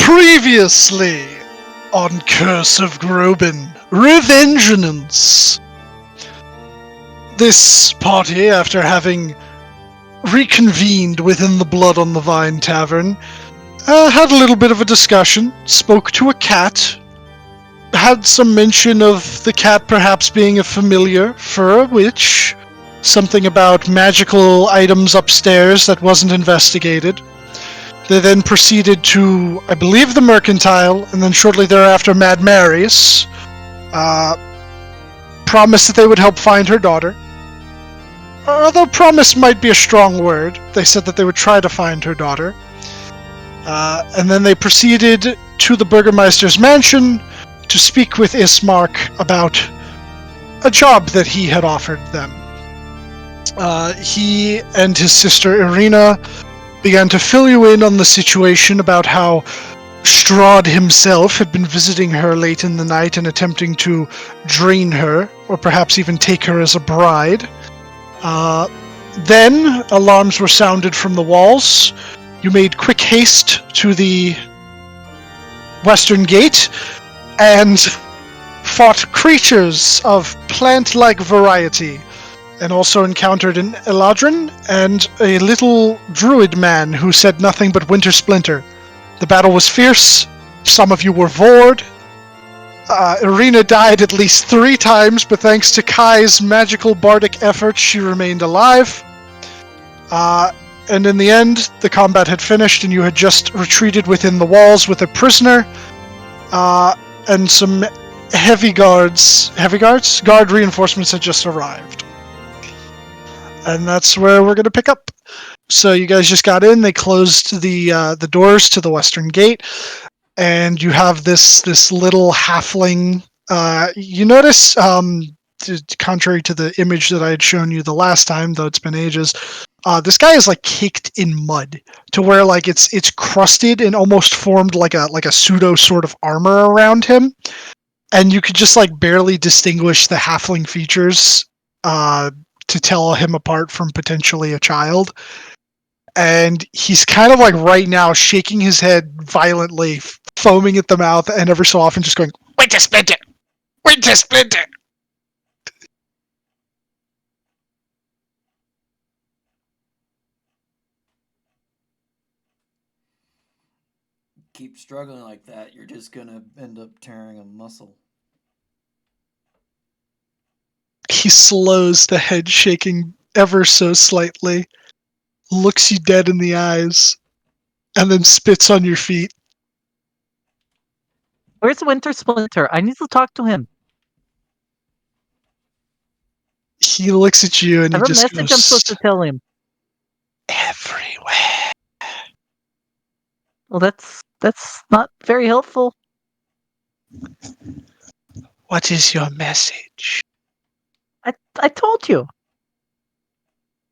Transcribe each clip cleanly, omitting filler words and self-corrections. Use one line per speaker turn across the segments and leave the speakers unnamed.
Previously on Curse of Groban, Revengeance. This party, after having reconvened within the Blood on the Vine Tavern, had a little bit of a discussion, spoke to a cat, had some mention of the cat perhaps being a familiar for a witch, something about magical items upstairs that wasn't investigated. They then proceeded to, I believe, the Mercantile, and then shortly thereafter Mad Mary's, promised that they would help find her daughter. Although promise might be a strong word, they said that they would try to find her daughter. And then they proceeded to the Burgermister's mansion to speak with Ismark about a job that he had offered them. He and his sister Irina began to fill you in on the situation about how Strahd himself had been visiting her late in the night and attempting to drain her, or perhaps even take her as a bride. Then alarms were sounded from the walls. You made quick haste to the western gate and fought creatures of plant-like variety, and also encountered an Eladrin and a little druid man who said nothing but Winter Splinter. The battle was fierce. Some of you were vored. Irina died at least 3 times, but thanks to Kai's magical bardic efforts, she remained alive. And in the end, the combat had finished, and you had just retreated within the walls with a prisoner, and some guard reinforcements had just arrived. And that's where we're going to pick up. So you guys just got in. They closed the doors to the western gate, and you have this little halfling. You notice, contrary to the image that I had shown you the last time, though it's been ages, this guy is like caked in mud to where like it's crusted and almost formed like a pseudo sort of armor around him, and you could just like barely distinguish the halfling features to tell him apart from potentially a child. And he's kind of like right now shaking his head violently, foaming at the mouth, and every so often just going, "Winter Splinter! Winter Splinter!"
Keep struggling like that, you're just gonna end up tearing a muscle.
He slows the head shaking ever so slightly, looks you dead in the eyes, and then spits on your feet.
Where's Winter Splinter? I need to talk to him.
He looks at you and
I
he
have a
just
message
goes,
I'm supposed to tell him.
"Everywhere."
Well, that's not very helpful.
What is your message?
I told you.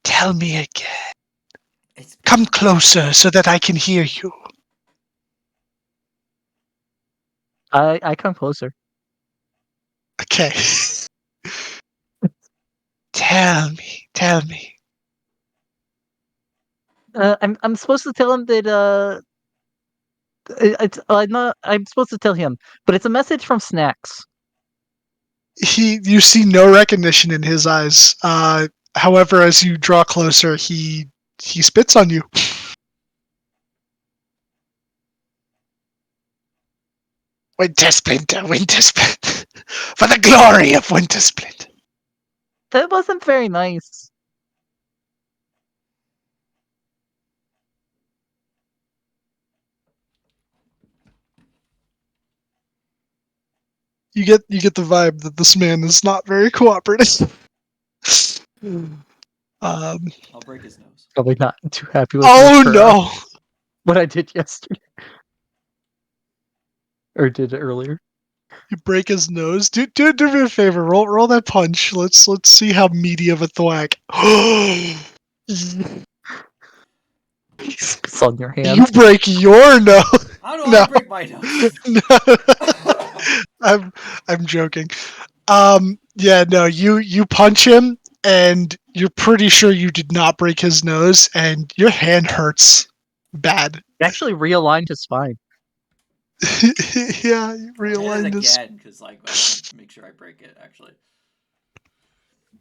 Tell me again. Come closer so that I can hear you.
I come closer.
Okay. Tell me.
I'm supposed to tell him that I'm supposed to tell him, but it's a message from Snacks.
You see no recognition in his eyes. However, as you draw closer, he spits on you. Winter Splinter, for the glory of Winter Splinter.
That wasn't very nice.
You get the vibe that this man is not very cooperative.
I'll break his nose.
Probably not too happy with
Oh
me for,
no!
what I did yesterday. Or did it earlier.
You break his nose. Do me a favor. Roll that punch. Let's see how meaty of a thwack.
It's on your hands.
You break your nose.
How do I break my nose?
No. I'm joking. Yeah, no, you punch him, and you're pretty sure you did not break his nose, and your hand hurts bad.
It actually realigned his spine.
Yeah, you
I'll hit
realigned
it
his.
again because like I want to make sure I break it. Actually,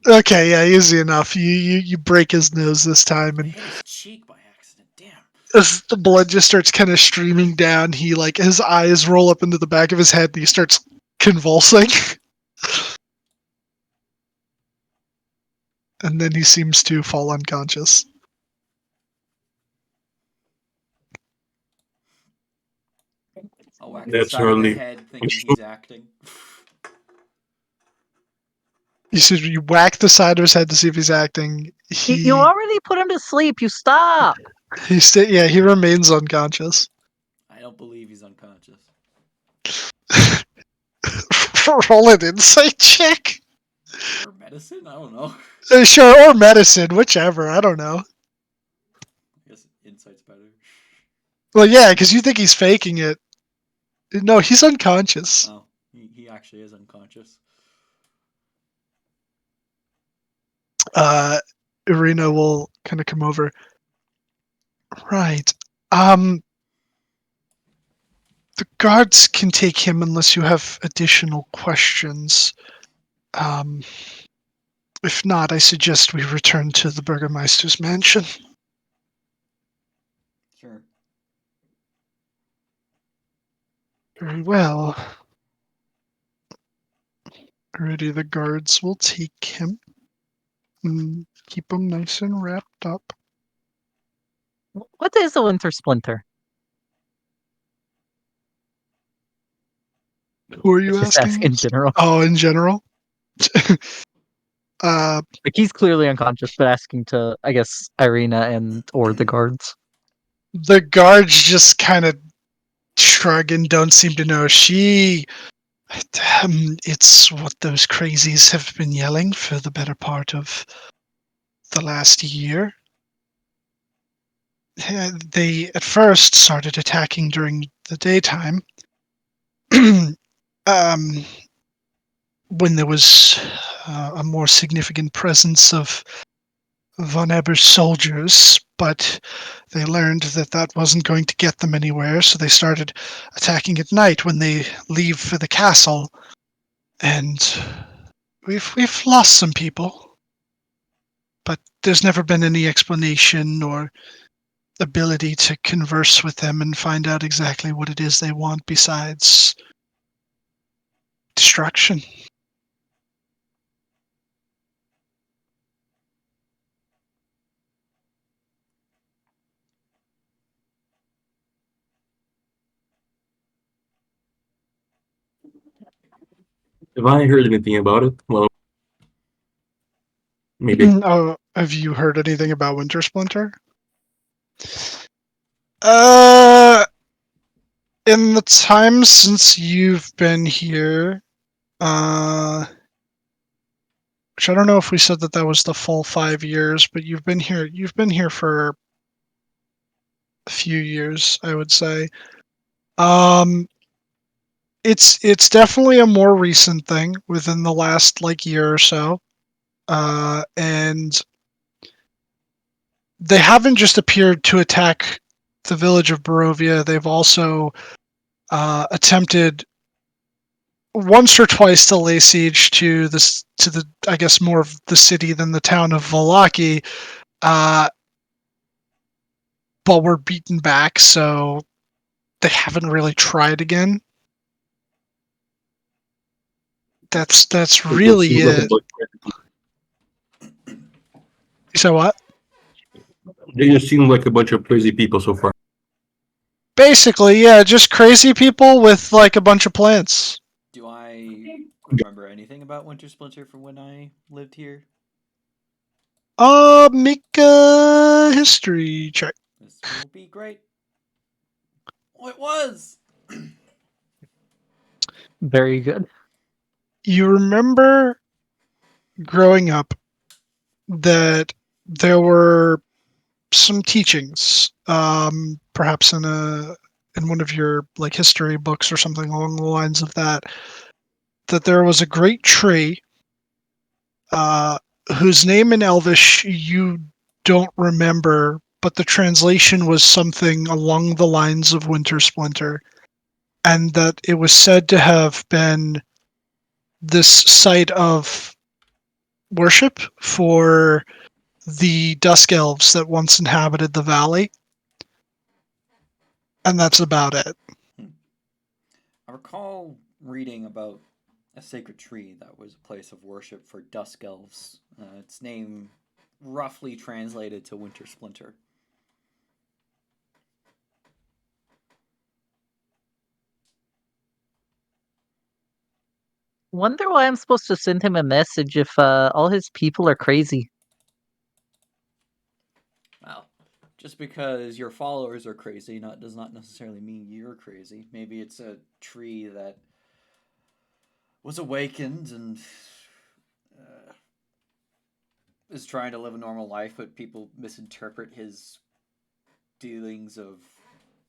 Okay, yeah, easy enough. You break his nose this time,
I
and
hit his cheek by accident. Damn.
as the blood just starts kind of streaming down, he like his eyes roll up into the back of his head, and he starts convulsing, and then he seems to fall unconscious.
I'll whack the
That's
side of the
early.
head, thinking he's acting.
You said you whack the side of his head to see if he's acting.
You already put him to sleep. You stop.
Yeah, he remains unconscious.
I don't believe he's unconscious.
Roll an insight check.
Or medicine? I don't know.
Sure, or medicine, whichever. I don't know.
I guess insight's better.
Well, yeah, because you think he's faking it. No, he's unconscious.
Oh, he actually is unconscious.
Irina will kind of come over. Right. The guards can take him unless you have additional questions. If not, I suggest we return to the Burgermeister's mansion.
Sure.
Very well. Already, the guards will take him and keep him nice and wrapped up.
What is a winter splinter?
Who are you
Just ask
asking?
in general.
Oh, in general?
Like he's clearly unconscious, but asking to, I guess, Irina and or the guards.
The guards just kind of shrug and don't seem to know. It's what those crazies have been yelling for the better part of the last year. They at first started attacking during the daytime. When there was a more significant presence of Von Eber's soldiers, but they learned that that wasn't going to get them anywhere, so they started attacking at night when they leave for the castle. And we've lost some people, but there's never been any explanation or ability to converse with them and find out exactly what it is they want besides destruction.
Have I heard anything about it? Well, maybe.
Oh, have you heard anything about Winter Splinter? In the time since you've been here, which I don't know if we said that that was the full 5 years, but you've been here. You've been here for a few years, I would say. It's definitely a more recent thing within the last like year or so, and they haven't just appeared to attack the village of Barovia. They've also attempted once or twice to lay siege to the I guess more of the city than the town of Valaki, but were beaten back, so they haven't really tried again. That's
It just
really
seems like a
it. You said what?
they just seem like a bunch of crazy people so far.
Basically, yeah, just crazy people with like a bunch of plants.
Do I remember anything about Winter Splinter from when I lived here?
Make a history check.
This will be great. Oh, it was!
Very good.
You remember growing up that there were some teachings, perhaps in one of your like history books or something along the lines of that, that there was a great tree, whose name in Elvish you don't remember, but the translation was something along the lines of Winter Splinter. and that it was said to have been this site of worship for the Dusk Elves that once inhabited the valley. And that's about it.
I recall reading about a sacred tree that was a place of worship for dusk elves. Its name roughly translated to Winter Splinter.
Wonder why I'm supposed to send him a message if all his people are crazy.
Well, just because your followers are crazy does not necessarily mean you're crazy. Maybe it's a tree that was awakened and is trying to live a normal life, but people misinterpret his dealings of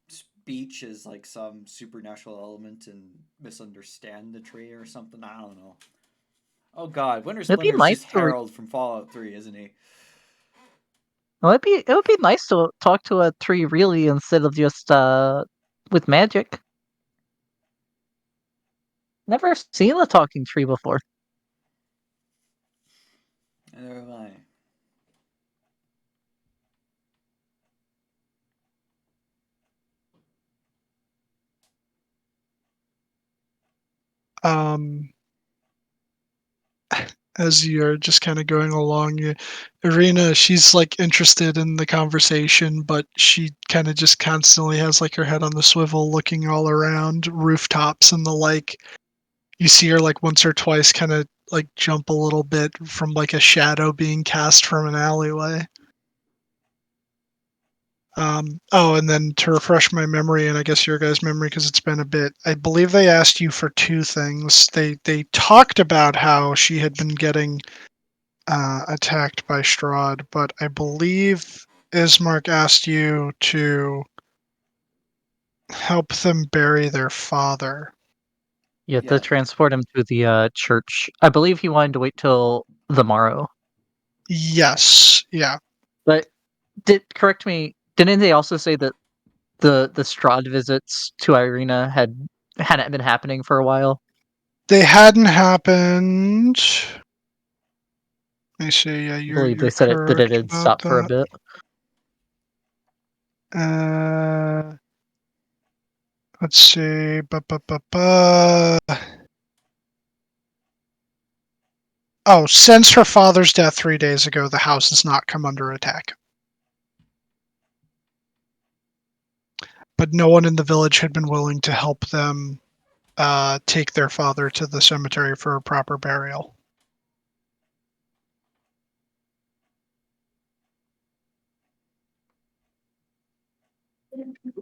speech as like some supernatural element and misunderstand the tree or something. I don't know. Oh God, Winter
It'd be
Splinter's
nice
just
to
Harold from Fallout 3, isn't he?
Well, it would be nice to talk to a tree really instead of just with magic. Never seen a talking tree before.
Neither have I.
As you're just kind of going along, Irina, she's like interested in the conversation, but she kind of just constantly has like her head on the swivel looking all around rooftops and the like. You see her like once or twice kind of like jump a little bit from like a shadow being cast from an alleyway. Oh, and then to refresh my memory, and I guess your guys' memory because it's been a bit. I believe they asked you for two things. They talked about how she had been getting attacked by Strahd, but I believe Ismark asked you to help them bury their father.
You have
Yeah.
to transport him to the church. I believe he wanted to wait till the morrow.
Yes, yeah.
But correct me, didn't they also say that the Strahd visits to Irina hadn't been happening for a while?
They hadn't happened. Let me see. Yeah,
I believe they
you're
said that it
correct
had
about
stopped for a
that.
bit.
Let's see. Ba. Oh, since her father's death 3 days ago, the house has not come under attack. But no one in the village had been willing to help them take their father to the cemetery for a proper burial.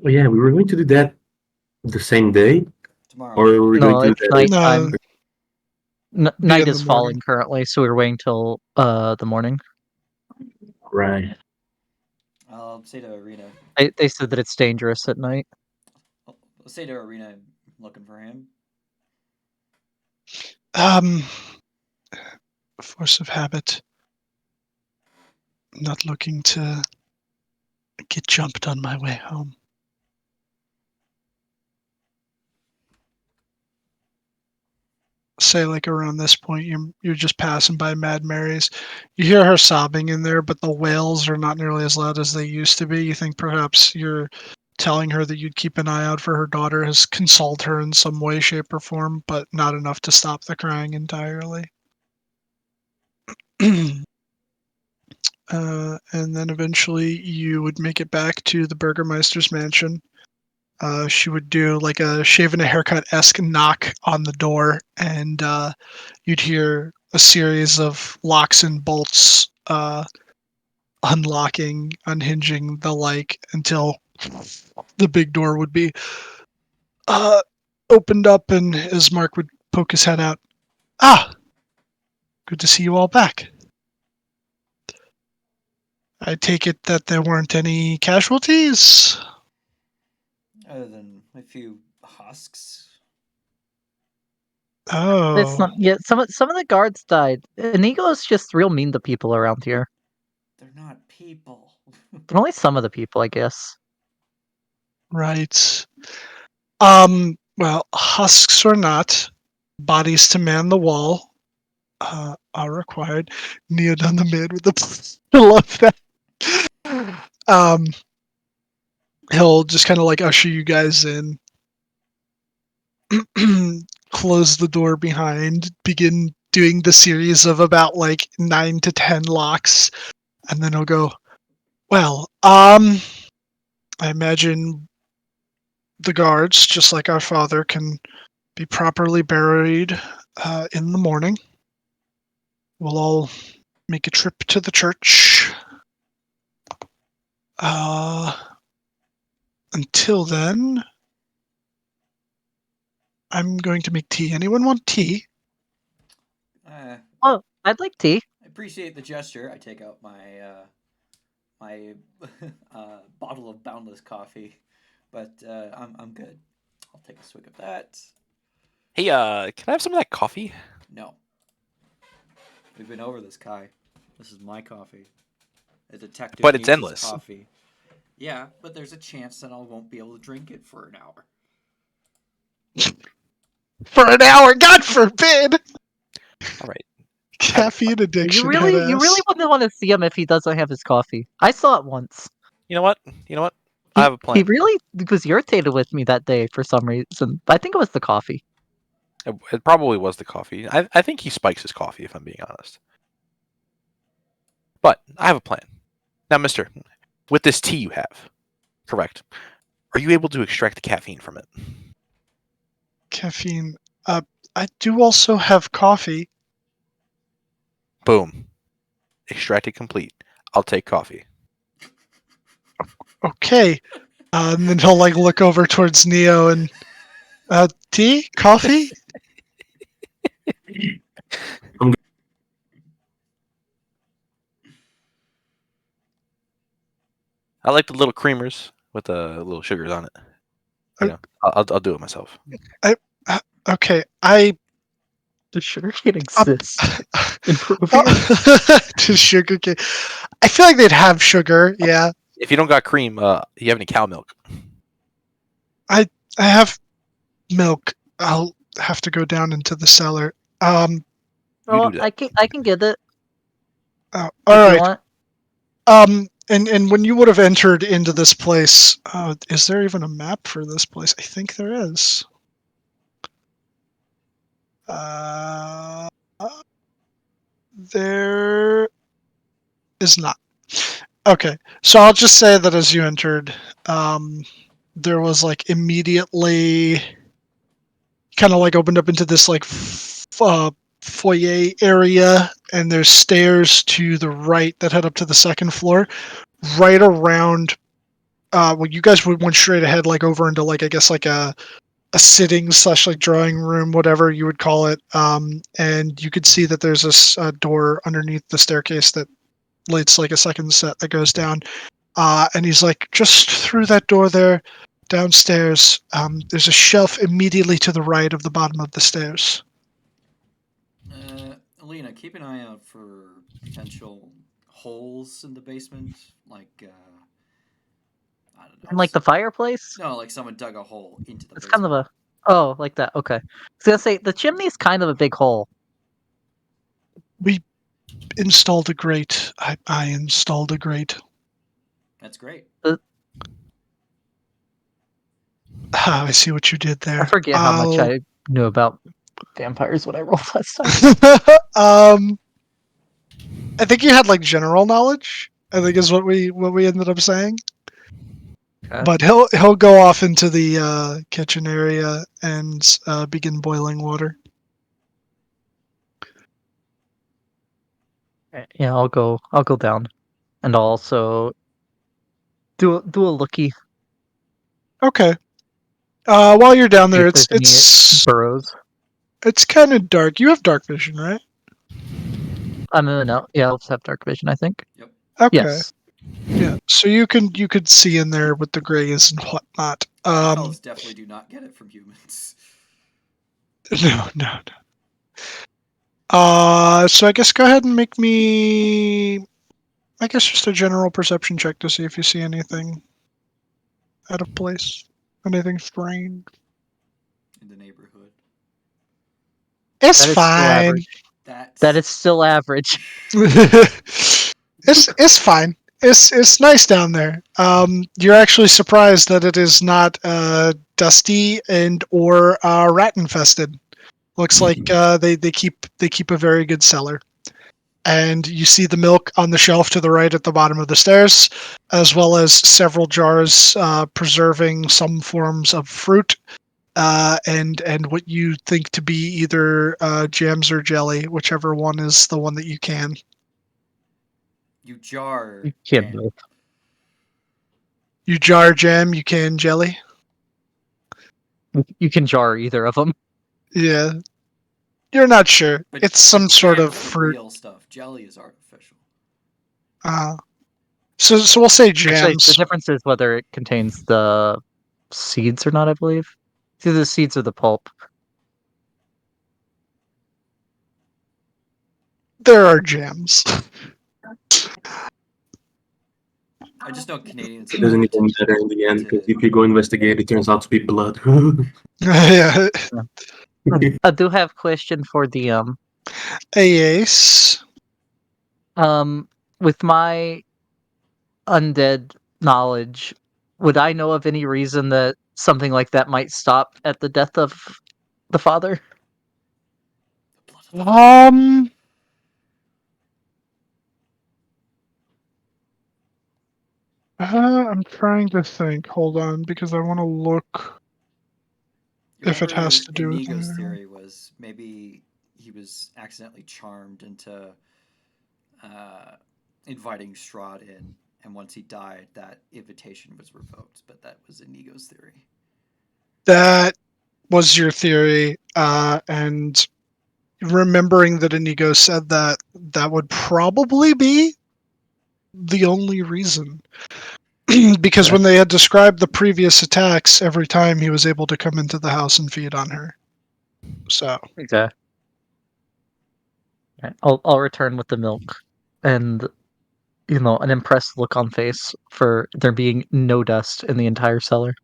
Oh yeah, we were going to do that the same day,
Tomorrow.
or were we going
No,
to do
it's
that?
nighttime.
Be
Night
in
is
the
falling
morning.
currently, so we're waiting till the morning.
Right.
I'll say to Arena.
They said that it's dangerous at night.
I'll say to Arena, I'm looking for him.
Force of habit. Not looking to get jumped on my way home. Say like around this point, you're just passing by Mad Mary's. You hear her sobbing in there, but the wails are not nearly as loud as they used to be. You think perhaps you're telling her that you'd keep an eye out for her daughter has consoled her in some way, shape, or form, but not enough to stop the crying entirely. And then eventually you would make it back to the Burgermeister's mansion. She would do like a shave and a haircut-esque knock on the door, and you'd hear a series of locks and bolts unlocking, unhinging, the like, until the big door would be opened up, and Ismark would poke his head out. Ah, good to see you all back. I take it that there weren't any casualties?
Other than a few husks.
It's not
Oh,
yet. Some of the guards died. Inigo is just real mean to people around here.
They're not people.
But only some of the people, I guess.
right. Well, husks or not, bodies to man the wall are required. Neo done the mid with the. I love that. He'll just kind of like usher you guys in, close the door behind, begin doing the series of about like 9 to 10 locks, and then he'll go, well, I imagine the guards, just like our father, can be properly buried in the morning. We'll all make a trip to the church. Until then, I'm going to make tea. Anyone want tea?
Oh, I'd like tea.
I appreciate the gesture. I take out my my bottle of Boundless coffee, but I'm good. I'll take a swig of that.
Hey, can I have some of that coffee?
No, we've been over this, Kai. This is my coffee. A detective
But it's
needs his
endless.
coffee. Yeah, but there's a chance that I won't be able to drink it for an hour.
For an hour, God forbid!
All right.
Caffeine addiction.
You really
headass.
wouldn't want to see him if he doesn't have his coffee. I saw it once.
You know what? I
He,
have a plan.
he really was irritated with me that day for some reason. I think it was the coffee.
It probably was the coffee. I think he spikes his coffee, if I'm being honest. But I have a plan. Now, mister, with this tea you have, correct, are you able to extract the caffeine from it?
Caffeine. I do also have coffee.
Boom. Extracted complete. I'll take coffee.
Okay. And then he'll like look over towards Neo and tea? Coffee?
I like the little creamers with the little sugars on it. You know, I'll do it myself.
Okay.
The sugar cane exists in Peruvian.
To sugar cane. I feel like they'd have sugar, yeah.
If you don't got cream, you have any cow milk?
I have milk. I'll have to go down into the cellar.
You
Oh,
do that.
I can get it
All
if you
right.
want.
And when you would have entered into this place, is there even a map for this place? I think there is. There is not. Okay, so I'll just say that as you entered, there was like immediately kind of like opened up into this like foyer area, and there's stairs to the right that head up to the second floor. Right around, well, you guys went straight ahead, like over into like I guess like a sitting / like drawing room, whatever you would call it. And you could see that there's a door underneath the staircase that leads like a second set that goes down. And he's like, just through that door there, downstairs. There's a shelf immediately to the right of the bottom of the stairs.
Alina, keep an eye out for potential holes in the basement, like I don't know.
And like the fireplace.
No, like someone dug a hole into the
It's
basement.
kind of a like that. Okay. I was gonna say the chimney's kind of a big hole.
We installed a grate. I installed a grate.
That's great.
I see what you did there.
I forget how much I knew about vampires when I rolled last time.
I think you had like general knowledge. I think is what we ended up saying.
Okay.
But he'll go off into the kitchen area and begin boiling water.
Yeah, I'll go down, and I'll also do a looky.
Okay. While you're down
See
there,
if there's any burrows.
it's kind of dark. You have dark vision, right?
I'm in no. Yeah, I'll just have dark vision. I think.
Yep.
Okay.
Yes.
Yeah. So you could see in there with the grays and whatnot.
Elves definitely do not get it from humans.
No. So I guess go ahead and make me, I guess, just a general perception check to see if you see anything out of place, anything strange.
in the neighborhood.
It's
That is still
fine.
average.
That's
That is still average.
It's fine. It's nice down there. You're actually surprised that it is not dusty and or rat infested. Looks like they keep a very good cellar. And you see the milk on the shelf to the right at the bottom of the stairs, as well as several jars preserving some forms of fruit, and what you think to be either jams or jelly, whichever one is the one that you can.
you jar.
You can't
jam.
both.
You jar jam, you can jelly.
You can jar either of them.
Yeah, you're not sure.
But
It's some sort of
jam's the
fruit.
real stuff. Jelly is artificial.
So we'll say
Actually, the
jams.
difference is whether it contains the seeds or not, I believe. It's either the seeds or the pulp.
There are jams.
I just know Canadians.
It
have
doesn't
learned
even
to-
matter in the end, because
to-
if you go investigate, it turns out to be blood.
Yeah.
I do have a question for the
Yes.
with my undead knowledge, would I know of any reason that something like that might stop at the death of the father?
Um. I'm trying to think. Hold on, because I want to look.
You
If it
remember
has to do with
Inigo's
anything.
theory was maybe he was accidentally charmed into inviting Strahd in, and once he died, that invitation was revoked. But that was Inigo's theory.
That was your theory, and remembering that Inigo said that, that would probably be the only reason. Because when they had described the previous attacks, every time he was able to come into the house and feed on her. So
Okay. I'll return with the milk and an impressed look on face for there being no dust in the entire cellar.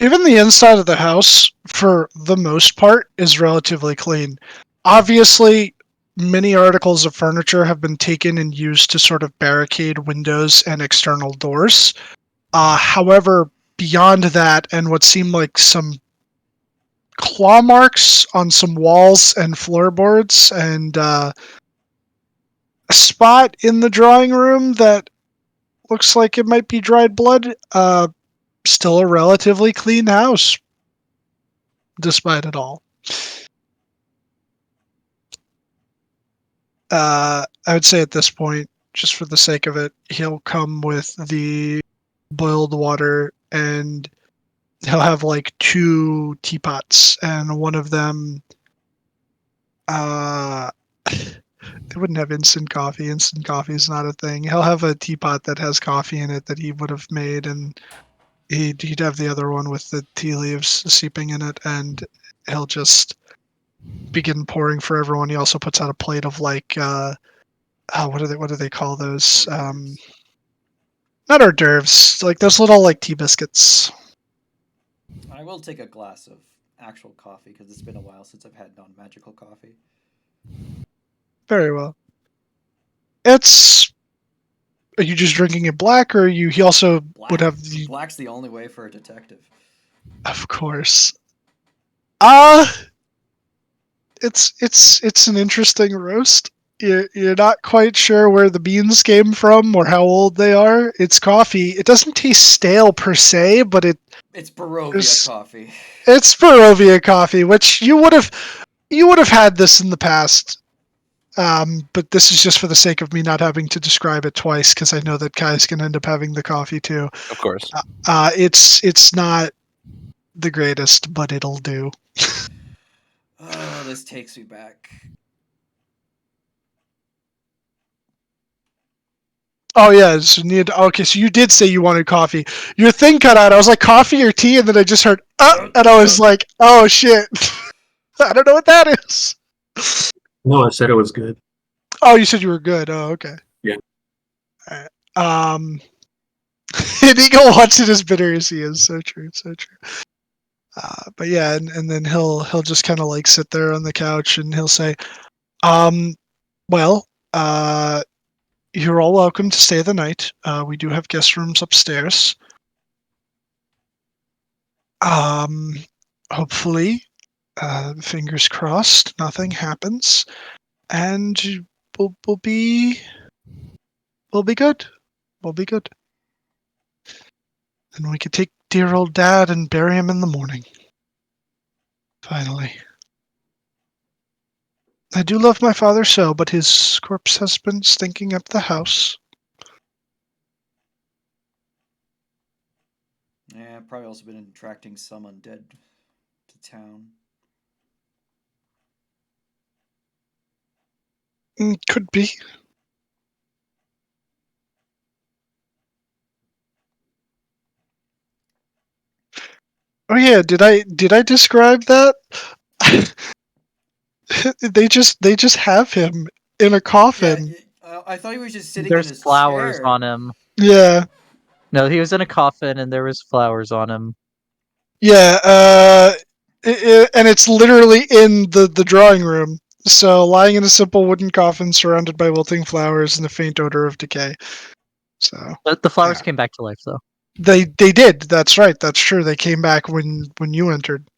even the inside of the house, for the most part, is relatively clean. Obviously, many articles of furniture have been taken and used to sort of barricade windows and external doors. However, beyond that, and what seem like some claw marks on some walls and floorboards, and a spot in the drawing room that looks like it might be dried blood, still a relatively clean house, despite it all. I would say at this point, just for the sake of it, he'll come with the boiled water, and he'll have like 2 teapots, and one of them, they wouldn't have instant coffee. Instant coffee is not a thing. He'll have a teapot that has coffee in it that he would have made, and he'd have the other one with the tea leaves seeping in it, and he'll just begin pouring for everyone. He also puts out a plate of like what do they call those?
Hors d'oeuvres.
Not hors d'oeuvres, like those little like tea biscuits.
I will take a glass of actual coffee because it's been a while since I've had non-magical coffee.
Very well. It's. Are you just drinking it black, or you? He also
Black.
would have the.
Black's the only way for a detective.
Of course. It's an interesting roast. You're not quite sure where the beans came from or how old they are. It's coffee. It doesn't taste stale per se, but
It's Barovia
It's-
coffee.
it's Barovia coffee, which you would have had this in the past. But this is just for the sake of me not having to describe it twice, because I know that Kai's gonna end up having the coffee too.
Of course.
It's not the greatest, but it'll do.
Oh, this takes me back.
Oh yeah, so okay, so you did say you wanted coffee. Your thing cut out. I was like, coffee or tea, and then I just heard and I was like, oh shit. I don't know what that is.
No, I said it was good.
Oh, you said you were good. Oh, okay.
Yeah.
Alright. And Eagle watched it as bitter as he is. So true, so true. But yeah, and then he'll just kind of like sit there on the couch and he'll say, well, you're all welcome to stay the night. We do have guest rooms upstairs. Hopefully, fingers crossed, nothing happens, and we'll be good. We'll be good. And we could take dear old dad and bury him in the morning. Finally. I do love my father so, but his corpse has been stinking up the house.
Yeah, probably also been attracting some undead to town.
Could be. Oh yeah, did I describe that? they just have him in a coffin.
Yeah, I thought he was just sitting in
There's
his
flowers
chair.
on him.
Yeah.
No, he was in a coffin and there was flowers on him.
Yeah, and it's literally in the drawing room. So lying in a simple wooden coffin surrounded by wilting flowers and a faint odor of decay. So
But the flowers
Yeah.
came back to life, though.
they did. That's right. That's true. They came back when you entered.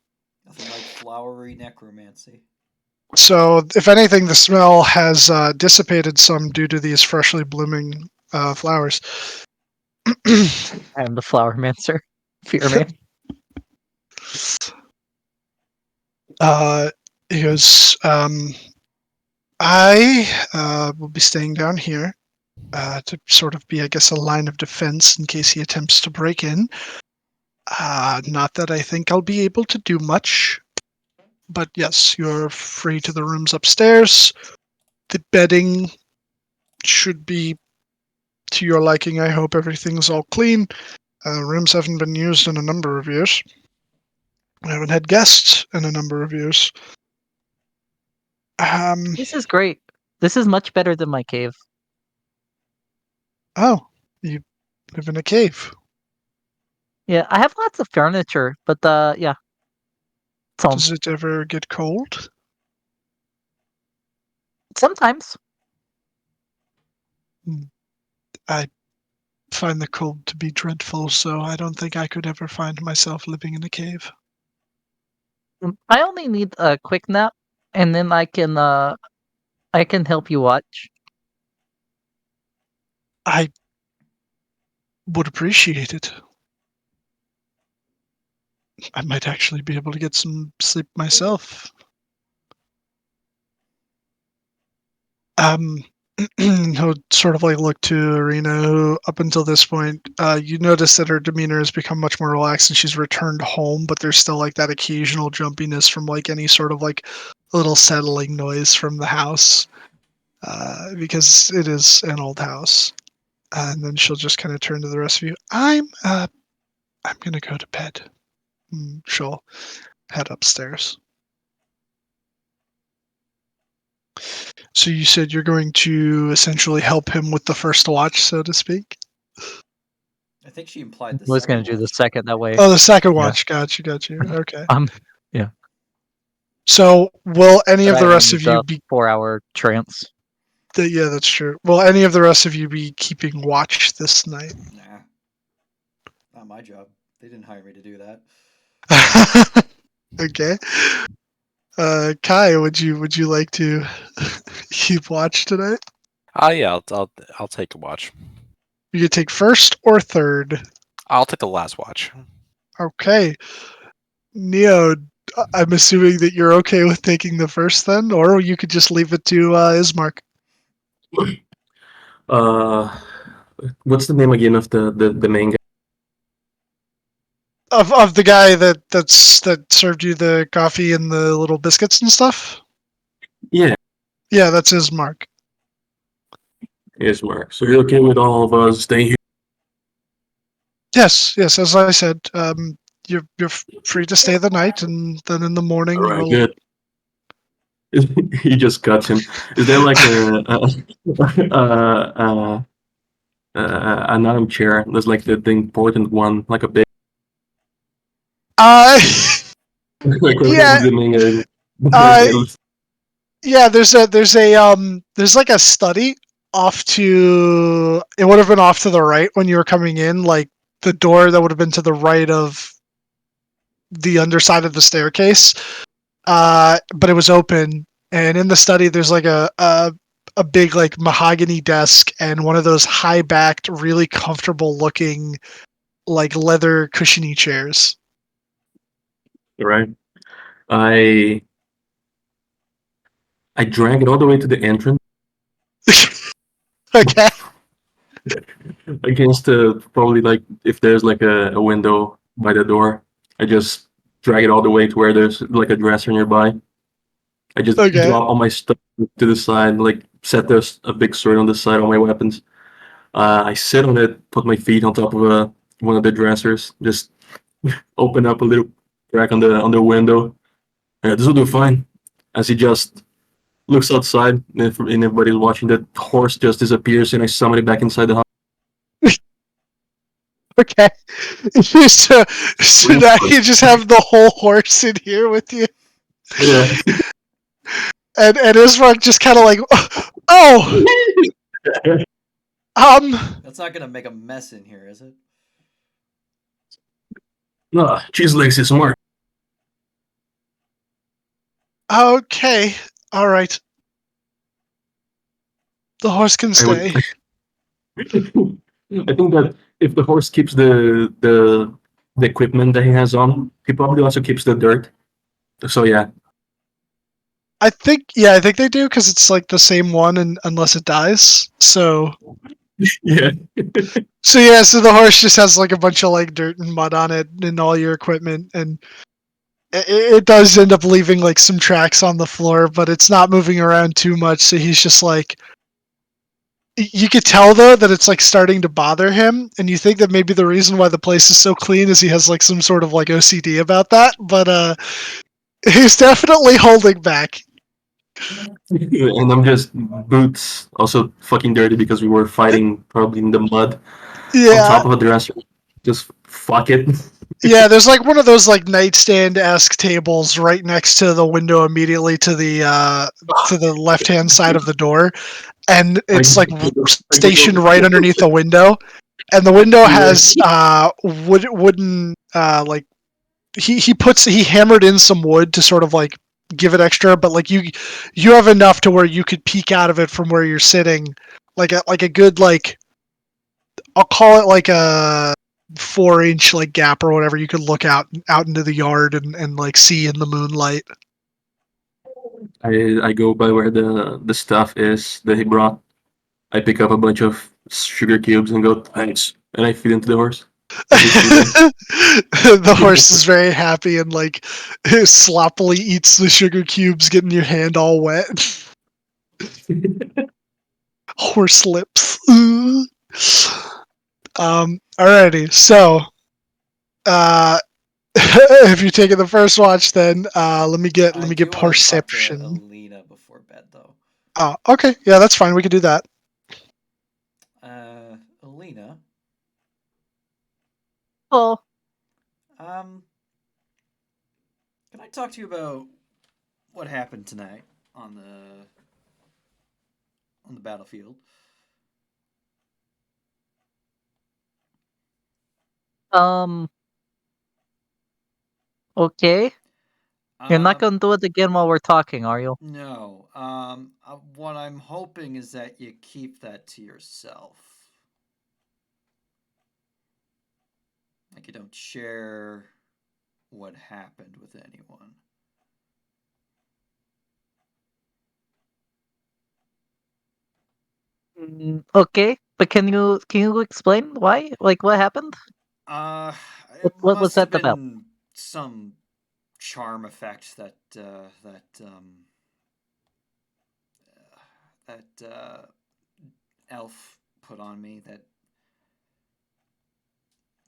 Nothing like flowery necromancy.
So if anything, the smell has dissipated some due to these freshly blooming flowers.
I am the flower mancer. Fear man.
He goes, I will be staying down here to sort of be, I guess, a line of defense in case he attempts to break in. Not that I think I'll be able to do much, but yes, you're free to the rooms upstairs. The bedding should be to your liking. I hope everything's all clean. Rooms haven't been used in a number of years. I haven't had guests in a number of years.
This is great. This is much better than my cave.
Oh, you live in a cave.
Yeah, I have lots of furniture, but yeah. It's home.
Does it ever get cold?
Sometimes.
I find the cold to be dreadful, so I don't think I could ever find myself living in a cave.
I only need a quick nap, and then I can help you watch.
I would appreciate it. I might actually be able to get some sleep myself. He'll sort of like look to Arena, who up until this point, you notice that her demeanor has become much more relaxed and she's returned home, but there's still like that occasional jumpiness from like any sort of like little settling noise from the house, because it is an old house. And then she'll just kind of turn to the rest of you. I'm gonna go to bed. She'll head upstairs. So you said you're going to essentially help him with the first watch, so to speak?
I think she implied the
I was going to
second
do the
watch.
second that way.
Oh, the second watch. Got you. Okay.
Yeah.
So will any
But
of
I
the
only
rest
need
of you
the
be...
4-hour trance.
Yeah, that's true. Will any of the rest of you be keeping watch this night?
Nah. Not my job. They didn't hire me to do that.
Okay. Kai, would you like to keep watch tonight?
Yeah, I'll take a watch.
You could take first or third.
I'll take the last watch.
Okay. Neo, I'm assuming that you're okay with taking the first then, or you could just leave it to Ismark.
What's the name again of the main guy?
Of the guy that served you the coffee and the little biscuits and stuff?
Yeah,
Yeah, that's Ismark.
yes, Mark. So you're okay with all of us staying here?
Yes. As I said, you're free to stay the night, and then in the morning
All right,
you'll.
good. He just cuts him. Is there like an armchair? There's like the important one, like a big.
Uh,
Like we're
Yeah.
examining a
Uh, yeah, there's like a study off to, it would have been off to the right when you were coming in, like the door that would have been to the right of the underside of the staircase. But it was open, and in the study there's like a big like mahogany desk and one of those high backed, really comfortable looking like leather cushiony chairs.
right. I drag it all the way to the entrance
Okay.
against the probably like if there's like a window by the door. I just drag it all the way to where there's like a dresser nearby. I just
Okay.
drop all my stuff to the side, like set there's a big sword on the side, all my weapons. I sit on it, put my feet on top of one of the dressers, just open up a little crack on the window. Yeah, this will do fine. As he just looks outside, and everybody's watching, the horse just disappears, and I summon it back inside the house.
Okay. So now you just have the whole horse in here with you.
Yeah.
And Ismark just kind of like, oh,
That's not gonna make a mess in here, is it?
No, cheese legs is smart.
okay, all right. The horse can
I would.
stay.
I think that if the horse keeps the equipment that he has on, he probably also keeps the dirt. So yeah,
I think they do because it's like the same one, and unless it dies. So
yeah.
so the horse just has like a bunch of like dirt and mud on it and all your equipment, and it does end up leaving like some tracks on the floor, but it's not moving around too much. So he's just like, you could tell though that it's like starting to bother him, and you think that maybe the reason why the place is so clean is he has like some sort of like OCD about that, but he's definitely holding back.
And I'm just boots also fucking dirty because we were fighting probably in the mud on
Yeah,
top of a dresser. Just fuck it.
yeah. There's like one of those like nightstand-esque tables right next to the window, immediately to the left-hand side of the door, and it's like stationed right underneath the window. And the window has wooden like he hammered in some wood to sort of like give it extra, but like you have enough to where you could peek out of it from where you're sitting, like a good, like, I'll call it like a 4-inch like gap or whatever. You could look out into the yard and like see in the moonlight.
I go by where the stuff is that he brought. I pick up a bunch of sugar cubes and go thanks, and I feed into the horse.
The horse is very happy and like sloppily eats the sugar cubes, getting your hand all wet. Horse lips. Alrighty, so if you're taking the first watch, then let me get
I do wanna talk to
perception.
Alina before bed, though.
Oh, okay, yeah, that's fine. We can do that.
Alina,
Oh,
can I talk to you about what happened tonight on the battlefield?
um, okay. You're not gonna do it again while we're talking, are you?
No. What I'm hoping is that you keep that to yourself. Like you don't share what happened with anyone.
Okay, but can you explain why? Like, what happened?
It
What was
must have
that about?
been some charm effect that elf put on me that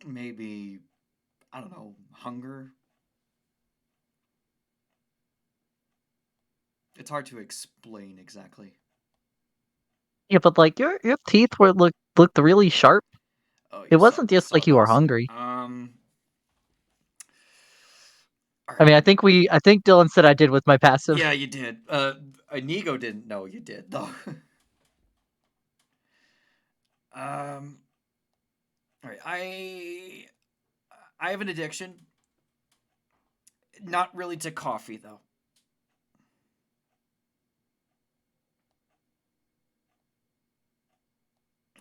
maybe, I don't know, hunger. It's hard to explain exactly.
Yeah, but like your teeth looked really sharp.
Oh,
It
you
wasn't just
saw
like you were
those.
hungry. I mean, I think Dylan said I did with my passive.
Yeah, you did. Inigo didn't know you did though. All right, I have an addiction. Not really to coffee though.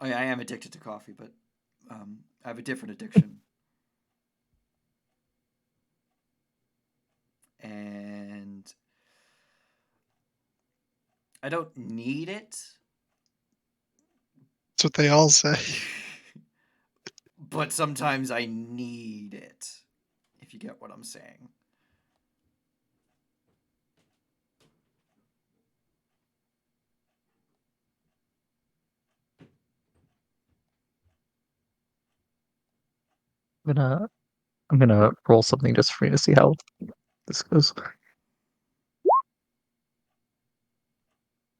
Oh yeah, I am addicted to coffee, but I have a different addiction. And I don't need it.
That's what they all say.
But sometimes I need it, if you get what I'm saying.
I'm gonna roll something just for you to see how this goes.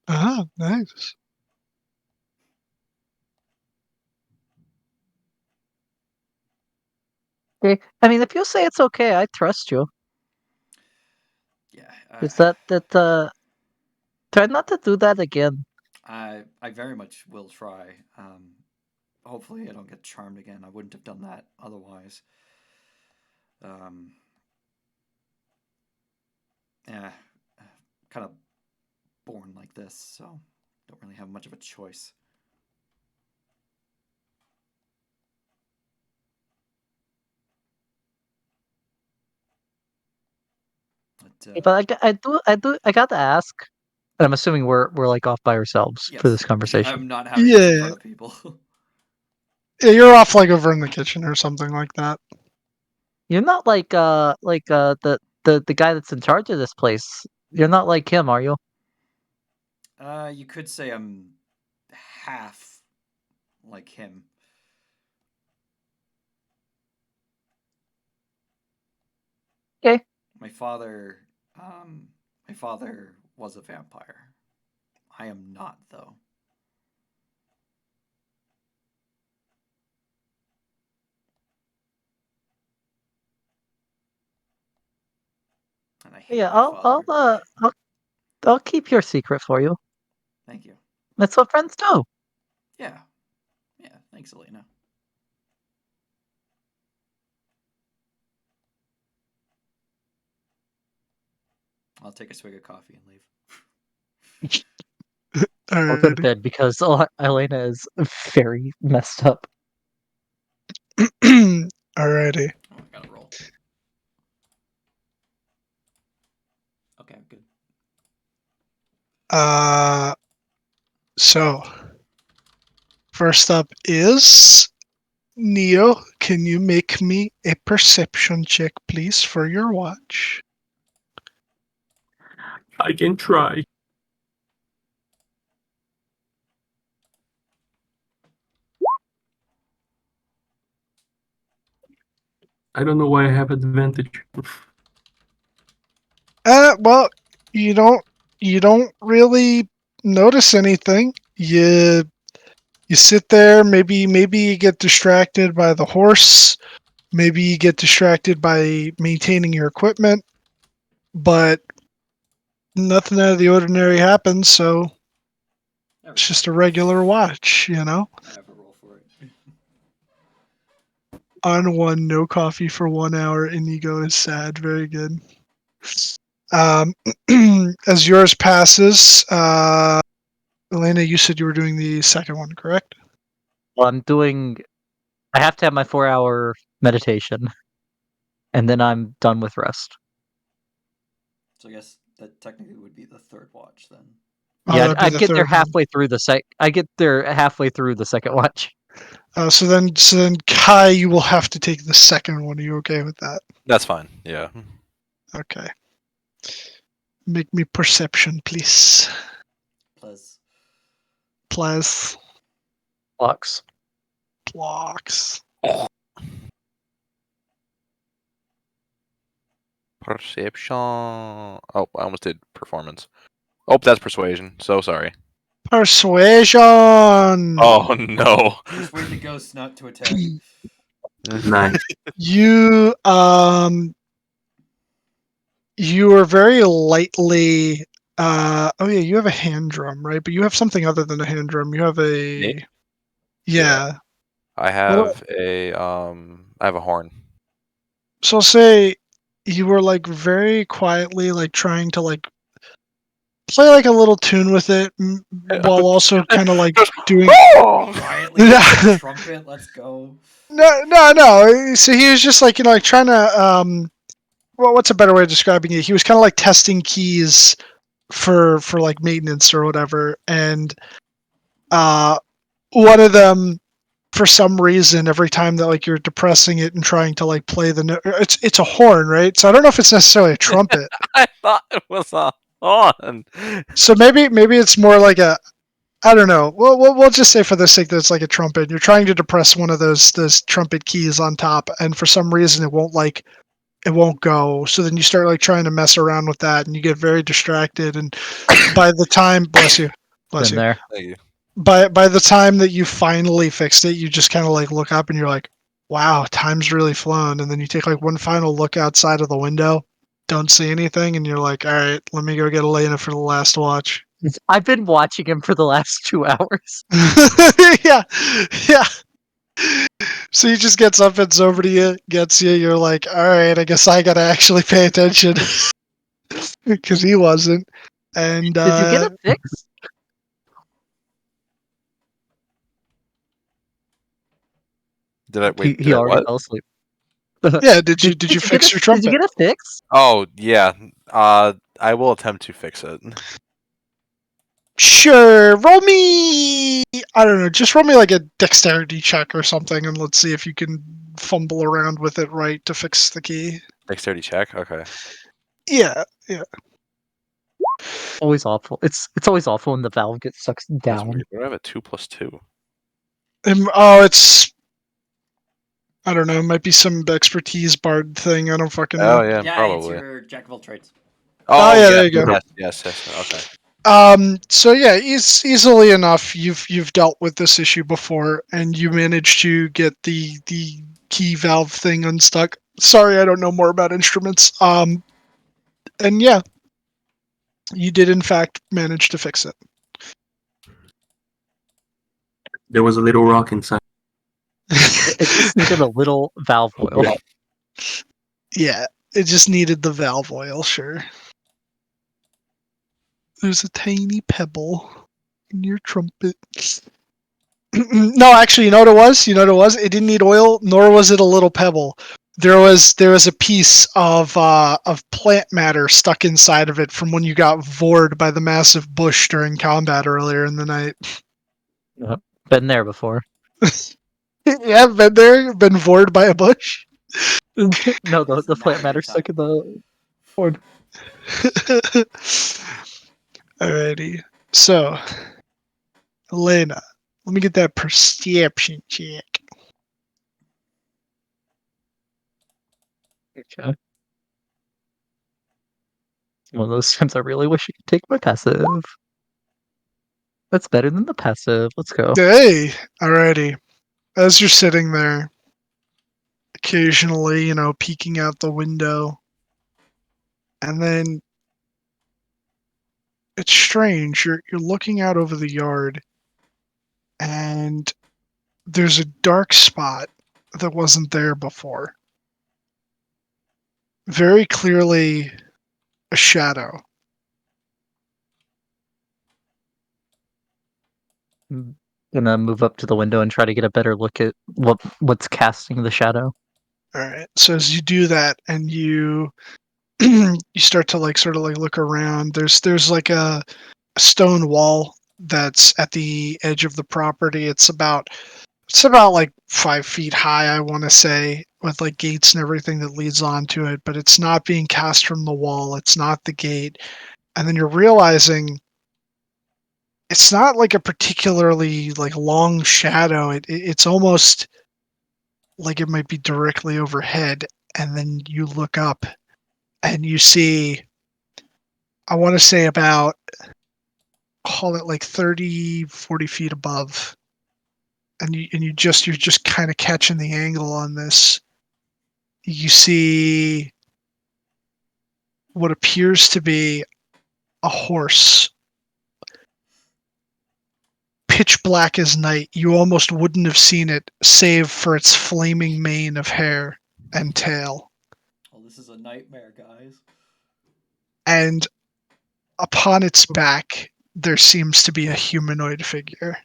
Ah, nice.
Okay. I mean, if you say it's okay, I trust you.
Yeah.
Is that try not to do that again.
I very much will try. Hopefully I don't get charmed again. I wouldn't have done that otherwise. Yeah, kind of born like this, so don't really have much of a choice.
But I gotta ask. And I'm assuming we're like off by ourselves for this
Yes,
conversation.
I'm not having this in
Yeah.
front of people.
Yeah, you're off like over in the kitchen or something like that.
You're not like the guy that's in charge of this place. You're not like him, are you?
You could say I'm half like him.
Okay.
My father was a vampire. I am not, though. And I hate
Yeah,
my father.
I'll keep your secret for you.
Thank you.
That's what friends do.
Yeah. Yeah, thanks, Elena. I'll take a swig of coffee and leave.
I'll go to
Alrighty.
bed because Elena is very messed up.
Alrighty.
Oh, I gotta roll. Okay, I'm good.
So first up is Neo. Can you make me a perception check, please, for your watch?
I can try. I don't know why I have advantage.
Well, you don't really notice anything. You sit there, maybe you get distracted by the horse, maybe you get distracted by maintaining your equipment, but nothing out of the ordinary happens, so it's just a regular watch, you know?
I have a roll for it.
On one, no coffee for 1 hour, Inigo is sad. Very good. As yours passes, Elena, you said you were doing the second one, correct?
Well, I have to have my 4-hour meditation, and then I'm done with rest.
So I guess that technically would be the third watch then.
Oh,
Yeah,
that'd be
I'd
the
get there
third one.
halfway through I get there halfway through the second watch.
So then, Kai, you will have to take the second one. Are you okay with that?
That's fine. Yeah.
Okay. Make me perception, please.
Plus,
Plus
Blocks.
blocks.
Perception. Oh, I almost did performance. Oh, that's persuasion. So sorry.
Persuasion.
Oh no.
persuade the ghosts not to attack.
Nice.
You You are very lightly. Oh yeah, you have a hand drum, right? But you have something other than a hand drum. You have a.
Me?
Yeah.
I have a horn.
So I'll say you were like very quietly like trying to like play like a little tune with it while also kind of like doing.
Quietly with the trumpet. Let's go.
No. So he was just like like trying to well, what's a better way of describing it? He was kind of like testing keys for like maintenance or whatever, and one of them for some reason every time that like you're depressing it and trying to like play the note, it's a horn, right? So I don't know if it's necessarily a trumpet.
I thought it was a horn.
So maybe it's more like a, I don't know. We'll just say for the sake that it's like a trumpet. You're trying to depress one of those trumpet keys on top, and for some reason it won't go. So then you start like trying to mess around with that, and you get very distracted. And by the time, bless you,
Been there.
Thank you.
by the time that you finally fixed it, you just kind of like look up and you're like, wow, time's really flown. And then you take like one final look outside of the window, don't see anything, and you're like, all right, let me go get Elena for the last watch.
I've been watching him for the last 2 hours.
yeah. So he just gets up, it's over to you, gets you. You're like, all right, I guess I gotta actually pay attention because he wasn't. And
Did you get it fixed?
Did I wait?
He
Did I
already
what?
fell asleep.
yeah, did you fix your trumpet?
Did you get it fixed?
Oh yeah. I will attempt to fix it.
Sure. Roll me. I don't know. Just roll me like a dexterity check or something, and let's see if you can fumble around with it right to fix the key.
Dexterity check. Okay.
Yeah.
Always awful. It's always awful when the valve gets sucked
That's
down.
weird. What do I have a 2+2?
It's. I don't know. It might be some expertise bard thing. I don't fucking know.
Oh yeah,
Yeah,
probably.
it's your jack of all trades.
Oh, yeah, there you go.
Yes. Okay.
So yeah, easily enough, you've dealt with this issue before, and you managed to get the key valve thing unstuck. Sorry, I don't know more about instruments. And yeah, you did in fact manage to fix it.
There was a little rock inside.
It just needed a little valve oil.
Yeah.
Yeah, it just needed the valve oil, sure. There's a tiny pebble in your trumpet. No, actually, you know what it was? It didn't need oil, nor was it a little pebble. There was a piece of plant matter stuck inside of it from when you got vored by the massive bush during combat earlier in the night.
Been there before.
Yeah, been there, been vored by a bush.
No, the
It's
plant
not a
matter
good
stuck in the board.
Alrighty, so Elena, let me get that perception check.
Okay. One of those times I really wish I could take my passive. That's better than the passive. Let's go.
Hey, alrighty. As you're sitting there, occasionally, peeking out the window, and then it's strange. You're looking out over the yard, and there's a dark spot that wasn't there before. Very clearly, a shadow.
I'm gonna move up to the window and try to get a better look at what's casting the shadow.
All right. So as you do that, and you you start to sort of look around. There's like a stone wall that's at the edge of the property. It's about like 5 feet high, I want to say, with like gates and everything that leads onto it. But it's not being cast from the wall. It's not the gate. And then you're realizing it's not like a particularly like long shadow. It's almost like it might be directly overhead. And then you look up and you see, I want to say about, call it like 30-40 feet above, and you're just kind of catching the angle on this. You see what appears to be a horse. Pitch black as night. You almost wouldn't have seen it, save for its flaming mane of hair and tail.
Oh, this is a nightmare, guys.
And upon its back, there seems to be a humanoid figure.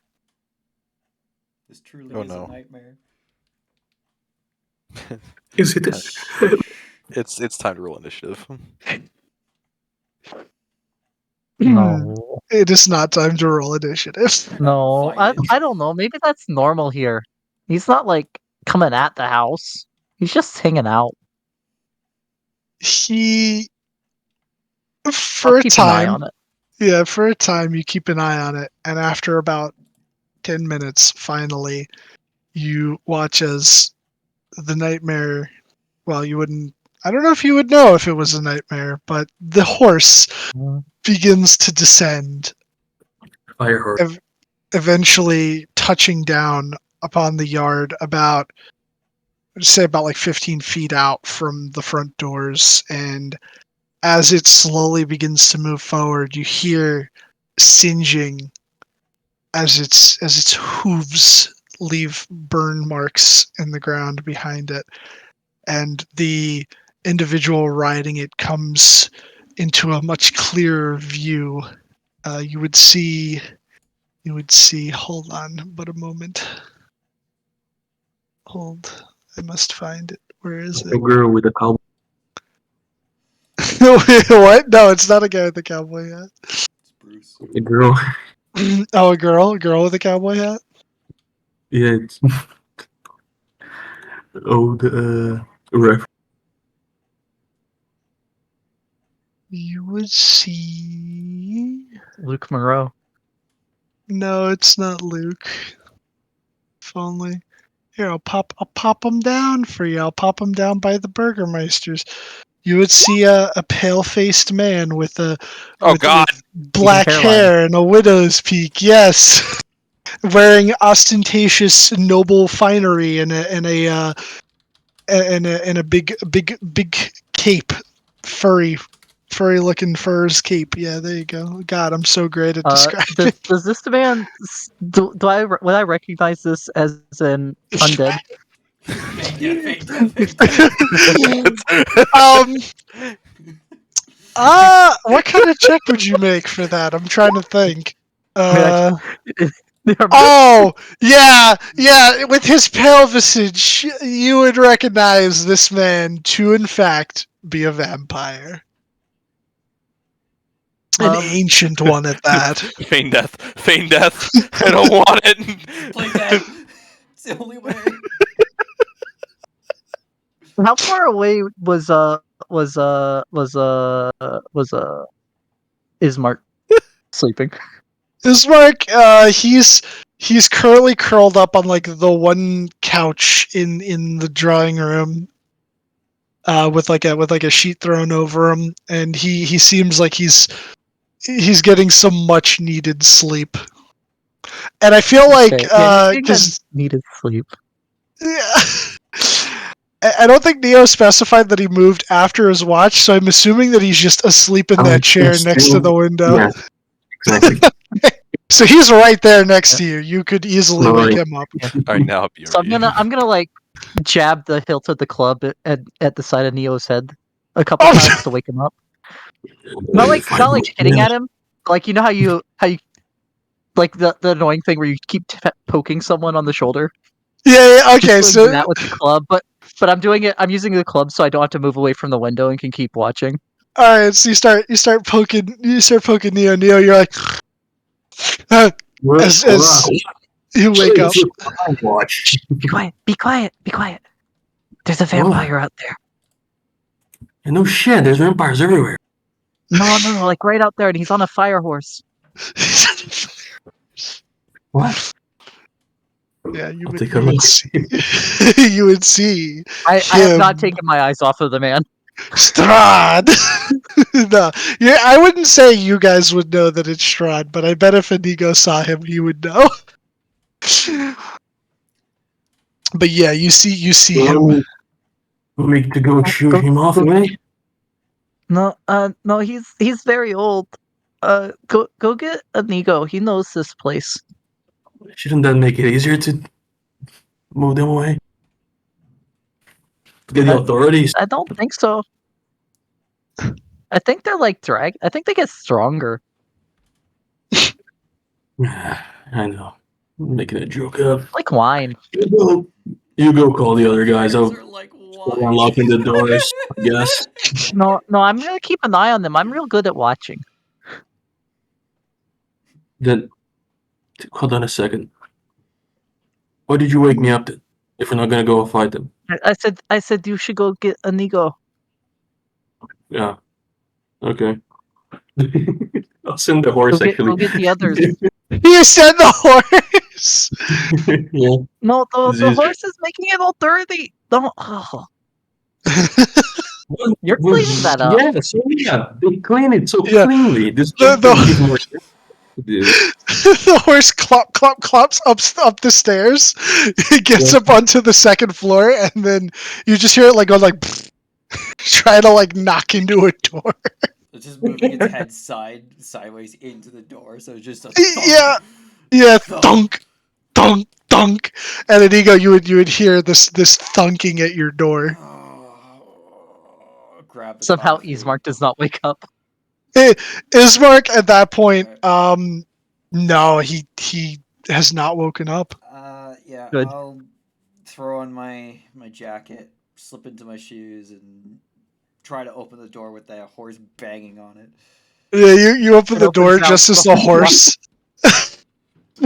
This truly
Oh,
is
no.
a nightmare.
Is it?
It's time to roll initiative.
No.
It is not time to roll initiative.
No.
Fight it.
I don't know. Maybe that's normal here. He's not like coming at the house. He's just hanging out.
He,
I'll
for a
keep an eye
time,
on it.
yeah, for a time, you keep an eye on it, and after about 10 minutes, finally, you watch as the nightmare. Well, you wouldn't. I don't know if you would know if it was a nightmare, but the horse begins to descend,
Fire horse.
eventually touching down upon the yard about, say, about like 15 feet out from the front doors. And as it slowly begins to move forward, you hear singeing as its hooves leave burn marks in the ground behind it, and the individual riding it comes into a much clearer view. You would see. Hold on, but a moment. Hold. I must find it. Where is
A
it?
girl with a cowboy.
What? No, it's not a guy with a cowboy hat.
It's Bruce.
A girl.
Oh, a girl with a cowboy hat.
Yeah. It's... oh, the ref.
You would see.
Luke Monroe.
No, it's not Luke. If only. Here, I'll pop them down for you. I'll pop them down by the Burgermeisters. You would see a pale-faced man with
Oh, God.
black
hairline.
hair and a widow's peak. Yes, wearing ostentatious noble finery and a big cape, furry looking furs cape. Yeah, there you go. God, I'm so great at describing.
Does this man? Would I recognize this as an undead?
Fade death.
What kind of check would you make for that? I'm trying to think.
They're
Oh, yeah, with his pale visage, you would recognize this man to, in fact, be a vampire. An ancient one at that.
Feign death. Feign death. I don't want it.
Play dead. It's the only way.
How far away was Ismark sleeping?
Ismark, he's currently curled up on like the one couch in the drawing room, with like a sheet thrown over him, and he seems like he's getting some much needed sleep. And I feel like because
needed sleep.
yeah. I don't think Neo specified that he moved after his watch, so I'm assuming that he's just asleep in that chair next to the window.
Yeah, exactly.
So he's right there next to you. You could easily wake him up.
All right, now I'll be
So I'm gonna like jab the hilt of the club at the side of Neo's head a couple times to wake him up. Not like hitting at him. Like, you know how you like the annoying thing where you keep poking someone on the shoulder.
Yeah. Okay.
Just doing that with the club, but I'm doing it. I'm using the club so I don't have to move away from the window and can keep watching.
All right. So you start poking Neo. Neo, you're like, as you wake up.
Watch.
Be quiet. There's a vampire out there.
And no shit, there's vampires everywhere.
No, like right out there, and he's on a fire horse.
What?
Yeah, you
I'll
would,
take a
you would
look.
see. You would see.
I have not taken my eyes off of the man.
Strahd. No, yeah, I wouldn't say you guys would know that it's Strahd, but I bet if Inigo saw him, he would know. But yeah, you see him.
Want me to go shoot him off, eh?
No, he's very old. Go get Inigo. He knows this place.
Shouldn't that make it easier to move them away? To get the authorities.
I don't think so. I think they're like drag. I think they get stronger.
I know. I'm making a joke of.
Like wine.
You go call the other guys. I'll
Are like
start unlocking the doors, I guess.
No, I'm gonna keep an eye on them. I'm real good at watching.
Then, hold on a second. Why did you wake me up then? If we're not gonna go fight them?
I said you should go get Inigo.
Yeah. Okay. I'll send the horse
Go get the others.
You said the horse.
Yeah.
No, the
This is-
horse is making it all dirty. Don't. Oh. You're cleaning that up.
Yeah, so yeah, they clean it so
Yeah.
cleanly. This
The-
just
the-
gives more shit to do.
The horse clops up the stairs. It gets
Yeah.
up onto the second floor, and then you just hear it like go like try to like knock into a door.
It's just moving its head sideways into the door, so it's just a
Yeah. Yeah,
Thunk.
thunk, thunk, and at Ego you would hear this thunking at your door.
Grab the
Somehow
coffee.
Ismark does not wake up.
Ismark at that point, no, he has not woken up.
Yeah,
Good.
I'll throw on my jacket, slip into my shoes, and try to open the door with that horse banging on it.
Yeah, you open
It
the door
opens out
just as
the
the horse.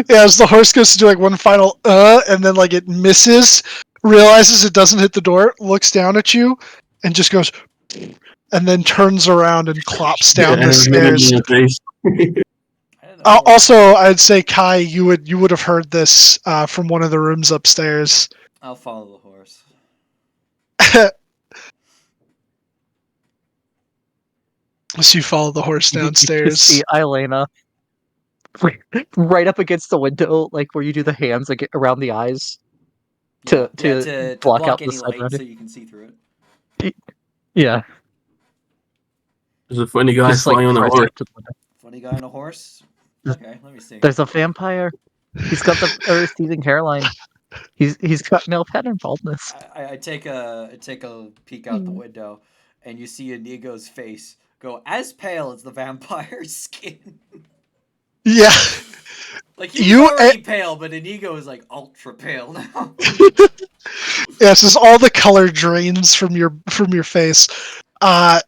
Yeah, as the horse goes to do like one final and then like it misses, realizes it doesn't hit the door, looks down at you, and just goes, and then turns around and clops down
Yeah,
the stairs.
in your face.
I don't know.
Also, I'd say Kai, you would have heard this from one of the rooms upstairs.
I'll follow the horse.
So you follow the horse
You just
downstairs.
see Elena right up against the window, like where you do the hands like around the eyes to block out the
any
side
light
window.
so you can see through it.
Yeah,
There's a funny guy
just like
flying on a
press
horse.
up to the window.
Funny guy on a horse. Okay, let me see.
There's a vampire. He's got the receding hairline. He's got male pattern baldness.
I take a peek out the window, and you see Inigo's face go as pale as the vampire's skin.
Yeah.
Like he's
You-
already pale, but Inigo is like ultra pale now.
Yes, as all the color drains from your face.
Is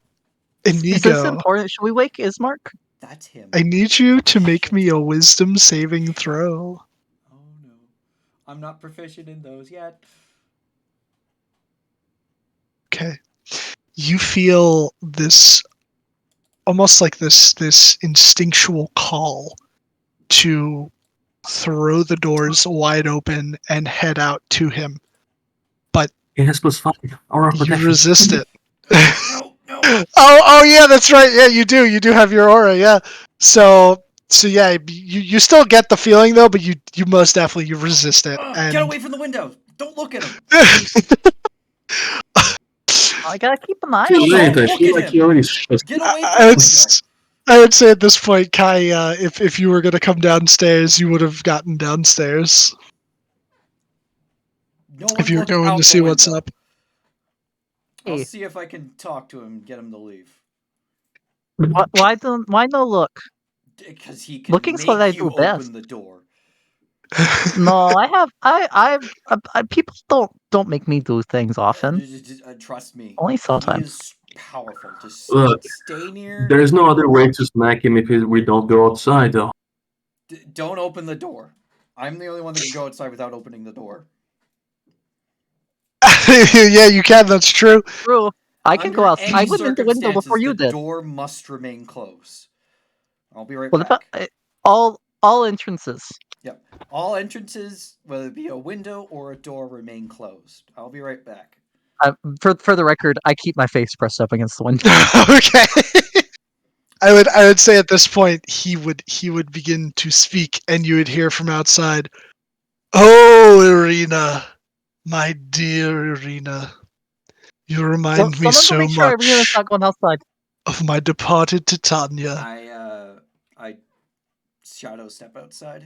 this
Inigo,
important? Should we wake Ismark?
That's him.
I need you to make me a wisdom saving throw.
Oh no, I'm not proficient in those yet.
Okay. You feel this almost like this instinctual call to throw the doors wide open and head out to him.
Yes, +5. Aura
You
protection.
resist it.
No.
Oh yeah, that's right. Yeah, you do. You do have your aura. Yeah. So yeah, you still get the feeling though, but you most definitely you resist it. And
Get away from the window! Don't look at him.
I gotta keep an eye
Too
on
late.
him.
I
Look
feel
at
like
him.
he already stressed.
Get away from
I
the
would,
window.
I would say at this point, Kai, if you were going to come downstairs, you would have gotten downstairs
No
if
one's
you were
looking
going
out
to
the
see what's
window.
up.
I'll
Hey.
see if I can talk to him and get him to leave.
Why no look?
Because he can
Looking's
make
what I
you
do
open
best.
the door.
No, I people don't make me do things often.
Trust me.
Only
He
sometimes.
is powerful. Just
Look,
stay near.
There's no other way to smack him if we don't go outside, though.
Don't open the door. I'm the only one that can go outside without opening the door.
Yeah, you can. That's true.
True. I can
Under
go outside. I
any
went in the window
circumstances,
before you
the
did.
door must remain closed. I'll be right
What about
back.
all entrances?
Yep. All entrances, whether it be a window or a door, remain closed. I'll be right back.
For the record, I keep my face pressed up against the window.
Okay. I would say at this point he would begin to speak, and you would hear from outside, "Oh, Irina, my dear Irina, you remind me
Someone
so
go make sure Irina's
much
not going outside.
of of my departed Titania.
I shadow step outside.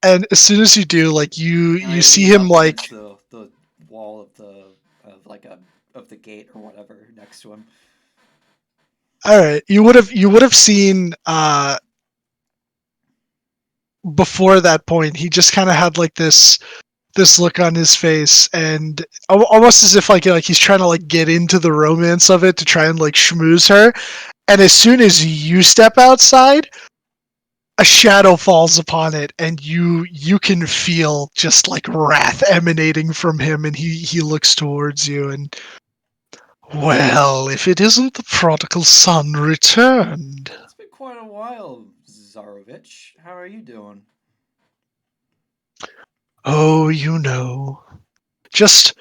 And as soon as you do, like
And
you
I
see
lean
him
up
like
against the wall of the gate or whatever next to him.
all right, you would have seen before that point he just kind of had like this look on his face, and almost as if like he's trying to like get into the romance of it to try and like schmooze her. And as soon as you step outside, a shadow falls upon it, and you can feel just like wrath emanating from him, and he looks towards you and, well, if it isn't the prodigal son returned.
It's been quite a while, Zarovich. How are you doing?
Oh, you know, just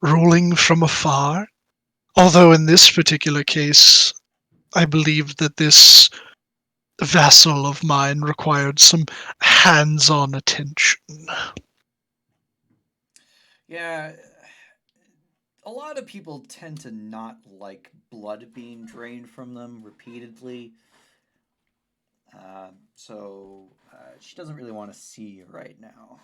ruling from afar. Although in this particular case, I believe that this vassal of mine required some hands-on attention.
Yeah, a lot of people tend to not like blood being drained from them repeatedly. So she doesn't really want to see you right now.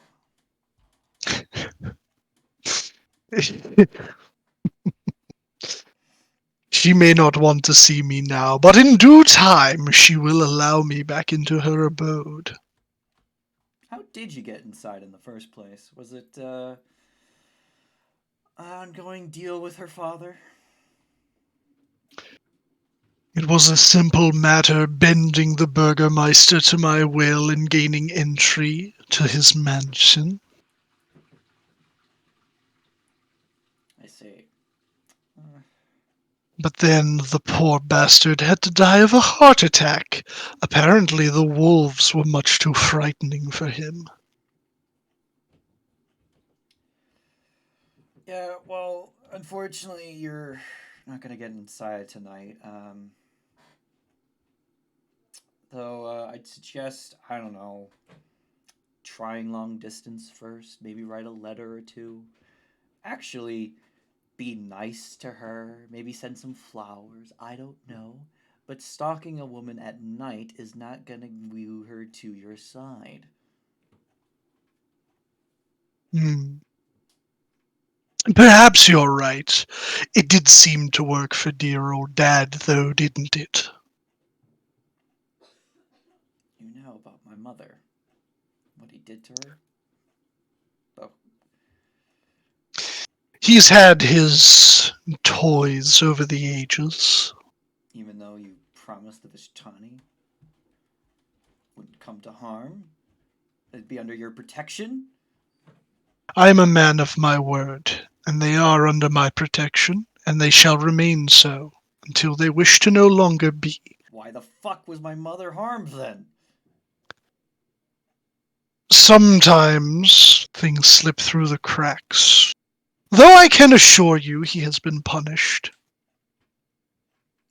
She may not want to see me now, but in due time she will allow me back into her abode.
How did you get inside in the first place? Was it an ongoing deal with her father?
It was a simple matter, bending the Burgermister to my will and gaining entry to his mansion.
I see.
But then the poor bastard had to die of a heart attack. Apparently the wolves were much too frightening for him.
Yeah, well, unfortunately, you're not gonna get inside tonight. Though I'd suggest, I don't know, trying long distance first. Maybe write a letter or two. Actually, be nice to her. Maybe send some flowers. I don't know. But stalking a woman at night is not gonna woo her to your side.
Perhaps you're right. It did seem to work for dear old Dad, though, didn't it?
You know about my mother. What he did to her? Oh,
He's had his toys over the ages.
even though you promised the Vishtani wouldn't come to harm? It'd be under your protection?
I am a man of my word, and they are under my protection, and they shall remain so until they wish to no longer be.
Why the fuck was my mother harmed then?
Sometimes things slip through the cracks. Though I can assure you he has been punished.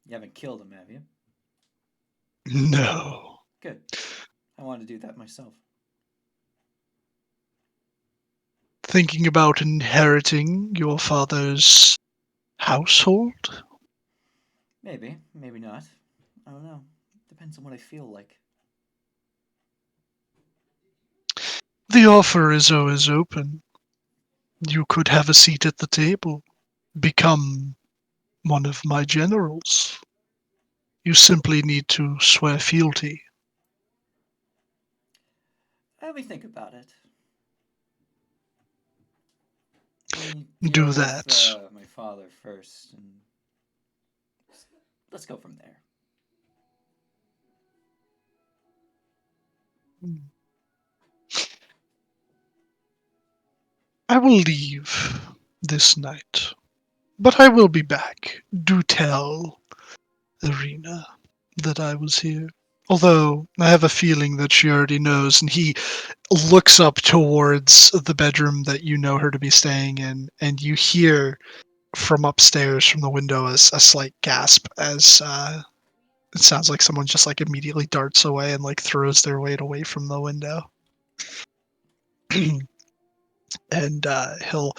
You haven't killed him, have you?
No.
Good. I want to do that myself.
Thinking about inheriting your father's household?
Maybe, maybe not. I don't know. Depends on what I feel like.
The offer is always open. You could have a seat at the table. Become one of my generals. You simply need to swear fealty.
Let me think about it.
Do that.
With my father first, and let's go from there.
I will leave this night, but I will be back. Do tell Irina that I was here. Although I have a feeling that she already knows, and he looks up towards the bedroom that you know her to be staying in, and you hear from upstairs from the window a slight gasp as it sounds like someone just like immediately darts away and like throws their weight away from the window. And he'll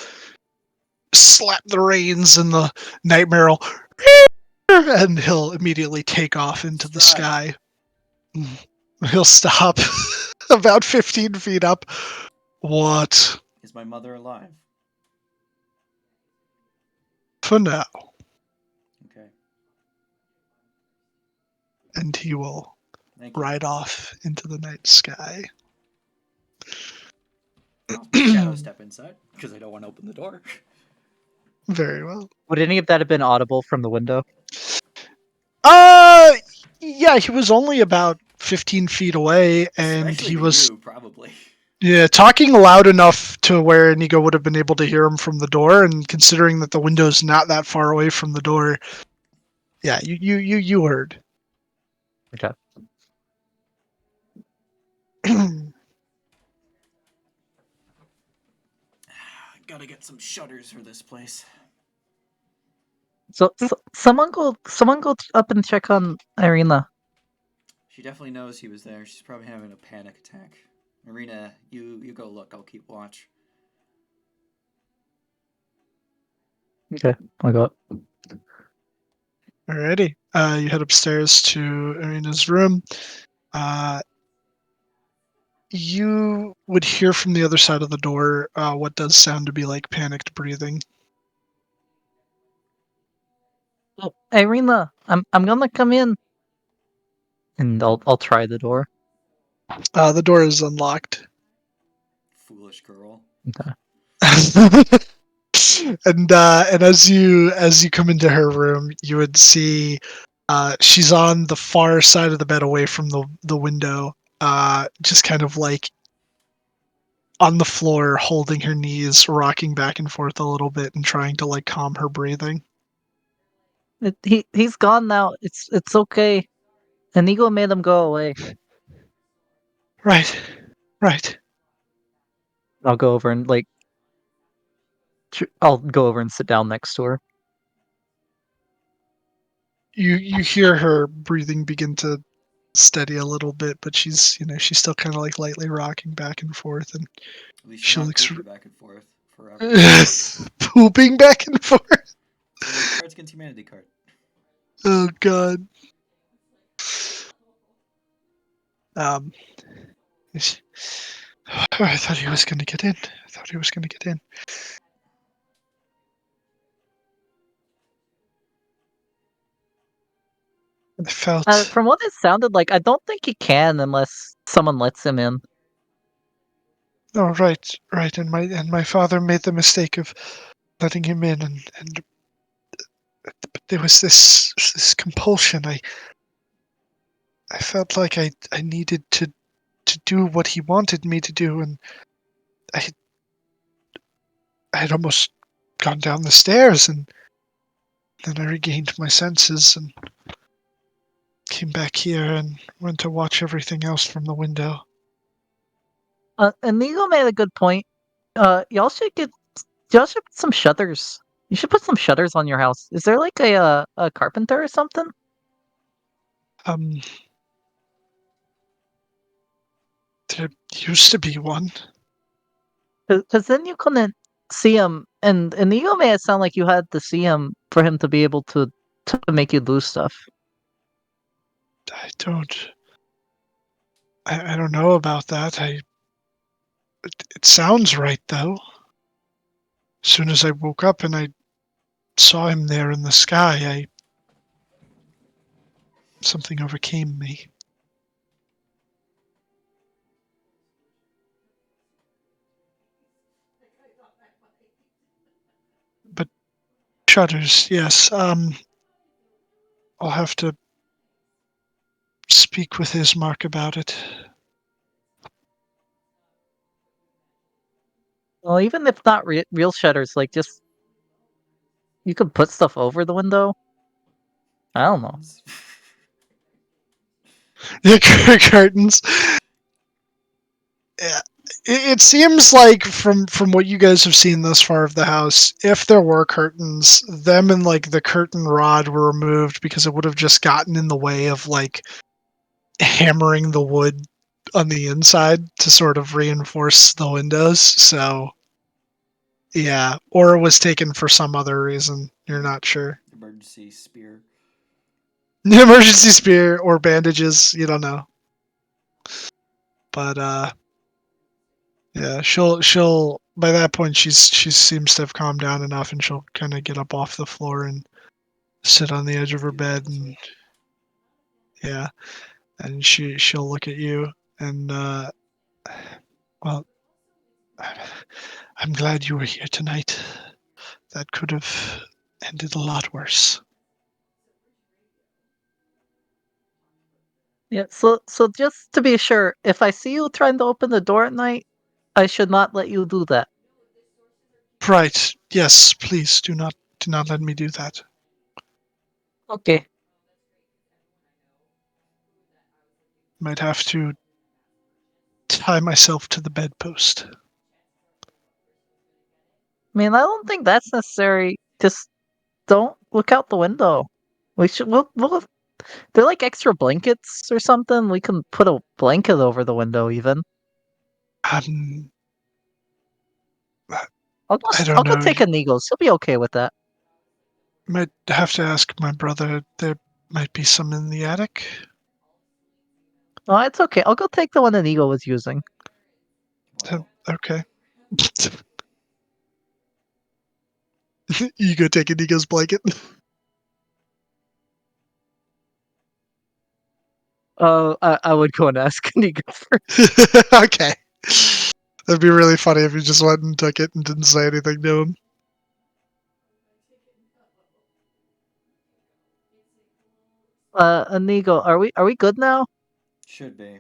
slap the reins, and the nightmare will and he'll immediately take off into the
Stop.
sky. He'll stop about 15 feet up. What?
Is my mother alive?
For now.
Okay.
And he will
Thank you.
ride off into the night sky.
I'll shadow step inside because I don't want to open the door.
Very well.
Would any of that have been audible from the window?
Yeah, he was only about 15 feet away, and
Especially
he
to
was
you, probably.
talking loud enough to where Inigo would have been able to hear him from the door. And considering that the window's not that far away from the door, yeah, you heard.
Okay.
Gotta get some shutters for this place.
So someone go up and check on Irina.
She definitely knows he was there. She's probably having a panic attack. Marina, you go look. I'll keep watch.
Okay, I got.
Alrighty. You head upstairs to Irina's room. You would hear from the other side of the door what does sound to be like panicked breathing.
Oh, Irina, I'm gonna come in, and I'll try the door.
The door is unlocked.
Foolish girl.
Okay.
And as you come into her room, you would see she's on the far side of the bed away from the window, just kind of like on the floor, holding her knees, rocking back and forth a little bit, and trying to like calm her breathing.
He's gone now. It's okay. Inigo made him go away.
Right, right.
I'll go over and I'll go over and sit down next to her.
You hear her breathing begin to steady a little bit, but she's she's still kind of like lightly rocking back and forth, and
At least
she
she's not
looks
pooping back and forth forever.
pooping back and forth.
So Cards Against Humanity card.
Oh god. I thought he was going to get in. I felt.
From what it sounded like, I don't think he can unless someone lets him in.
Oh, right. And my father made the mistake of letting him in, and but there was this compulsion. I felt like I needed to do what he wanted me to do, and I had almost gone down the stairs, and then I regained my senses and came back here and went to watch everything else from the window.
Inigo made a good point. Y'all should put some shutters. You should put some shutters on your house. Is there like a carpenter or something?
There used to be one.
Because then you couldn't see him, and Inigo made it sound like you had to see him for him to be able to make you lose stuff.
I don't know about that. It sounds right though. As soon as I woke up and I saw him there in the sky, something overcame me. But shutters, yes. I'll have to speak with Ismark about it.
Well, even if not real shutters, like just you could put stuff over the window. I don't know.
Yeah, curtains. Yeah. It seems like from what you guys have seen thus far of the house, if there were curtains, them and like the curtain rod were removed because it would have just gotten in the way of like hammering the wood on the inside to sort of reinforce the windows. So yeah, or it was taken for some other reason. You're not sure.
Emergency spear.
Emergency spear or bandages, you don't know. But yeah, she'll by that point she seems to have calmed down enough, and she'll kind of get up off the floor and sit on the edge of her bed, and yeah, and she'll look at you and well, I'm glad you were here tonight. That could have ended a lot worse.
Yeah, so just to be sure, if I see you trying to open the door at night, I should not let you do that.
Right. Yes, please do not let me do that.
Okay.
Might have to tie myself to the bedpost.
I mean, I don't think that's necessary. Just don't look out the window. We'll they're like extra blankets or something. We can put a blanket over the window even.
Um,
I'll
I don't
go
know.
take an Eagles. He'll be okay with that.
Might have to ask my brother. There might be some in the attic.
Oh, it's okay. I'll go take the one that Eagle was using.
Well,
Okay. You go take Inigo's blanket.
I would go and ask Eagle first.
Okay. That'd be really funny if you just went and took it and didn't say anything to him.
Inigo, are we good now?
should be.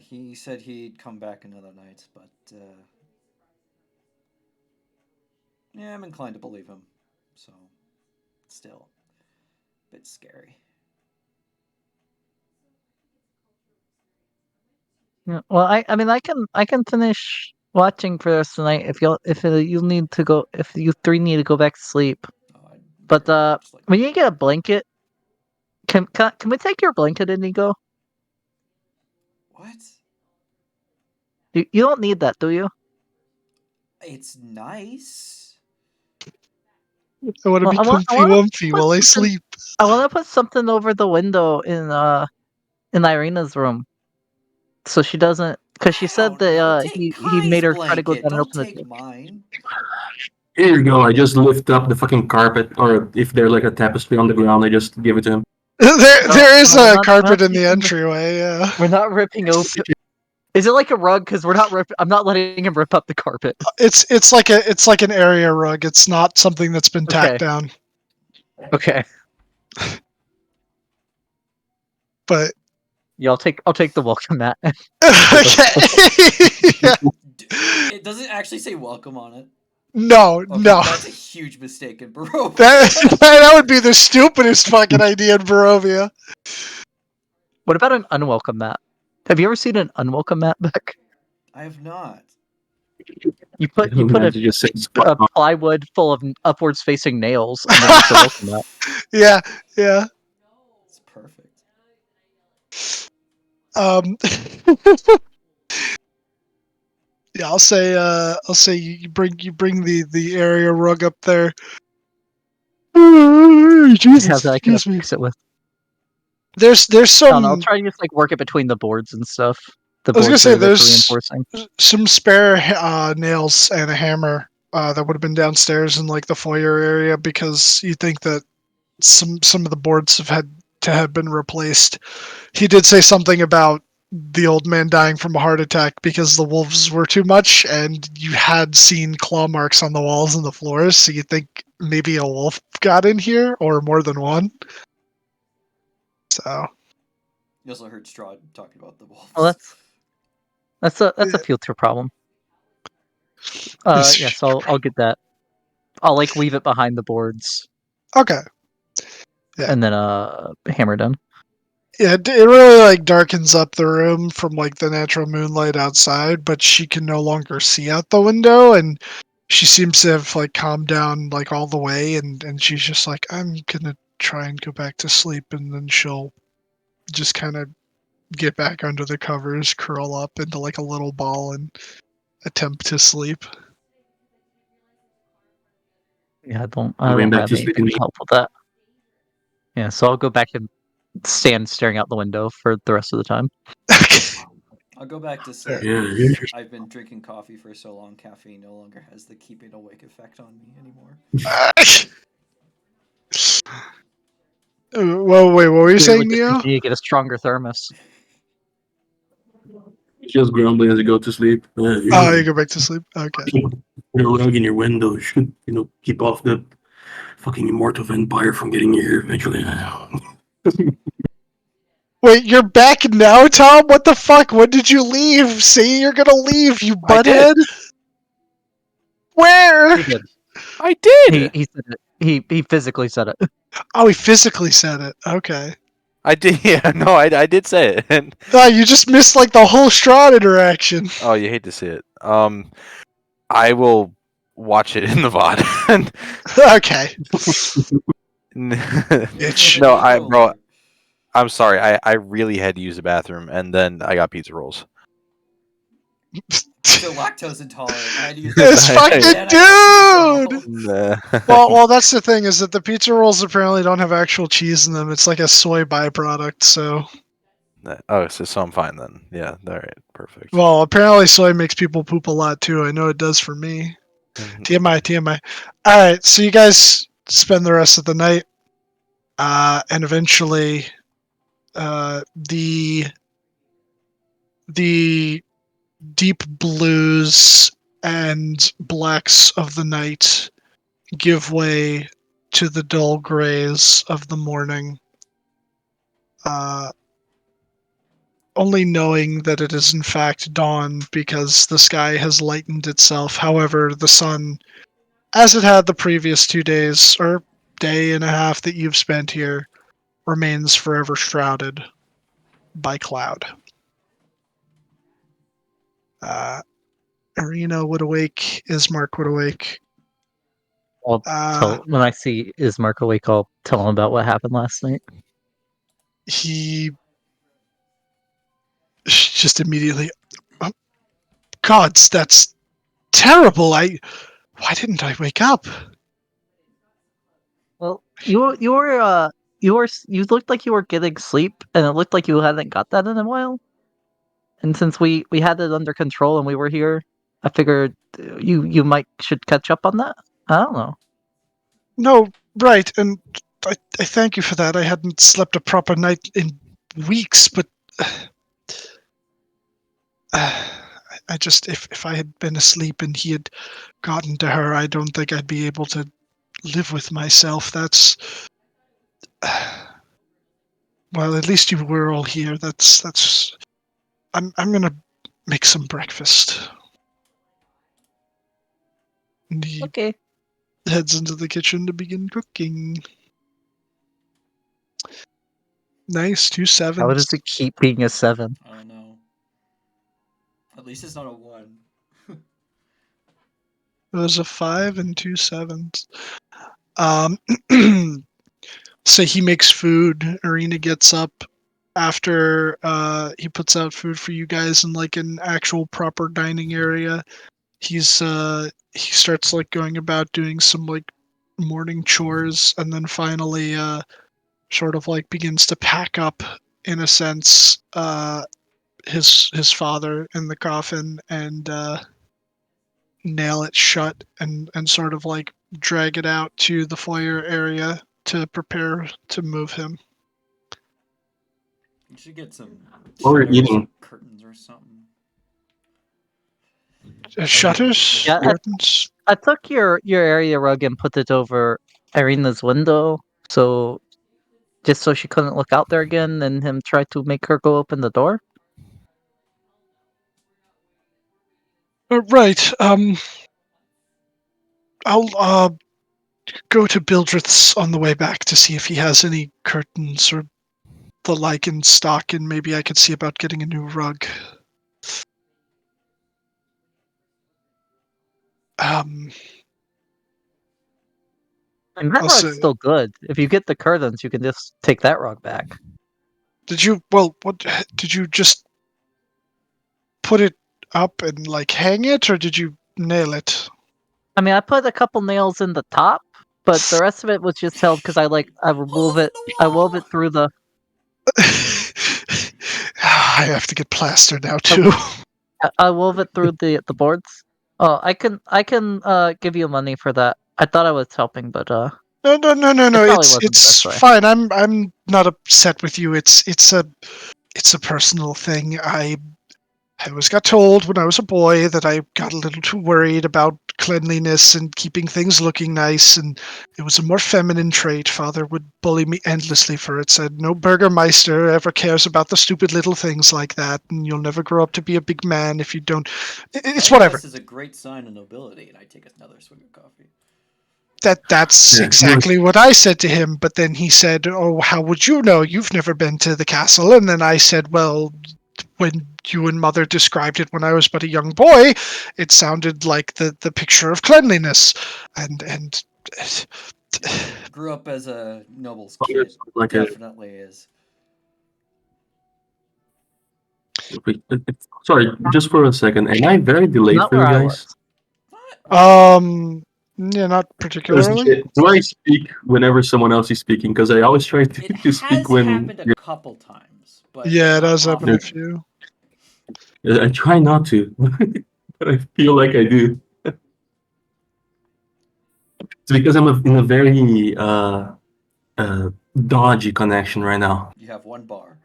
He said he'd come back another night, but yeah, I'm inclined to believe him. So, still, a bit scary.
Yeah, well, I mean, I can finish watching for the rest of the night you need to go if you three need to go back to sleep.
Oh, I'd
But
very much like
when you get a blanket, can we take your blanket, Inigo?
what?
You don't need that, do you?
It's nice.
I want to
Well,
be
I
comfy
wanna
wumpy
put
while I
something.
sleep.
I want to put something over the window in Irina's room, so she doesn't. Because she
I
said
don't know.
that
Take
he made
Kai's
her try to go
blanket.
down and
Don't
open the
take
door.
mine.
Here you go. I just lift up the fucking carpet, or if there's like a tapestry on the ground, I just give it to him.
There is
No,
a
we're
carpet
not
in the
taking
entryway. Yeah.
we're not ripping open. Is it like a rug? Because we're not rip. I'm not letting him rip up the carpet.
It's like an area rug. It's not something that's been tacked
Okay.
down.
Okay.
But
Yeah, I'll take the welcome mat.
okay. Yeah.
It doesn't actually say welcome on it.
No,
Okay,
no.
that's a huge mistake in Barovia.
That would be the stupidest fucking idea in Barovia.
What about an unwelcome mat? Have you ever seen an unwelcome mat, Beck?
I have not.
You put
Man, to just say
a plywood full of upwards facing nails underneath the welcome mat.
Yeah, yeah.
It's perfect.
Um, yeah, I'll say you bring the area rug up there. Jesus,
Have that I can
excuse me.
fix it with.
There's
I
some.
don't know. I'll try to just like work it between the boards and stuff. The
I was gonna
boards
say
that are for
there's
reinforcing.
some spare nails and a hammer that would have been downstairs in like the foyer area because you think that some of the boards have had to have been replaced. He did say something about the old man dying from a heart attack because the wolves were too much, and you had seen claw marks on the walls and the floors, so you think maybe a wolf got in here or more than one. So
You also heard Strahd talking about the wolves.
Well, that's a
Yeah.
future problem.
It's-
Yeah. So I'll get that. I'll like leave it behind the boards
okay. Yeah.
and then hammer it in.
Yeah, it really like darkens up the room from like the natural moonlight outside, but she can no longer see out the window, and she seems to have like calmed down like all the way, and she's just like, I'm gonna try and go back to sleep, and then she'll just kind of get back under the covers, curl up into like a little ball, and attempt to sleep.
Yeah, I
Going
don't
back
have
to
anything
sleeping.
to help with that. Yeah, so I'll go back and stand staring out the window for the rest of the time.
I'll go back to sleep.
Yeah,
because I've been drinking coffee for so long, caffeine no longer has the keeping awake effect on me anymore.
Well, wait, what were you saying,
Clearly just
Neo?
need to get a stronger thermos.
just grumbling as you go to sleep.
Oh, you go back to sleep? Okay.
Put a rug in your window. Should keep off the fucking immortal vampire from getting you here eventually.
Wait, you're back now, Tom? What the fuck? When did you leave? Say you're gonna leave, you
I did.
butthead! Where?
He did.
I did.
He said it. He physically said it.
Oh, he physically said it. Okay.
I did. Yeah, no, I did say it. And,
No, you just missed like the whole Strahd interaction.
oh, you hate to see it. I will watch it in the VOD.
Okay. Bitch.
No, bro, I'm sorry. I really had to use the bathroom, and then I got pizza rolls.
So lactose intolerant. I had to use
This
the-
fucking
And I got pizza
dude!
rolls.
Well, that's the thing is that the pizza rolls apparently don't have actual cheese in them. It's like a soy byproduct. So,
Oh, so I'm fine then. Yeah, all right, perfect.
well, apparently soy makes people poop a lot too. I know it does for me.
Mhm.
TMI. All right, so you guys spend the rest of the night, and eventually, the deep blues and blacks of the night give way to the dull grays of the morning. Only knowing that it is in fact dawn because the sky has lightened itself. However, the sun, as it had the previous 2 days or day and a half that you've spent here, remains forever shrouded by cloud. Arena would awake, Ismark would awake.
When I see Ismark awake, I'll tell him about what happened last night.
He just immediately, oh, gods, that's terrible. Why didn't I wake up?
Well, you looked like you were getting sleep, and it looked like you hadn't got that in a while. And since we had it under control and we were here, I figured you might should catch up on that. I don't know.
No, right, and I thank you for that. I hadn't slept a proper night in weeks, but I just, if I had been asleep and he had gotten to her, I don't think I'd be able to live with myself. That's, well, at least you were all here. That's. I'm gonna make some breakfast. And he
Okay.
heads into the kitchen to begin cooking. Nice, 2 sevens.
How does it keep being a 7?
I don't know. At least it's not a 1.
There's a 5 and 2 sevens. So he makes food. Arena gets up after he puts out food for you guys in like an actual proper dining area. He starts like going about doing some like morning chores, and then finally sort of like begins to pack up in a sense his father in the coffin and nail it shut and sort of like drag it out to the foyer area to prepare to move him.
You should get some
While we're
shutters,
eating.
curtains or something.
Shutters?
Yeah,
Curtains?
I took your area rug and put it over Irina's window, so just so she couldn't look out there again, and him try to make her go open the door.
Right. I'll go to Bildreth's on the way back to see if he has any curtains or the like in stock, and maybe I could see about getting a new rug.
And that
I'll
rug's
say-
still good. If you get the curtains, you can just take that rug back.
Did you? Well, what did you just put it up and like hang it, or did you nail it?
I mean, I put a couple nails in the top, But the rest of it was just held because I remove
Holes in
it.
the
I wove
wall!
it through the.
I have to get plaster now too.
I wove it through the boards. Oh, I can give you money for that. I thought I was helping, but
No.
it probably wasn't the
It's
best way.
fine. I'm not upset with you. It's a personal thing. I always got told when I was a boy that I got a little too worried about cleanliness and keeping things looking nice, and it was a more feminine trait. Father would bully me endlessly for it, said, no Burgermister ever cares about the stupid little things like that, and you'll never grow up to be a big man if you don't. It's whatever.
Cleanliness is a great sign of nobility, and I take another swig of coffee.
That's
Yeah,
exactly what I said to him, but then he said, oh, how would you know? You've never been to the castle. And then I said, well, when you and Mother described it when I was but a young boy, it sounded like the picture of cleanliness. And
Grew up as a noble's
Father
kid.
sounds like a
Definitely is.
sorry, just for a second. Am I very delayed
Not
for you
where I was.
guys?
What?
yeah, not
'Cause,
particularly.
do I speak whenever someone else is speaking? Because I always try
It
to speak
has
when
happened a couple times, but
Yeah, it
not
does happen a
often.
few.
I try not to, but I feel like I do. It's because I'm in a very dodgy connection right now.
You have one bar.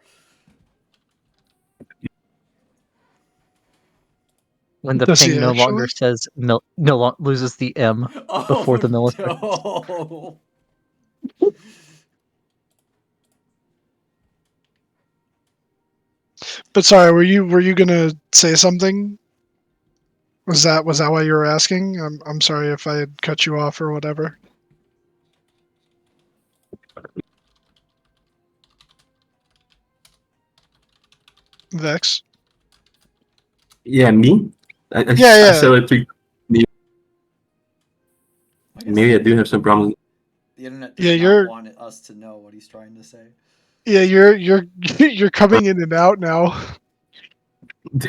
When the
Does he
ping no longer
actually?
says loses the M before the millisecond.
No.
But sorry, were you gonna say something? Was that why you were asking? I'm sorry if I had cut you off or whatever. Vex.
Yeah, me. I
Yeah.
said it to
I guess
maybe I do have some problems.
the internet
Yeah,
does not
you're
want us to know what he's trying to say.
yeah, you're coming in and out now.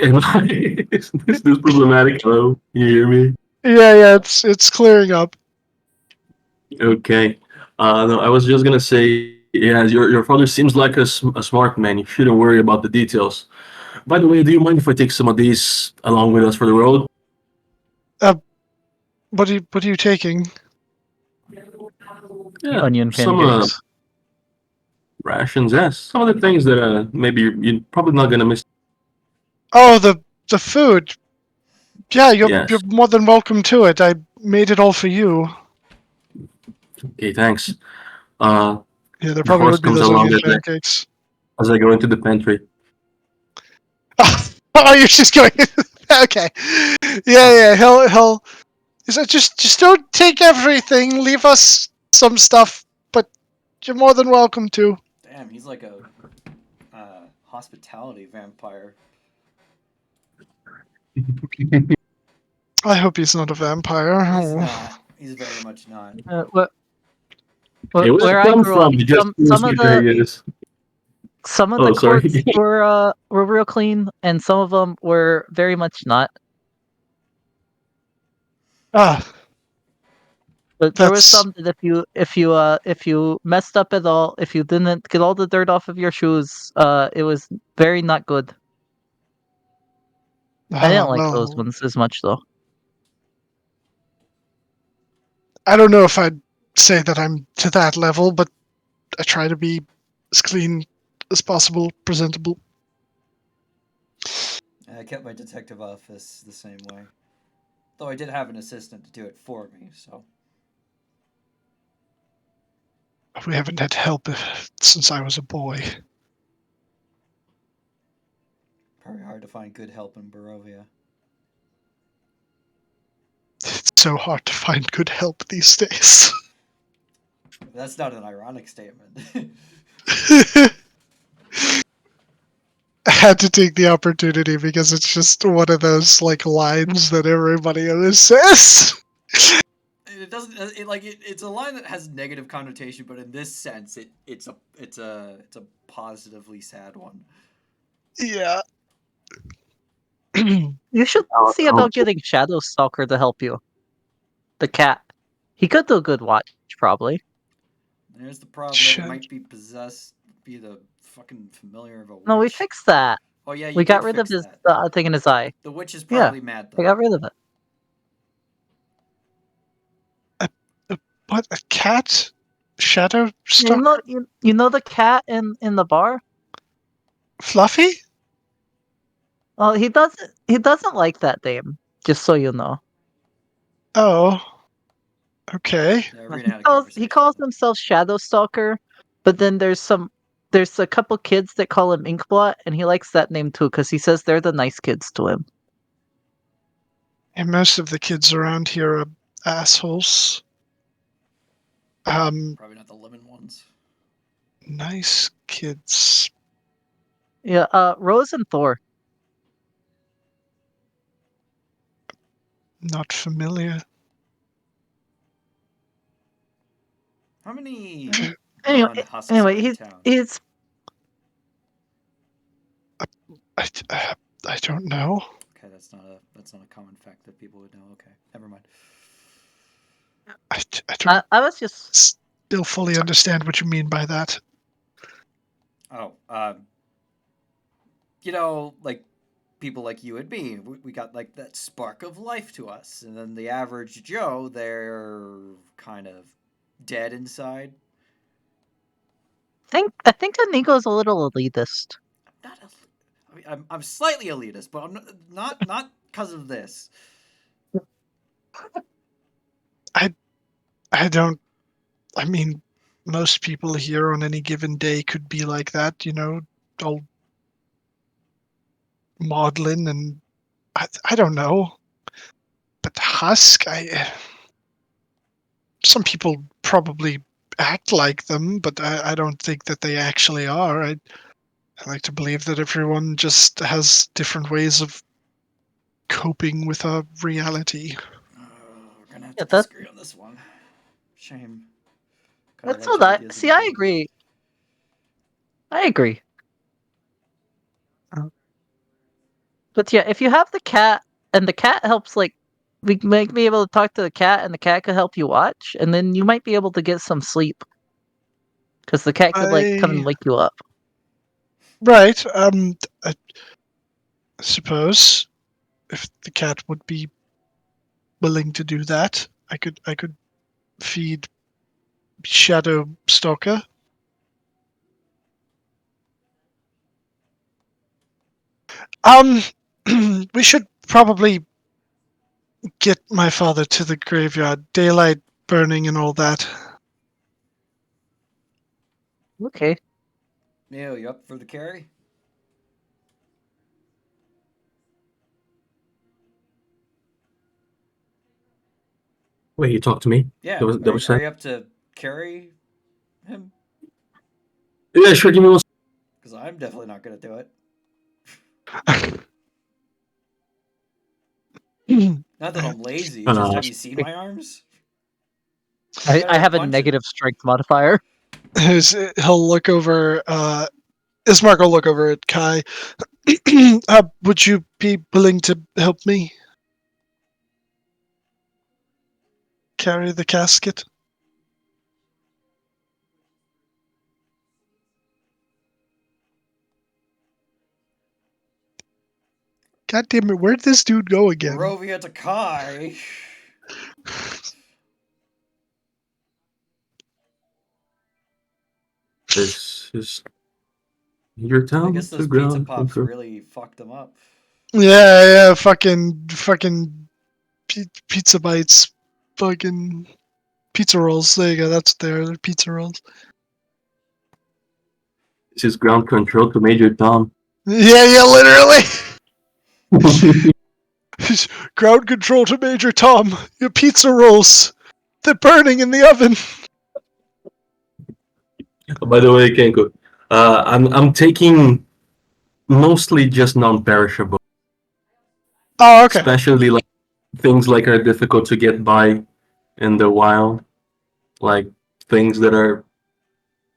Am I, is this problematic? Hello, can you hear me?
Yeah, it's clearing up.
Okay. No, I was just gonna say, yeah, your father seems like a smart man. You shouldn't worry about the details. By the way, do you mind if I take some of these along with us for the road?
What are you taking?
Yeah,
Onion
some
pancakes.
rations. Yes, some of the things that maybe you're probably not gonna miss.
Oh, the food. Yeah, you're
Yes.
more than welcome to it. I made it all for you.
Okay, thanks.
Yeah, there
The
probably
horse
would be
comes
those
along
onion pancakes.
as I go into the pantry.
Oh, you're just going. Okay. Yeah. He'll. He said, just don't take everything. Leave us some stuff, but you're more than welcome to.
Damn, he's like a hospitality vampire.
I hope he's not a vampire.
He's
Oh.
not. He's very much not.
Hey, where
Where
I
I
come
grew up,
from, just
some of the
is.
some of the
Oh, sorry.
courts were real clean, and some of them were very much not.
Ah,
But there was
that's
some that if you messed up at all, if you didn't get all the dirt off of your shoes, it was very not good. I didn't like those
well.
ones as much though.
I don't know if I'd say that I'm to that level, but I try to be as clean as possible, presentable.
I kept my detective office the same way. Though I did have an assistant to do it for me, so.
We haven't had help since I was a boy.
Probably hard to find good help in Barovia.
It's so hard to find good help these days.
That's not an ironic statement.
I had to take the opportunity because it's just one of those like lines that everybody always says.
It doesn't. It's a line that has negative connotation, but in this sense, it's a positively sad one.
Yeah.
You should see
I'll-
about getting Shadow Stalker to help you. The cat. He could do a good watch, probably.
There's the problem that
Shit.
it might be possessed, be the fucking familiar of a witch.
No, we fixed that.
Oh yeah, you
We got
did
rid of
fix
his
that.
thing in his eye.
The witch is
Yeah,
probably mad
I
though.
got rid of it.
What, a cat? Shadow
You
stalker?
know, you know the cat in the bar?
Fluffy?
Oh, he doesn't like that name. Just so you know.
Oh. Okay.
Yeah, Rena
He
had a
calls
conversation.
himself Shadow Stalker, but then there's a couple kids that call him Inkblot, and he likes that name too because he says they're the nice kids to him.
And most of the kids around here are assholes.
Probably not the lemon ones.
Nice kids.
Yeah, Rose and Thor.
Not familiar.
How many
Anyway,
non-husks are in
he's
town?
I don't know.
Okay, that's not a common fact that people would know. Okay, never mind.
I don't
I was just
still fully understand what you mean by that.
Oh, like people like you and me, we got like that spark of life to us, and then the average Joe, they're kind of dead inside.
I think Inigo's a little elitist.
Not, I mean, I'm slightly elitist, but I'm not because of this.
I don't. I mean, most people here on any given day could be like that, all maudlin, and I don't know. But husk, some people probably act like them, but I don't think that they actually are. I like to believe that everyone just has different ways of coping with a reality.
We're gonna have
Yeah,
to disagree on this one. Shame. 'Cause
that's
liked
what
your
I
ideas in
see.
the
I
beginning.
agree. I agree. But yeah, if you have the cat, and the cat helps, like, we might be able to talk to the cat, and the cat could help you watch, and then you might be able to get some sleep. Because the cat could, like, come and wake you up.
Right. I suppose if the cat would be willing to do that, I could feed Shadow Stalker. We should probably get my father to the graveyard. Daylight burning and all that.
Okay.
Neil, you up for the carry?
Wait, you talked to me?
Yeah.
That was
Are
said?
you up to carry him?
Yeah, sure. Give me one.
Because I'm definitely not gonna do it. Not that I'm lazy. Just have you seen my arms?
I have a
punch it.
negative strength modifier.
He'll look over. Ismark will look over at Kai. Would you be willing to help me carry the casket? God damn it! Where'd this dude go again?
Barovia to Kai.
This is your
I
town.
guess
To
those pizza
ground
pops
control.
really fucked him up.
Yeah, fucking pizza bites, fucking pizza rolls. There you go. That's they're pizza rolls.
This is ground control to Major Tom.
Yeah, literally. Ground control to Major Tom. Your pizza rolls. They're burning in the oven.
By the way, Kenko, I'm taking mostly just non-perishable,
Oh, okay.
especially like things like are difficult to get by in the wild, like things that are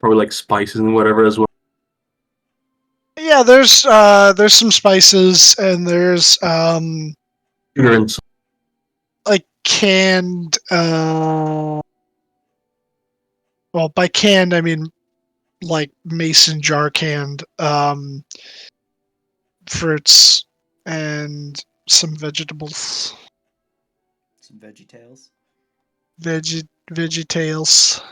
probably like spices and whatever as well.
Yeah, there's some spices and there's
Sugar and salt.
like canned. Well, by canned I mean like mason jar canned fruits and some vegetables,
Some VeggieTales.
VeggieTales.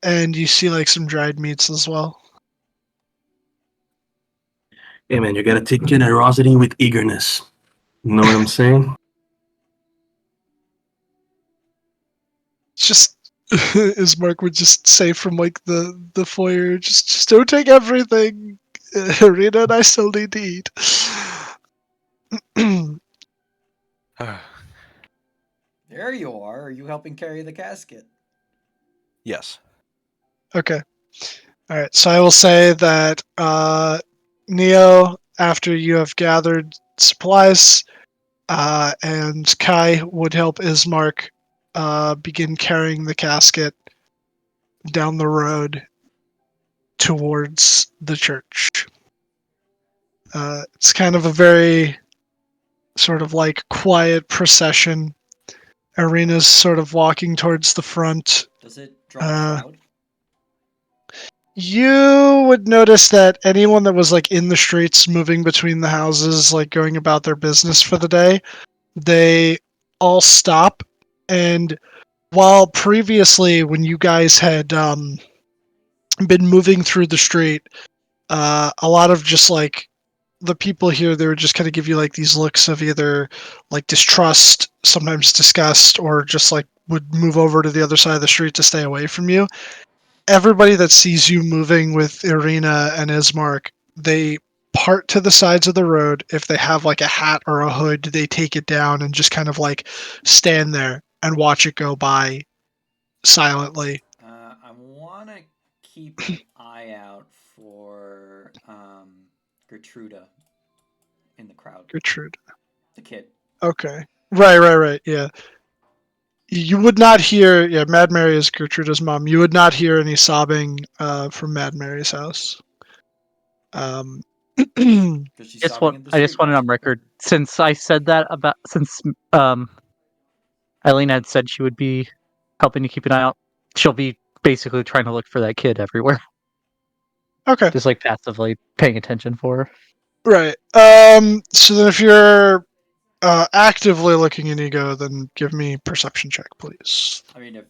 And you see like some dried meats as well.
Yeah, man, you gotta take generosity with eagerness. You know what I'm saying?
Just as Mark would just say from like the foyer, just don't take everything. Rita and I still need to eat.
There you are. Are you helping carry the casket?
Yes.
Okay. All right. So I will say that Neo, after you have gathered supplies, and Kai would help Ismark begin carrying the casket down the road towards the church. It's kind of a very sort of like quiet procession. Arena's sort of walking towards the front.
Does it draw a crowd?
You would notice that anyone that was like in the streets moving between the houses, like going about their business for the day, they all stop. And while previously when you guys had been moving through the street, a lot of just like the people here, they would just kind of give you like these looks of either like distrust, sometimes disgust, or just like would move over to the other side of the street to stay away from you. Everybody that sees you moving with Irina and Ismark, they part to the sides of the road. If they have like a hat or a hood, they take it down and just kind of like stand there and watch it go by silently.
I want to keep an eye out for Gertruda in the crowd.
Gertrude.
The kid.
Okay. Right. Yeah. You would not hear. Yeah, Mad Mary is Gertrude's mom. You would not hear any sobbing from Mad Mary's house.
Because she's sobbing in the
I just
street,
want it
right?
on record. Since I said that about since Eileen had said she would be helping to keep an eye out, she'll be basically trying to look for that kid everywhere,
Okay.
just like passively paying attention for her.
Right. So then, if you're actively looking in ego, then give me perception check, please.
I mean, if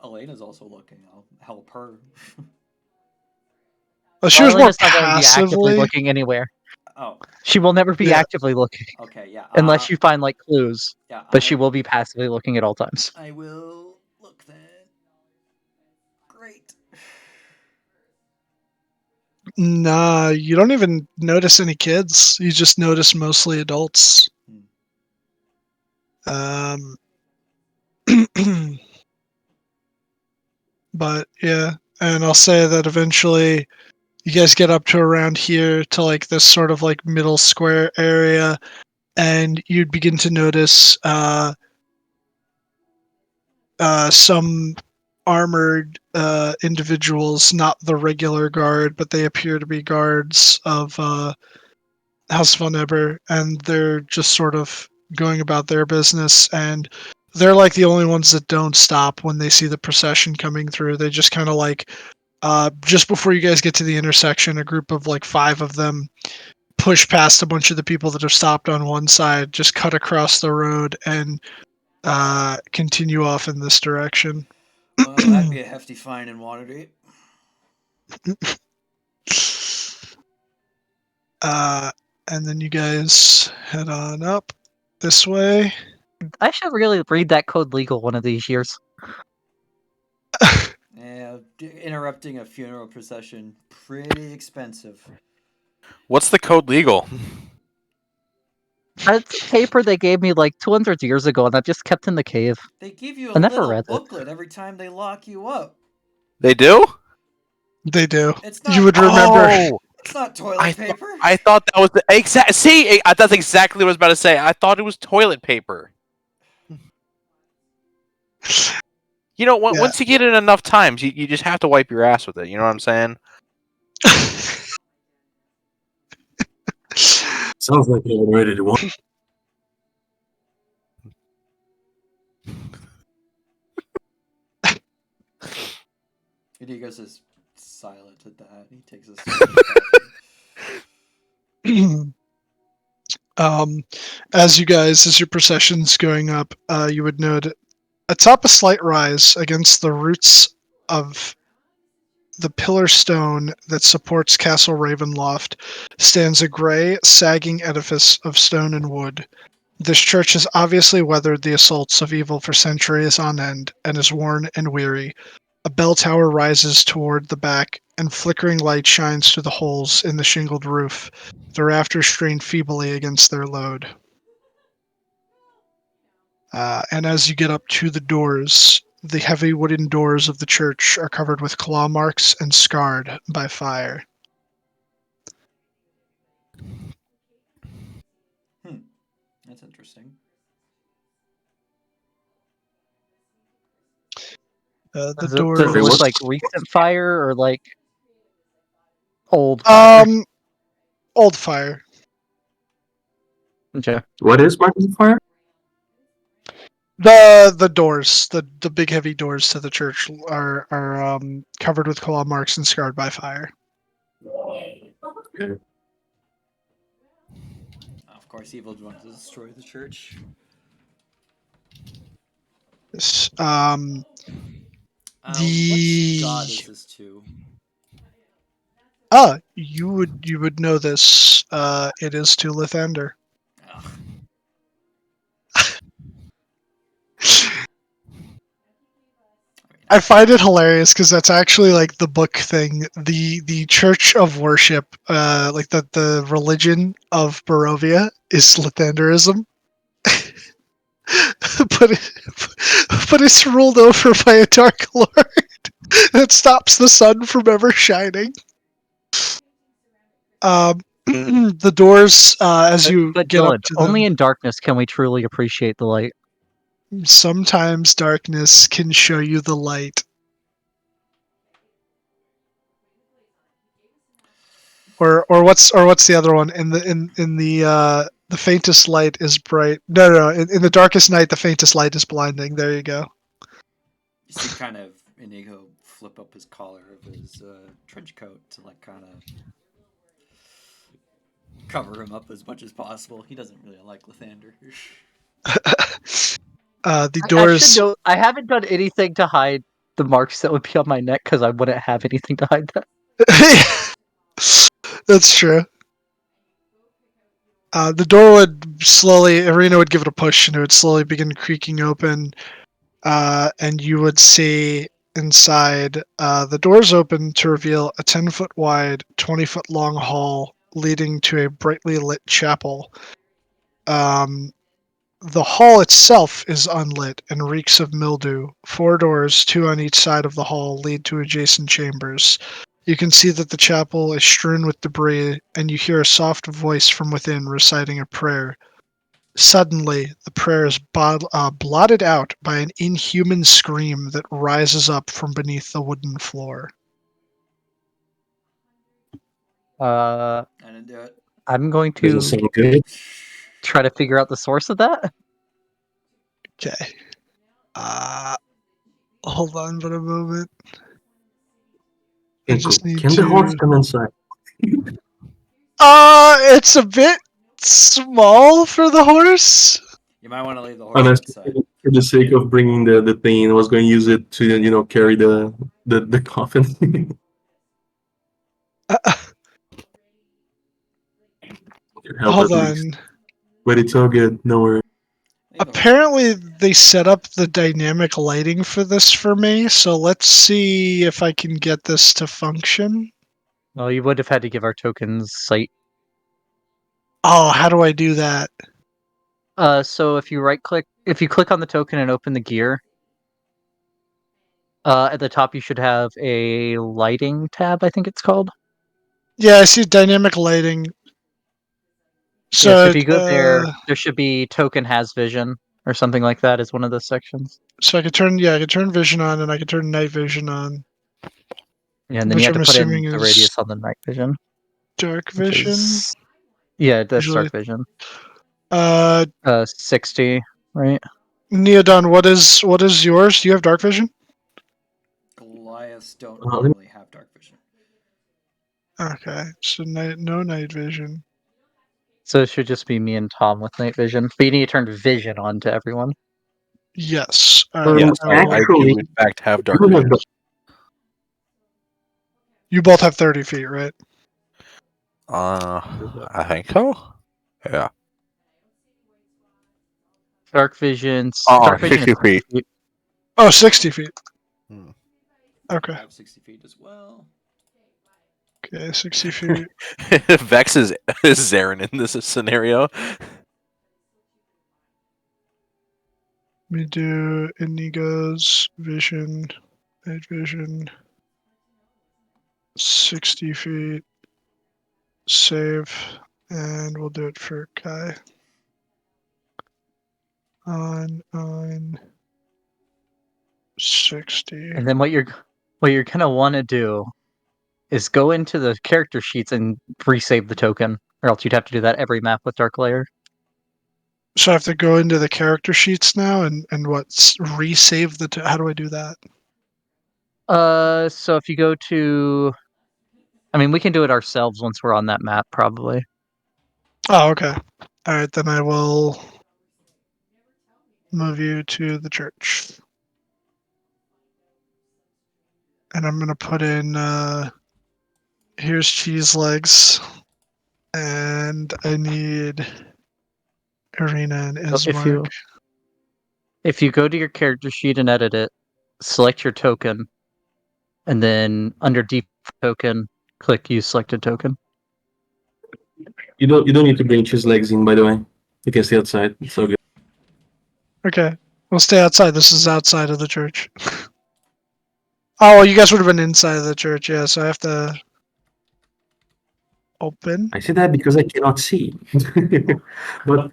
Elena's also looking, I'll help her.
She was more
Elena's not going to be actively
passively.
looking anywhere.
Oh,
She will never be
Yeah.
actively looking
okay, yeah.
unless you find like clues.
Yeah,
But she will be passively looking at all times.
I will look then. Great.
Nah, you don't even notice any kids. You just notice mostly adults. But yeah, and I'll say that eventually you guys get up to around here to like this sort of like middle square area, and you'd begin to notice some armored individuals, not the regular guard, but they appear to be guards of House von Eber, and they're just sort of going about their business, and they're like the only ones that don't stop when they see the procession coming through. They just kind of like, just before you guys get to the intersection, a group of like 5 of them push past a bunch of the people that have stopped on one side, just cut across the road, and continue off in this direction.
Well, that'd be a hefty fine in Waterdeep.
And then you guys head on up this way.
I should really read that code legal one of these years.
Yeah, interrupting a funeral procession, pretty expensive.
What's the code legal?
It's paper they gave me like 200 years ago, and I just kept in the cave.
They give you a
I never
little
read it.
booklet every time they lock you up.
They do?
They do.
It's not.
You would remember.
Oh,
It's not toilet paper.
I thought that was the exact. See, that's exactly what I was about to say. I thought it was toilet paper. You know,
Yeah.
once you get it enough times, you just have to wipe your ass with it. You know what I'm saying?
Sounds like you're ready to walk.
Inigo's is silent at that. He takes a sip of coffee.
As your procession's going up, you would note atop a slight rise against the roots of the pillar stone that supports Castle Ravenloft stands a grey, sagging edifice of stone and wood. This church has obviously weathered the assaults of evil for centuries on end and is worn and weary. A bell tower rises toward the back, and flickering light shines through the holes in the shingled roof. The rafters strain feebly against their load. And as you get up to the doors, the heavy wooden doors of the church are covered with claw marks and scarred by fire.
That's interesting.
The
Does
doors.
it look like recent fire or like old fire?
Old fire.
Okay.
What is marking fire?
The doors, the big heavy doors to the church are covered with claw marks and scarred by fire.
Okay.
Of course, evil wants to destroy the church.
This,
What god is this to?
you would know this. It is to Lithander.
Ugh.
I find it hilarious because that's actually like the book thing. The church of worship, like the religion of Barovia is Lithanderism. but it's ruled over by a dark lord that stops the sun from ever shining. The doors, as you
But
get
Dylan,
up to
only
them,
in darkness can we truly appreciate the light.
sometimes darkness can show you the light. Or what's the other one? In the faintest light is bright. No. In the darkest night, the faintest light is blinding. There you go.
You see, kind of Inigo flip up his collar of his trench coat to like kind of cover him up as much as possible. He doesn't really like Lathander.
The doors.
I haven't done anything to hide the marks that would be on my neck because I wouldn't have anything to hide that.
That's true. The door would slowly, Arena would give it a push, and it would slowly begin creaking open, and you would see inside. The doors open to reveal a 10-foot wide, 20-foot long hall leading to a brightly lit chapel. The hall itself is unlit and reeks of mildew. 4 doors, 2 on each side of the hall, lead to adjacent chambers. You can see that the chapel is strewn with debris, and you hear a soft voice from within reciting a prayer. Suddenly, the prayer is blotted out by an inhuman scream that rises up from beneath the wooden floor.
I didn't do it.
I'm going
Doesn't
to
sound good.
try to figure out the source of that.
Okay. Hold on but a moment. I just need
Can the horse come inside?
It's a bit small for the horse.
You might want to leave the horse
Honestly,
outside.
for the sake of bringing the thing, I was going to use it to carry the coffin. Help
Hold
at least.
on.
But it's all good. No worries.
Leave the horse.
Apparently, they set up the dynamic lighting for this for me, so let's see if I can get this to function.
Well, you would have had to give our tokens sight.
Oh, how do I do that?
So if you click on the token and open the gear, at the top you should have a lighting tab, I think it's called.
Yeah, I see dynamic lighting. So,
Yes, if you go there should be token has vision or something like that as one of the sections.
So I could turn vision on, and I could turn night vision on.
Yeah, and then
Which
you have
I'm
to put in
assuming
the
is
radius on the night vision.
Dark
which
vision.
is- yeah, that's
Usually-
dark vision. 60, right?
Neodon, what is yours? Do you have dark vision?
Goliaths don't
let me-
normally have dark vision.
Okay, so no night vision.
So it should just be me and Tom with night vision. But you need to turn vision on to everyone.
Yes.
Yes, I
Actually,
do in fact have dark
you have
vision.
the-
You both have 30 feet, right?
I think so. Yeah.
Dark vision.
Oh,
Dark vision
60
is
feet.
60 feet.
Oh, 60 feet.
Hmm.
Okay.
I have 60 feet as well.
Okay, 60 feet.
Vex is Zarin in this scenario.
Let me do Inigo's vision, night vision, 60 feet, save, and we'll do it for Kai. On 60.
And then what you're gonna want to do is go into the character sheets and resave the token, or else you'd have to do that every map with Dark Layer.
So I have to go into the character sheets now and resave the. How do I do that?
So if you go to, I mean, we can do it ourselves once we're on that map, probably.
Oh, okay. All right, then I will move you to the church. And I'm gonna put in here's cheese legs, and I need Arena and
So
Ismark.
if you go to your character sheet and edit it, select your token, and then under deep token, click use selected token.
You don't need to bring his legs in, by the way. You can stay outside. It's so good.
Okay, we'll stay outside. This is outside of the church. Oh, well, you guys would have been inside of the church, yeah. So I have to open.
I say that because I cannot see. But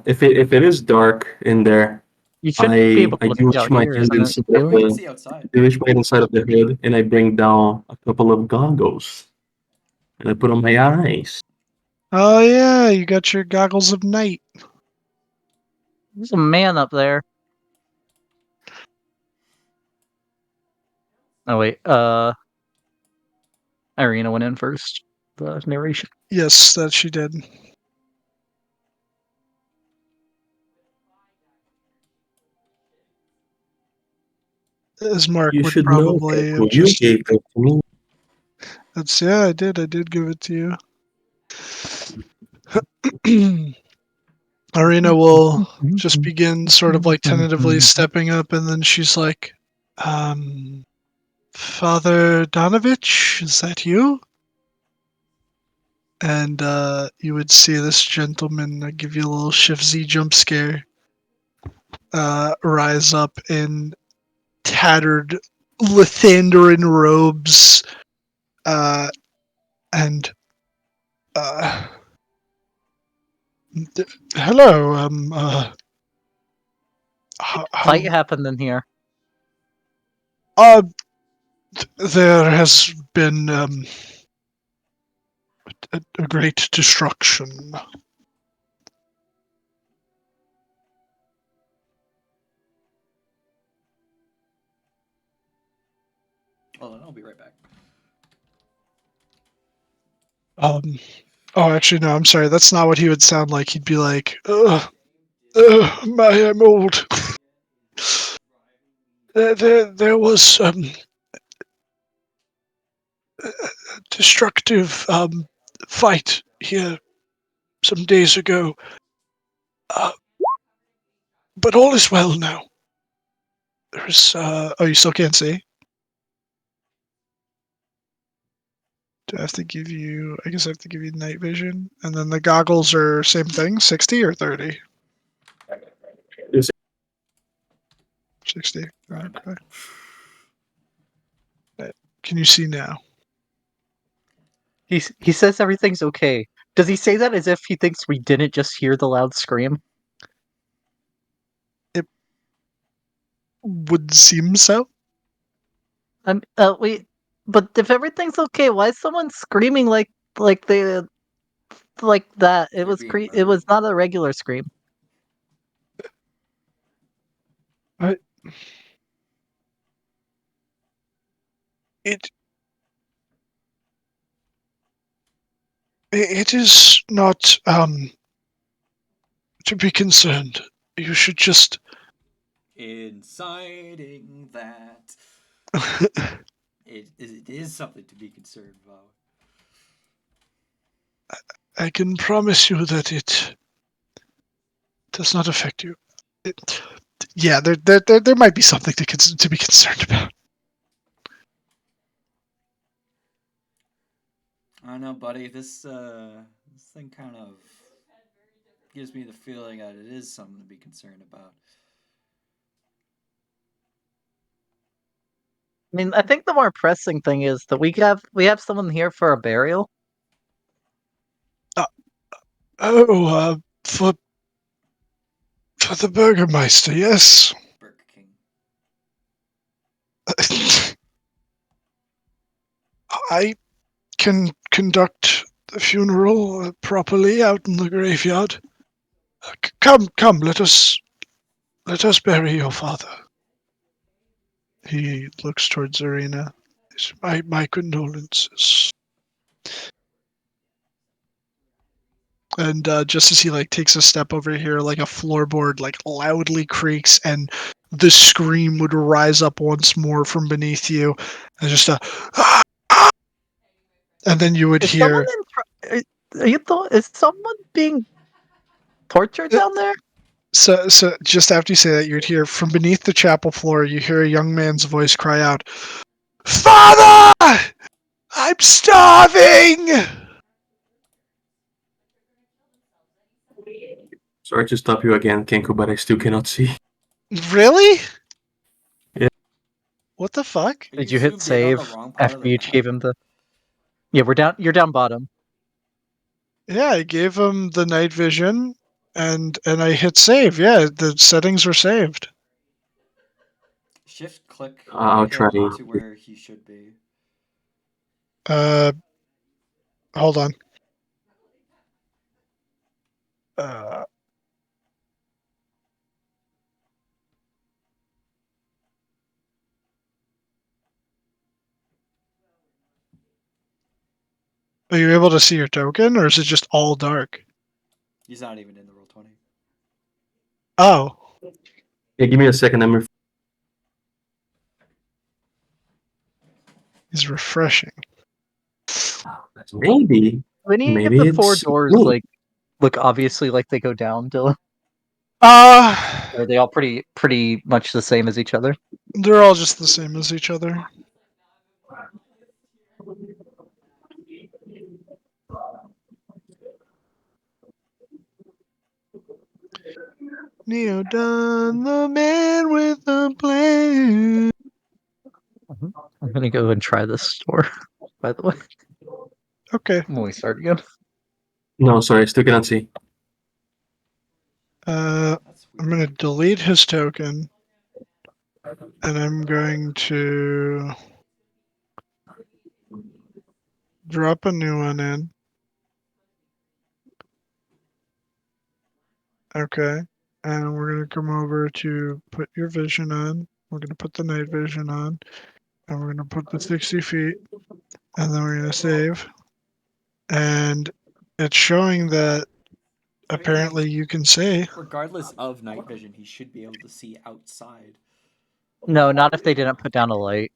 if it is dark in there,
You should be able
I
to
do
see out
my
here,
hand
isn't it,
inside of
Bailey?
I can
the
see outside.
inside of the head, and I bring down a couple of goggles, and I put on my eyes.
Oh yeah, you got your goggles of night.
There's a man up there. Oh wait, Irina went in first. The narration.
Yes, that she did. Ismark
You
would
should know,
probably
Keiko.
have
You
just.
gave it to me.
That's yeah, I did. I did give it to you. Arena will just begin sort of like tentatively stepping up, and then she's like, Father Donovich, is that you? And you would see this gentleman give you a little shifzy jump scare, rise up in tattered Lithandran robes, and hello,
Fight happened in here.
there has been a great destruction.
Well, then I'll be right back.
Oh, actually, no, I'm sorry. That's not what he would sound like. He'd be like, I'm old. There was a destructive fight here some days ago. But all is well now. There's, oh, you still can't see? Do I have to give you, I guess I have to give you night vision. And then the goggles are same thing, 60 or 30?
It's-
60.
Right, I'm back.
Okay. Can you see now?
He says everything's okay. Does he say that as if he thinks we didn't just hear the loud scream?
Would seem so.
Wait, but if everything's okay, why is someone screaming like they like that? It
They're
was
being
it was
murdered.
not a regular scream.
It is not to be concerned. You should just
Inciting that. It is something to be concerned about.
I can promise you that it does not affect you. Yeah, there might be something to be concerned about.
I don't know, buddy. This thing kind of gives me the feeling that it is something to be concerned about.
I mean, I think the more pressing thing is that we have someone here for a burial.
For the Burgermister, yes.
Burger King.
I can conduct the funeral properly out in the graveyard. Come, let us bury your father. He looks towards Arena. My condolences. And just as he takes a step over here, a floorboard loudly creaks, and the scream would rise up once more from beneath you, and just and then you would
Is
hear.
is someone being tortured down there?
So just after you say that, you'd hear from beneath the chapel floor. You hear a young man's voice cry out, "Father, I'm starving!"
Sorry to stop you again, Kenku, but I still cannot see.
Really?
Yeah.
What the fuck?
Did you hit
zoomed in on the
save
wrong part of
after
the
you
map?
gave him the? Yeah, we're down. You're down bottom.
Yeah, I gave him the night vision, and I hit save. Yeah, the settings were saved.
Shift click
I'll try.
to where he should be.
Hold on. Are you able to see your token, or is it just all dark?
He's not even in the Roll20.
Oh,
Yeah, give me a second.
he's refreshing.
Maybe
Any of the four
it's
doors
me.
look obviously like they go down, Dylan?
Uh,
Or are they all pretty much the same as each other?
they're all just the same as each other. Neo Dunn, the man with the plan.
I'm gonna go and try this store. By the way,
Okay.
when we start again.
No, sorry, I still cannot see.
That's
I'm
weird.
gonna delete his token, and I'm going to drop a new one in. Okay. And we're gonna come over to put your vision on. We're gonna put the night vision on, and we're gonna put the 60 feet, and then we're gonna save. And it's showing that apparently you can see.
Regardless of night vision, he should be able to see outside.
No, not if they didn't put down a light.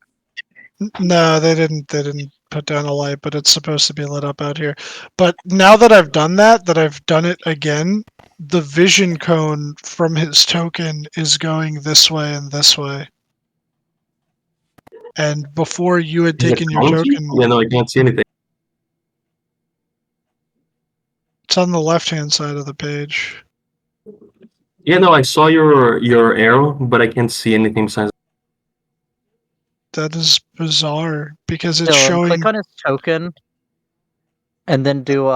No, they didn't. They didn't put down a light, but it's supposed to be lit up out here. But now that I've done that I've done it again, the vision cone from his token is going this way and this way. And before you had
Is it
taken your
counting?
token,
Yeah, no, I can't see anything.
it's on the left-hand side of the page.
Yeah, no, I saw your arrow, but I can't see anything besides.
That is bizarre because it's
Dylan,
showing.
click on his token, and then do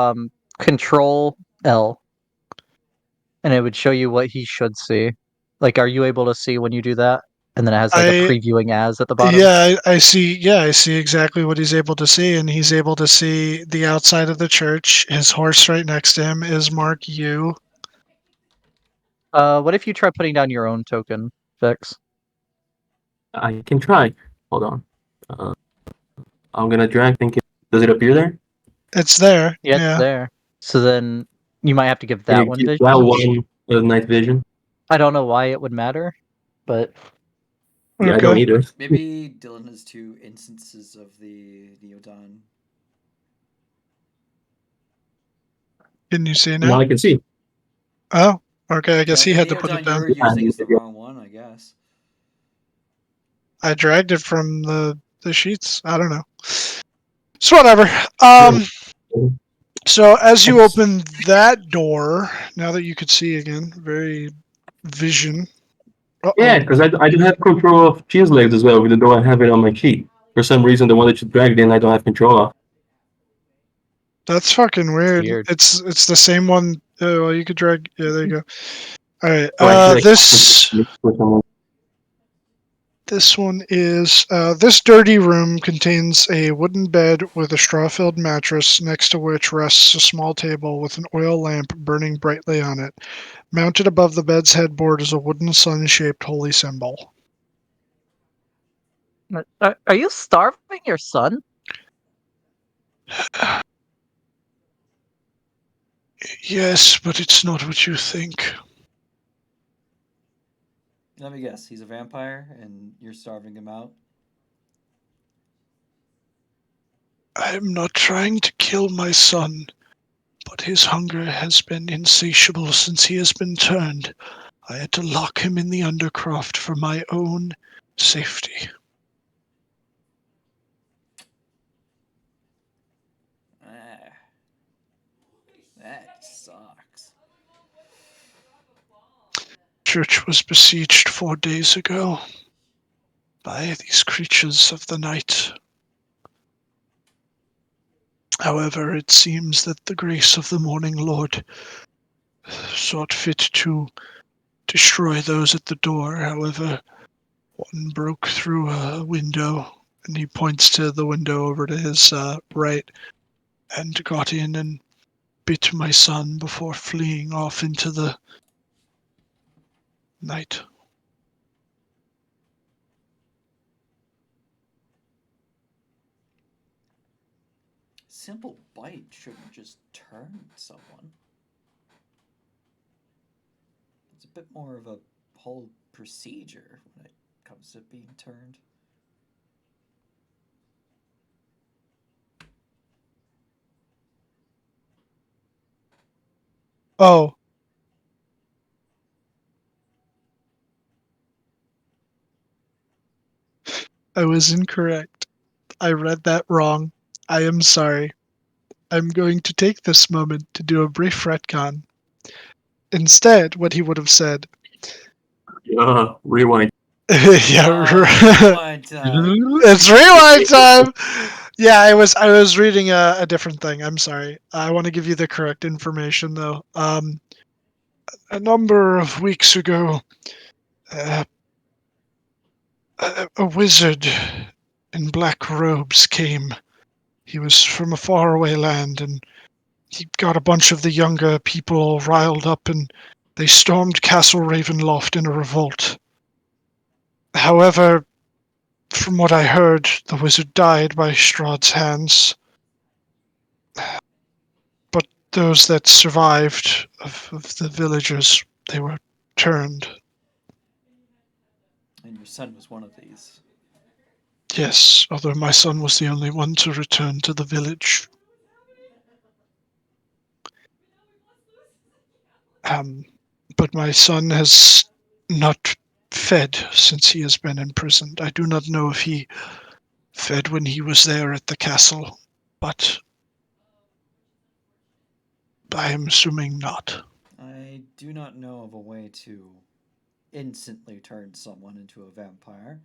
Control L, and it would show you what he should see. Like, are you able to see when you do that? And then it has like a previewing as at the bottom.
Yeah, I see. Yeah, I see exactly what he's able to see, and he's able to see the outside of the church. His horse right next to him is Mark U.
What if you try putting down your own token, Vix?
I can try. Hold on. I'm gonna drag. Thinking, does it appear there?
It's there.
Yeah,
Yeah.
it's there. So then you might have to give
Can
that
you
one
give
vision.
that one night vision?
I don't know why it would matter, but
Yeah, I don't
Okay.
either.
Maybe Dylan has 2 instances of the Neodon.
Can you see
Now
now?
I can see.
Oh, okay. I guess
Yeah,
he
the
had to put it
Neodon you
down.
were using is the wrong one, I guess.
I dragged it from the sheets. I don't know. So whatever. So as you open that door, now that you could see again, very vision.
Yeah, because I do have control of cheese legs as well, even though I have it on my sheet. For some reason, the one that you dragged in, I don't have control of.
That's fucking weird.
weird.
It's the same one. Well, you could drag. Yeah, there you go. All right.
So actually, I
This
for some
this one is this dirty room contains a wooden bed with a straw-filled mattress, next to which rests a small table with an oil lamp burning brightly on it. Mounted above the bed's headboard is a wooden sun-shaped holy symbol.
Are you starving your son?
Yes, but it's not what you think.
Let me guess, he's a vampire and you're starving him out?
I'm not trying to kill my son, but his hunger has been insatiable since he has been turned. I had to lock him in the undercroft for my own safety.
Ah, that sucks.
Church was besieged 4 days ago by these creatures of the night. However, it seems that the grace of the Morning Lord sought fit to destroy those at the door. However, one broke through a window, and he points to the window over to his right, and got in and bit my son before fleeing off into the night.
Simple bite shouldn't just turn someone. It's a bit more of a whole procedure when it comes to being turned.
Oh. I was incorrect. I read that wrong. I am sorry. I'm going to take this moment to do a brief retcon. Instead, what he would have said.
rewind.
Yeah,
Rewind time.
it's rewind time. Yeah, I was reading a different thing. I'm sorry. I want to give you the correct information though. A number of weeks ago, uh, a wizard in black robes came. He was from a faraway land, and he got a bunch of the younger people riled up, and they stormed Castle Ravenloft in a revolt. However, from what I heard, the wizard died by Strahd's hands. But those that survived of the villagers, they were turned.
And your son was one of these.
Yes, although my son was the only one to return to the village. But my son has not fed since he has been imprisoned. I do not know if he fed when he was there at the castle, but I am assuming not.
I do not know of a way to instantly turn someone into a vampire.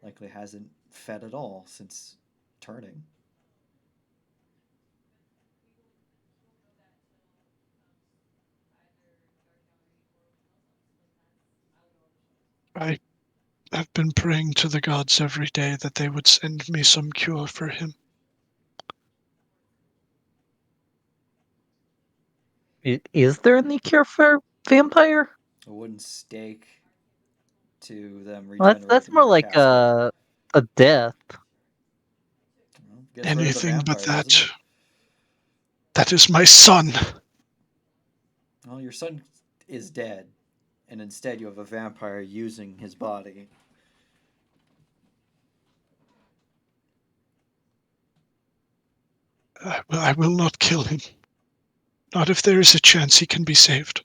Likely hasn't fed at all since turning.
I have been praying to the gods every day that they would send me some cure for him.
Is there any cure for vampire?
A wooden stake to them
Well, that's
regenerating
more
in your
like
castle.
a death.
Well, Gets rid of the
Anything but
vampire,
that.
doesn't it?
That is my son.
Well, your son is dead, and instead you have a vampire using his body.
I will not kill him. Not if there is a chance he can be saved.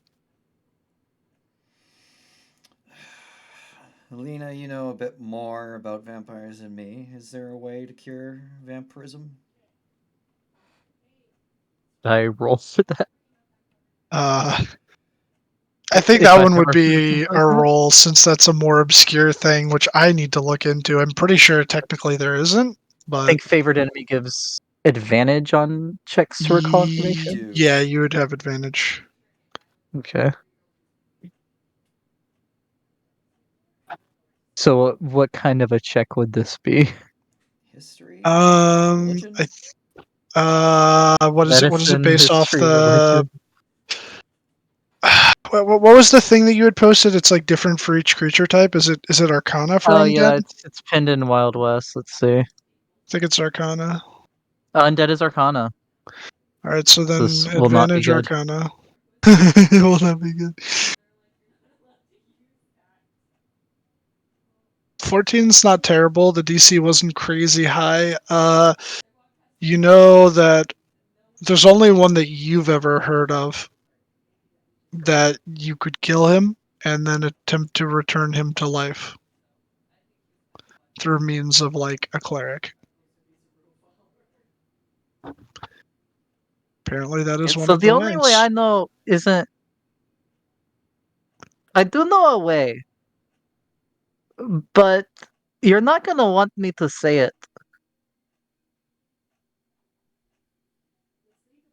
Lena, you know a bit more about vampires than me. Is there a way to cure vampirism?
Did I roll for that?
I think
If
that
I've
one would
ever heard
be
something like
a
that?
roll since that's a more obscure thing, which I need to look into. I'm pretty sure technically there isn't,
I
but
think favored enemy gives advantage on checks to recall information.
do.
yeah, you would have advantage.
Okay. So what kind of a check would this be?
History?
Um,
Religion?
what is it? What is it
Medicine,
based off
history,
the?
religion.
What was the thing that you had posted? It's like different for each creature type. Is it Arcana for
Oh
undead?
yeah, it's pinned in Wild West. Let's see.
I think it's Arcana.
Undead is Arcana.
All right, so
So
then
this will not be
advantage
good.
Arcana. It will not be good. 14's not terrible. The DC wasn't crazy high. You know that there's only one that you've ever heard of that you could kill him and then attempt to return him to life through means of like a cleric. Apparently, that is
And
one
so
of
the
the
only way
ways.
I know isn't. I do know a way, but you're not gonna want me to say it.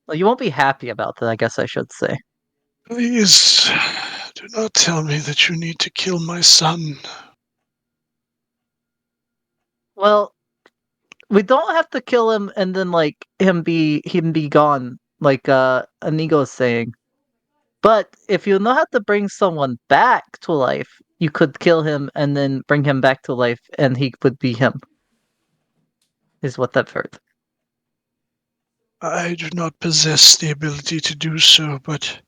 Well, you won't be happy about that, I guess I should say.
Please, do not tell me that you need to kill my son.
Well, we don't have to kill him and then like him be gone, like Inigo's saying. But if you know how to bring someone back to life, you could kill him and then bring him back to life and he would be him. Is what I've heard.
I do not possess the ability to do so, but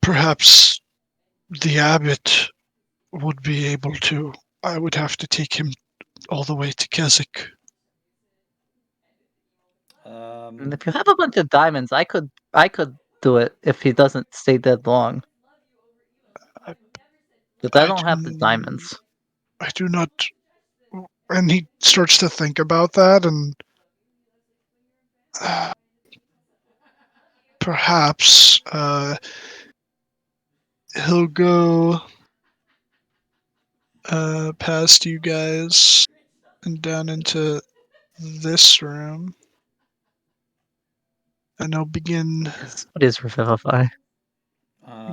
perhaps the abbot would be able to. I would have to take him all the way to Keswick.
And if you have a bunch of diamonds, I could do it if he doesn't stay dead long.
I,
But I don't have the diamonds.
I do not. And he starts to think about that, and perhaps he'll go past you guys and down into this room, and he'll begin
What is Revivify?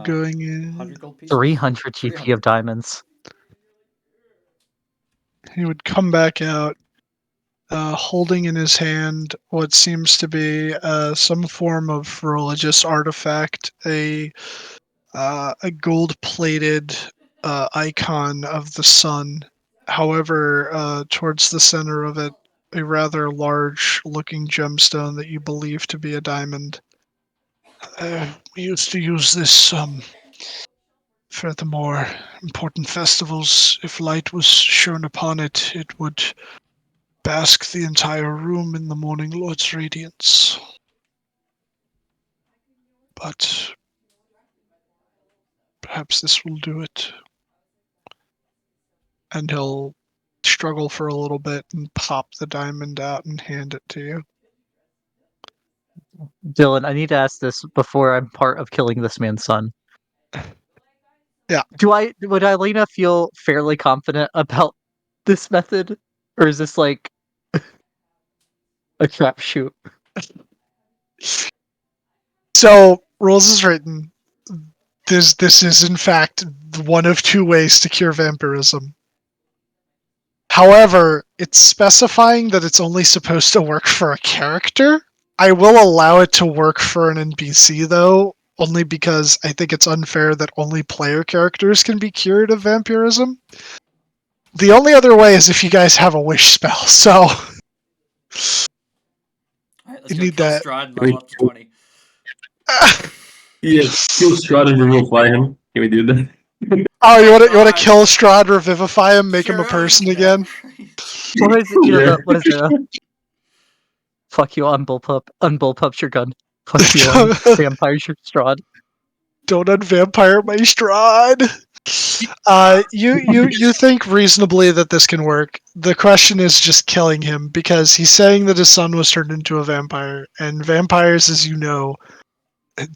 going in.
100 gold pieces?
300 GP
300.
of diamonds.
He would come back out, holding in his hand what seems to be some form of religious artifact, a gold-plated icon of the sun. However, towards the center of it, a rather large-looking gemstone that you believe to be a diamond. We used to use this for the more important festivals. If light was shone upon it, it would bask the entire room in the morning Lord's radiance. But perhaps this will do it. And he'll struggle for a little bit and pop the diamond out and hand it to you.
Dylan, I need to ask this before I'm part of killing this man's son.
Yeah.
Would Alina feel fairly confident about this method? Or is this like a crapshoot?
So, rules is written. This is in fact one of two ways to cure vampirism. However, it's specifying that it's only supposed to work for a character. I will allow it to work for an NPC though, only because I think it's unfair that only player characters can be cured of vampirism. The only other way is if you guys have a wish spell, so
All right, let's
You
go
need
kill
that.
Strahd and level up to 20.
Yeah, kill Strahd and revivify him. Can we do that?
Oh, you want to
God.
kill Strahd, revivify him, make him a
Sure,
person
yeah,
again?
right.
What is it? You know,
Yeah.
what is it? Fuck you, unbullpups your gun. Fuck you, vampires your Strahd.
Don't unvampire my Strahd. You think reasonably that this can work. The question is just killing him, because he's saying that his son was turned into a vampire, and vampires, as you know,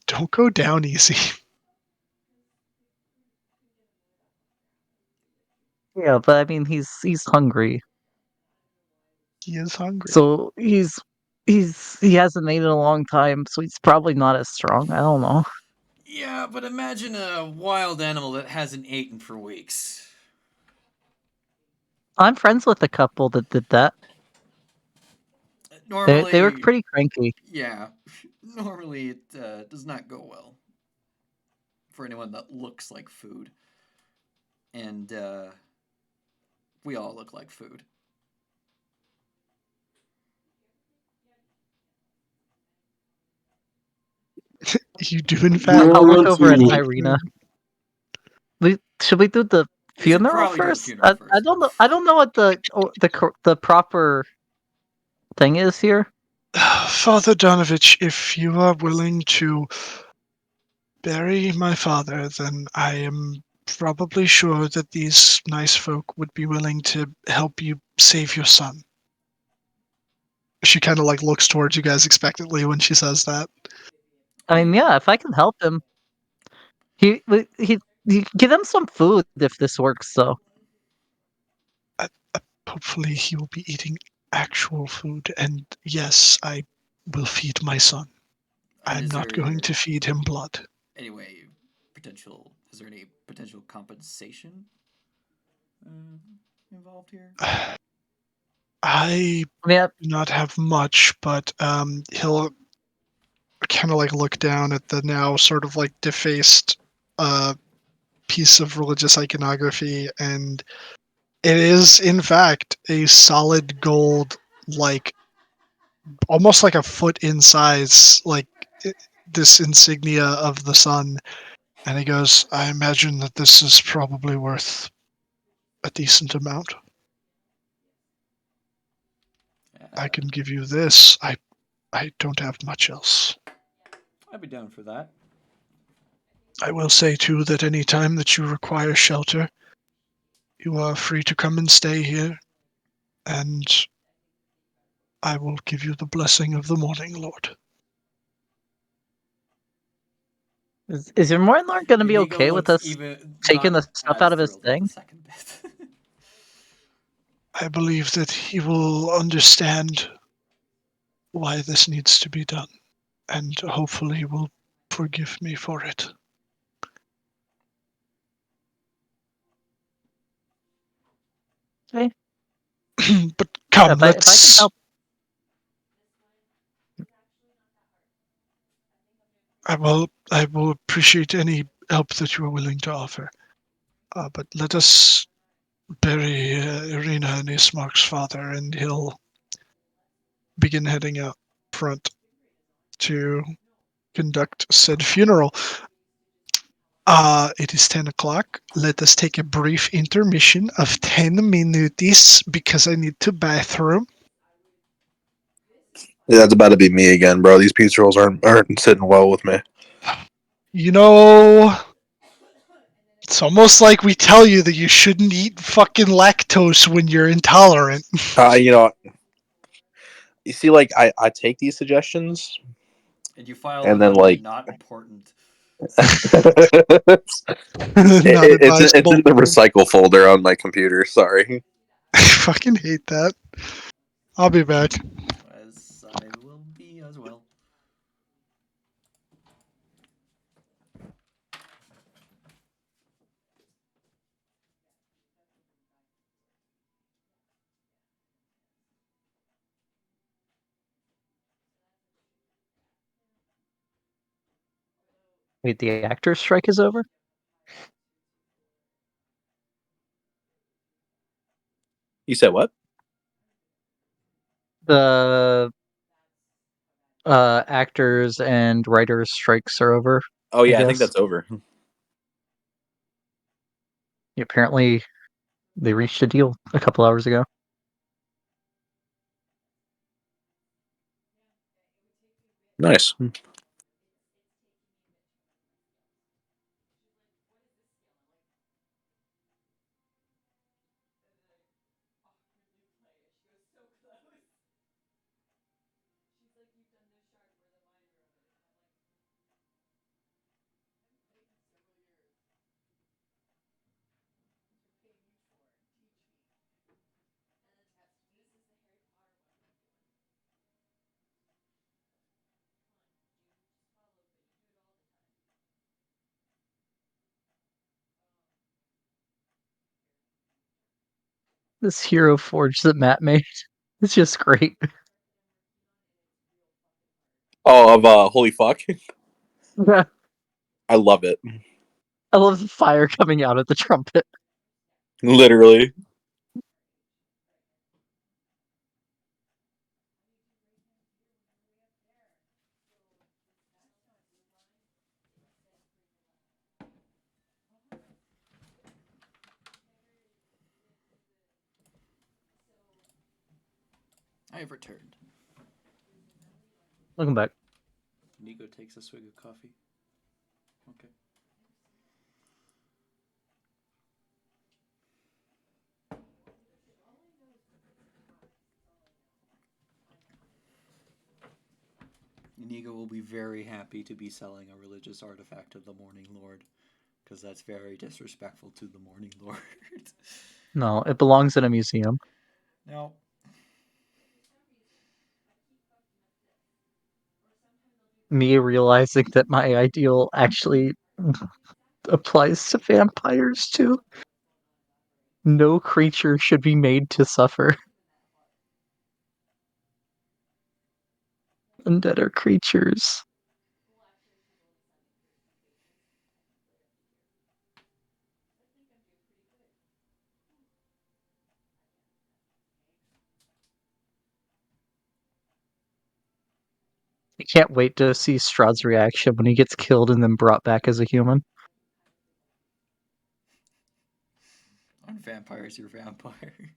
don't go down easy.
Yeah, but I mean, he's hungry,
He is hungry.
so he hasn't made it in a long time, so he's probably not as strong. I don't know.
Yeah, but imagine a wild animal that hasn't eaten for weeks.
I'm friends with a couple that did that.
Normally,
They were pretty cranky.
yeah. Normally, it does not go well for anyone that looks like food. And we all look like food.
You do, in fact.
I'll look
want
over at
to-
Irina. Should we do the
We should
funeral
probably do the
first?
funeral
I
first.
don't know. I don't know what the proper thing is here.
Father Donovich, if you are willing to bury my father, then I am probably sure that these nice folk would be willing to help you save your son. She kind of like looks towards you guys expectantly when she says that.
I mean, yeah, if I can help him, he give him some food if this works. So
Hopefully he will be eating actual food, and yes, I will feed my son.
And
I'm
is
not going to
there
feed him blood.
anyway is there any potential compensation involved here?
I
yeah,
do not have much, but he'll kind of like look down at the now sort of like defaced piece of religious iconography, and it is in fact a solid gold, like almost like a foot in size, like this insignia of the sun. And he goes, I imagine that this is probably worth a decent amount. I can give you this. I don't have much else.
I'd be down for that.
I will say too that any time that you require shelter, you are free to come and stay here, and I will give you the blessing of the Morning Lord.
is your Mornlord gonna be
Inigo
okay with
looks
us
even
taking
not
the stuff
as
out of his
thrilled with
thing?
the second bit.
I believe that he will understand why this needs to be done, and hopefully will forgive me for it.
Okay.
But come,
If I can
let's.
help,
I will appreciate any help that you are willing to offer. But let us bury Irina and Ismark's father, and he'll begin heading out front to conduct said funeral. It is 10 o'clock. Let us take a brief intermission of 10 minutes because I need to bathroom.
Yeah, that's about to be me again, bro. These pizza rolls aren't sitting well with me.
You know, it's almost like we tell you that you shouldn't eat fucking lactose when you're intolerant.
You know, you see, like I take these suggestions,
And you file
and
them
then
under
like
not important.
it's
Not
it's
advisable.
in the recycle folder on my computer. Sorry.
I fucking hate that. I'll be back.
As I will be as well.
wait, the actor's strike is over.
You said what?
The actors and writers strikes are over.
Oh yeah, I think
guess.
that's over.
Apparently, they reached a deal a couple hours ago.
Nice.
This hero forge that Matt made, it's just great.
Oh, of holy fuck!
I
I love it.
love the fire coming out of the trumpet.
Literally.
I have returned.
Welcome back.
Nico takes a swig of coffee. Okay. Inigo will be very happy to be selling a religious artifact of the Morning Lord, because that's very disrespectful to the Morning Lord.
No, it belongs in a museum.
No.
Me realizing that my ideal actually applies to vampires too. No creature should be made to suffer. Undead are creatures. I can't wait to see Strahd's reaction when he gets killed and then brought back as a human.
On vampires, you're vampire.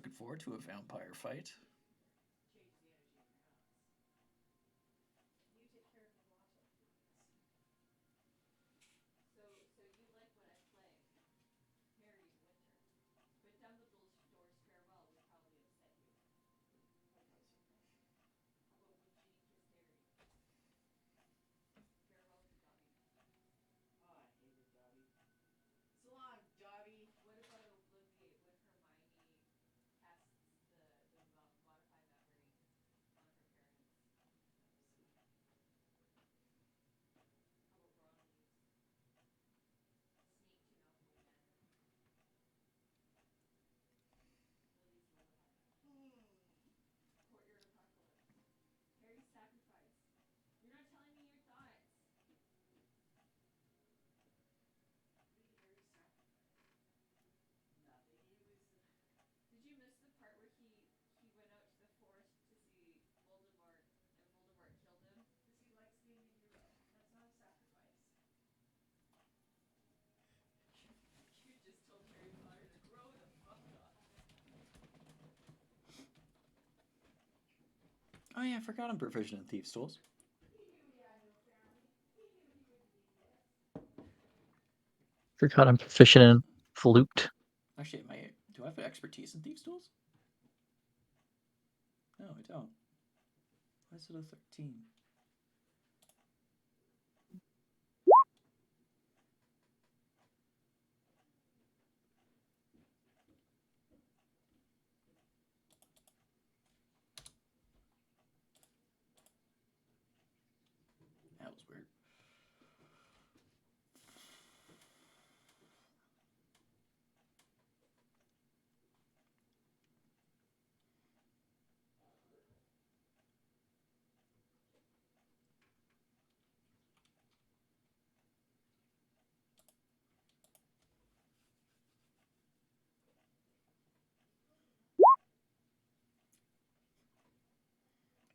Looking forward to a vampire fight. Oh yeah, I forgot I'm proficient in Thieves' Tools.
Forgot I'm proficient in flute.
Actually, do I have expertise in Thieves' Tools? No, I don't. Why is it a 13? was weird.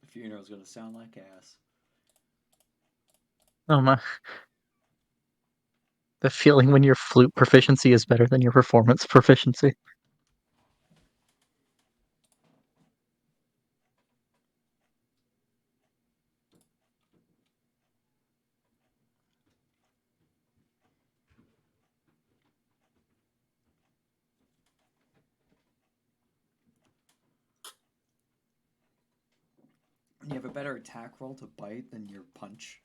The funeral's gonna sound like ass.
Oh my. The feeling when your flute proficiency is better than your performance proficiency.
You have a better attack roll to bite than your punch.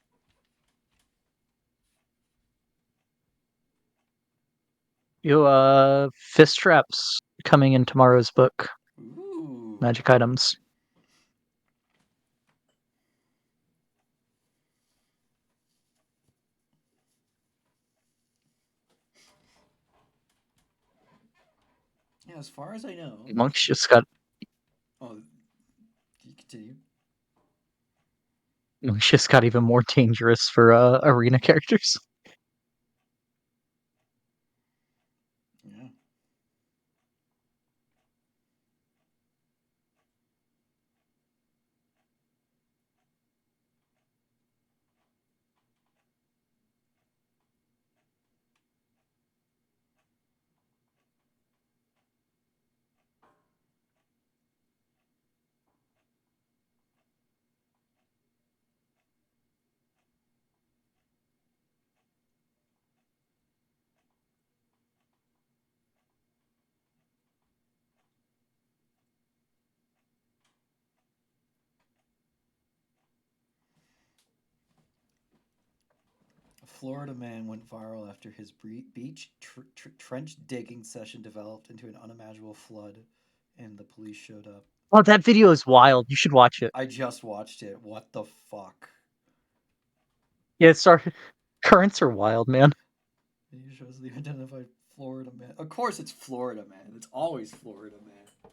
Fist traps coming in tomorrow's book.
Ooh.
Magic items.
Yeah, as far as I know.
Monks just got
Oh, you continue.
Monks just got even more dangerous for arena characters.
Yeah. A Florida man went viral after his beach trench digging session developed into an unimaginable flood, and the police showed up.
Oh, that video is wild. You should watch it.
I just watched it. What the fuck?
Yeah, it's our currents are wild, man.
It shows the identified Florida man. Of course, it's Florida man. It's always Florida man.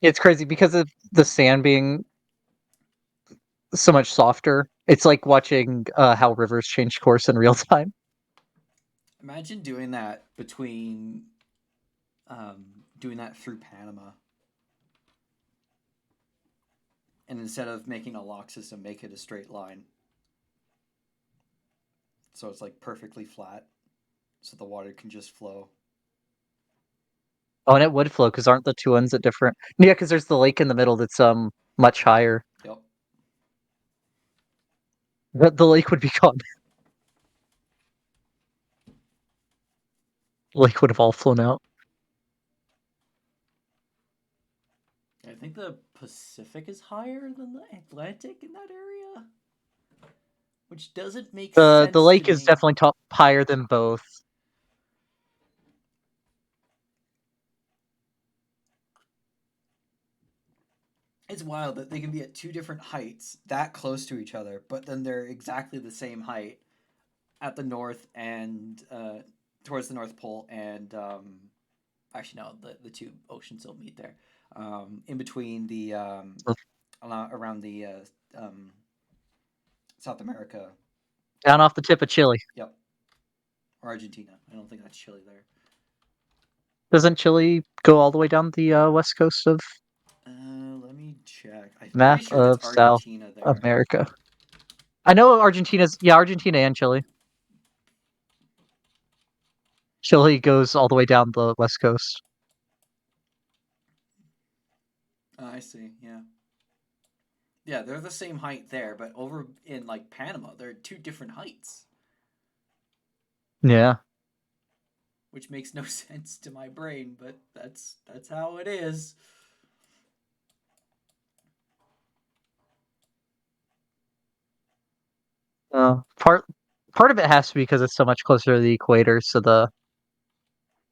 It's crazy because of the sand being so much softer. It's like watching how rivers change course in real time.
Imagine doing that between, doing that through Panama. And instead of making a lock system, make it a straight line. So it's like perfectly flat. So the water can just flow.
Oh, and it would flow because aren't the two ends at different? Yeah, because there's the lake in the middle that's much higher.
Yep.
The lake would be gone. The lake would have all flown out.
I think the Pacific is higher than the Atlantic in that area. Which doesn't make sense.
The lake
to
is
me.
definitely top higher than both.
It's wild that they can be at two different heights that close to each other, but then they're exactly the same height at the north and towards the North Pole, and actually no, the two oceans don't meet there. In between the around the South America.
Down off the tip of Chile.
Yep. Or Argentina. I don't think that's Chile there.
Doesn't Chile go all the way down the west coast of
Let me check. I'm
map
pretty sure
of
that's
South
Argentina there.
America? I know Argentina and Chile. Chile goes all the way down the west coast.
I see. Yeah. Yeah, they're the same height there, but over in like Panama, they're two different heights,
Yeah.
which makes no sense to my brain, but that's how it is.
Part of it has to be because it's so much closer to the equator, so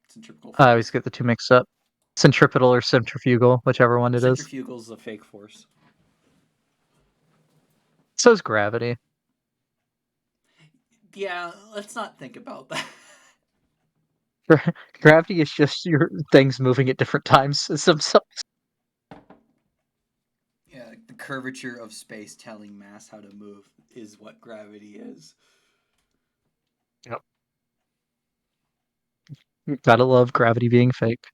Centripetal
I always
force.
get the two mixed up. Centripetal or centrifugal, whichever one it is.
Centrifugal's a fake force.
So is gravity.
Yeah, let's not think about that.
Gravity is just your things moving at different times as themselves.
Yeah, the curvature of space telling mass how to move is what gravity is.
Gotta love gravity being fake.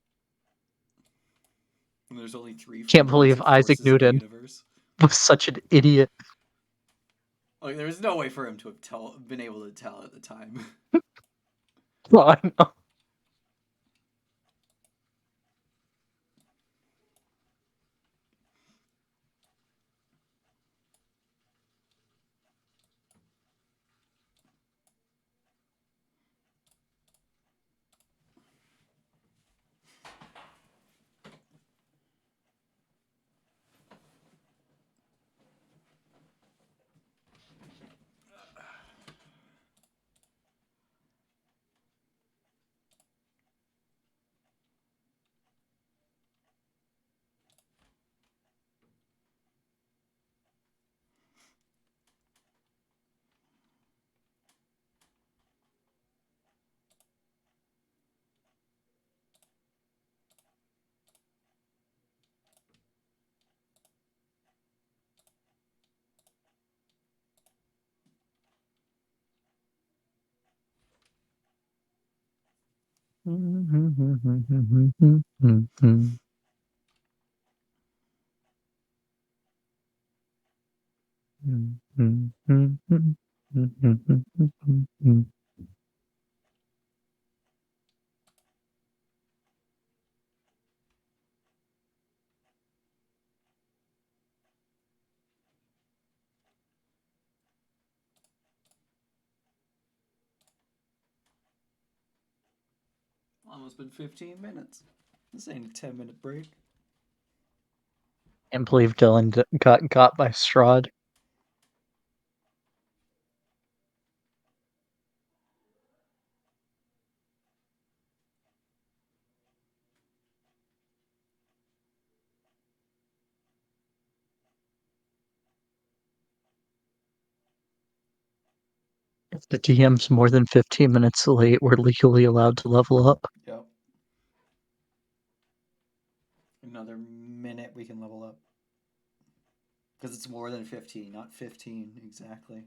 And there's only three
Can't believe
fundamental
Isaac
forces in the
Newton
universe.
was such an idiot.
Like, there's no way for him to have been able to tell at the time.
Well, I know.
Almost been 15 minutes. This ain't a 10-minute break.
Can't believe Dylan got by Strahd. If the DM's more than 15 minutes late, we're legally allowed to level up.
Yep. Another minute we can level up. Because it's more than 15, not 15 exactly.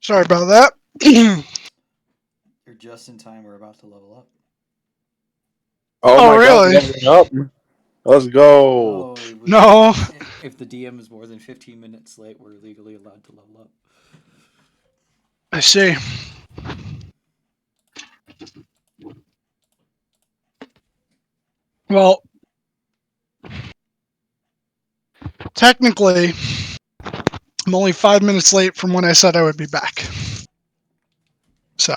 Sorry about that.
You're just in time. We're about to level up.
Oh,
Oh,
my god,
really?
leveling up. Let's go.
Oh,
No.
If the DM is more than 15 minutes late, we're legally allowed to level up.
I see. Well, technically, I'm only 5 minutes late from when I said I would be back. So,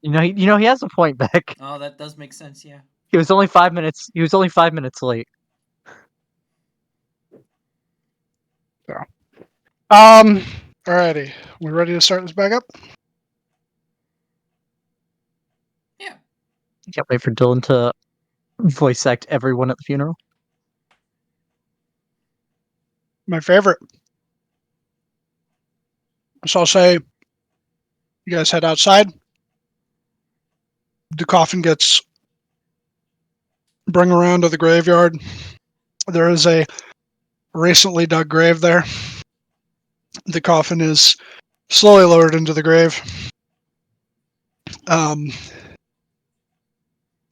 You know, he has a point, Beck.
Oh, that does make sense, yeah.
He was only 5 minutes. He was only 5 minutes late.
alrighty. We ready to start this back up?
Yeah.
Can't wait for Dylan to voice act everyone at the funeral.
My favorite. So I'll say you guys head outside. The coffin gets bring around to the graveyard. There is a recently dug grave there. The coffin is slowly lowered into the grave.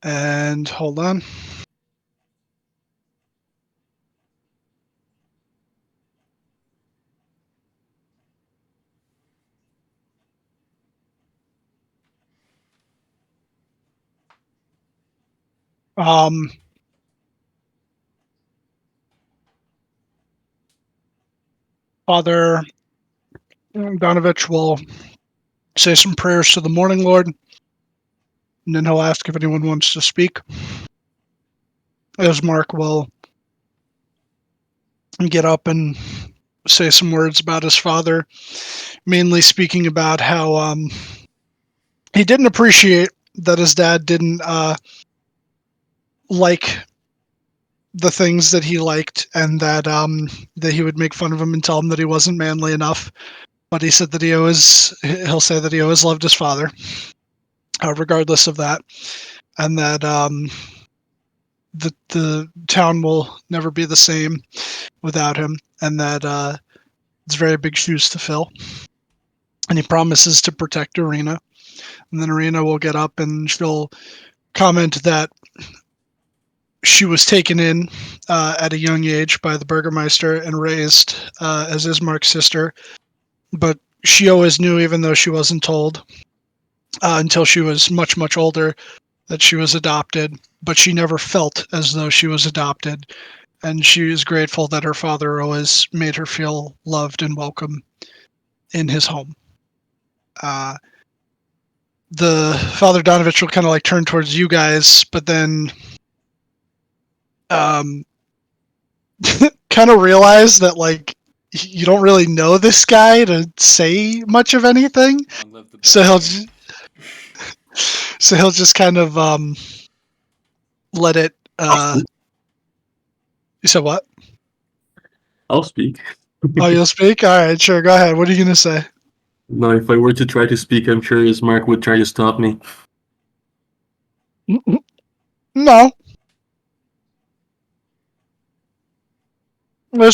And hold on. Father Donovich will say some prayers to the Morning Lord, and then he'll ask if anyone wants to speak. Ismark will get up and say some words about his father, mainly speaking about how he didn't appreciate that his dad didn't like the things that he liked, and that he would make fun of him and tell him that he wasn't manly enough. But he said that he'll say that he always loved his father, regardless of that, and that the town will never be the same without him, and that it's very big shoes to fill. And he promises to protect Arena. And then Arena will get up and she'll comment that she was taken in at a young age by the Burgermister and raised as Ismark's sister, but she always knew, even though she wasn't told until she was much, much older, that she was adopted, but she never felt as though she was adopted. And she is grateful that her father always made her feel loved and welcome in his home. The Father Donovich will kind of like turn towards you guys, but then kind of realize that like you don't really know this guy to say much of anything.
Long live the
So
best.
he'll just kind of let it. You said what?
I'll speak.
Oh, you'll speak? All right, sure. Go ahead. What are you gonna say?
No, if I were to try to speak, I'm sure Ismark would try to stop me.
No.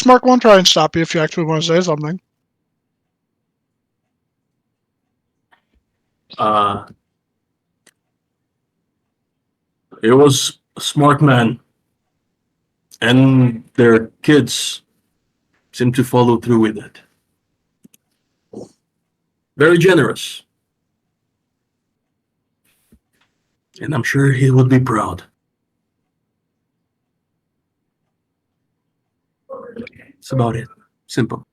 Mark won't try and stop you if you actually want to say something.
It was a smart man, and their kids seem to follow through with it. Very generous. And I'm sure he would be proud. That's about it. Simple.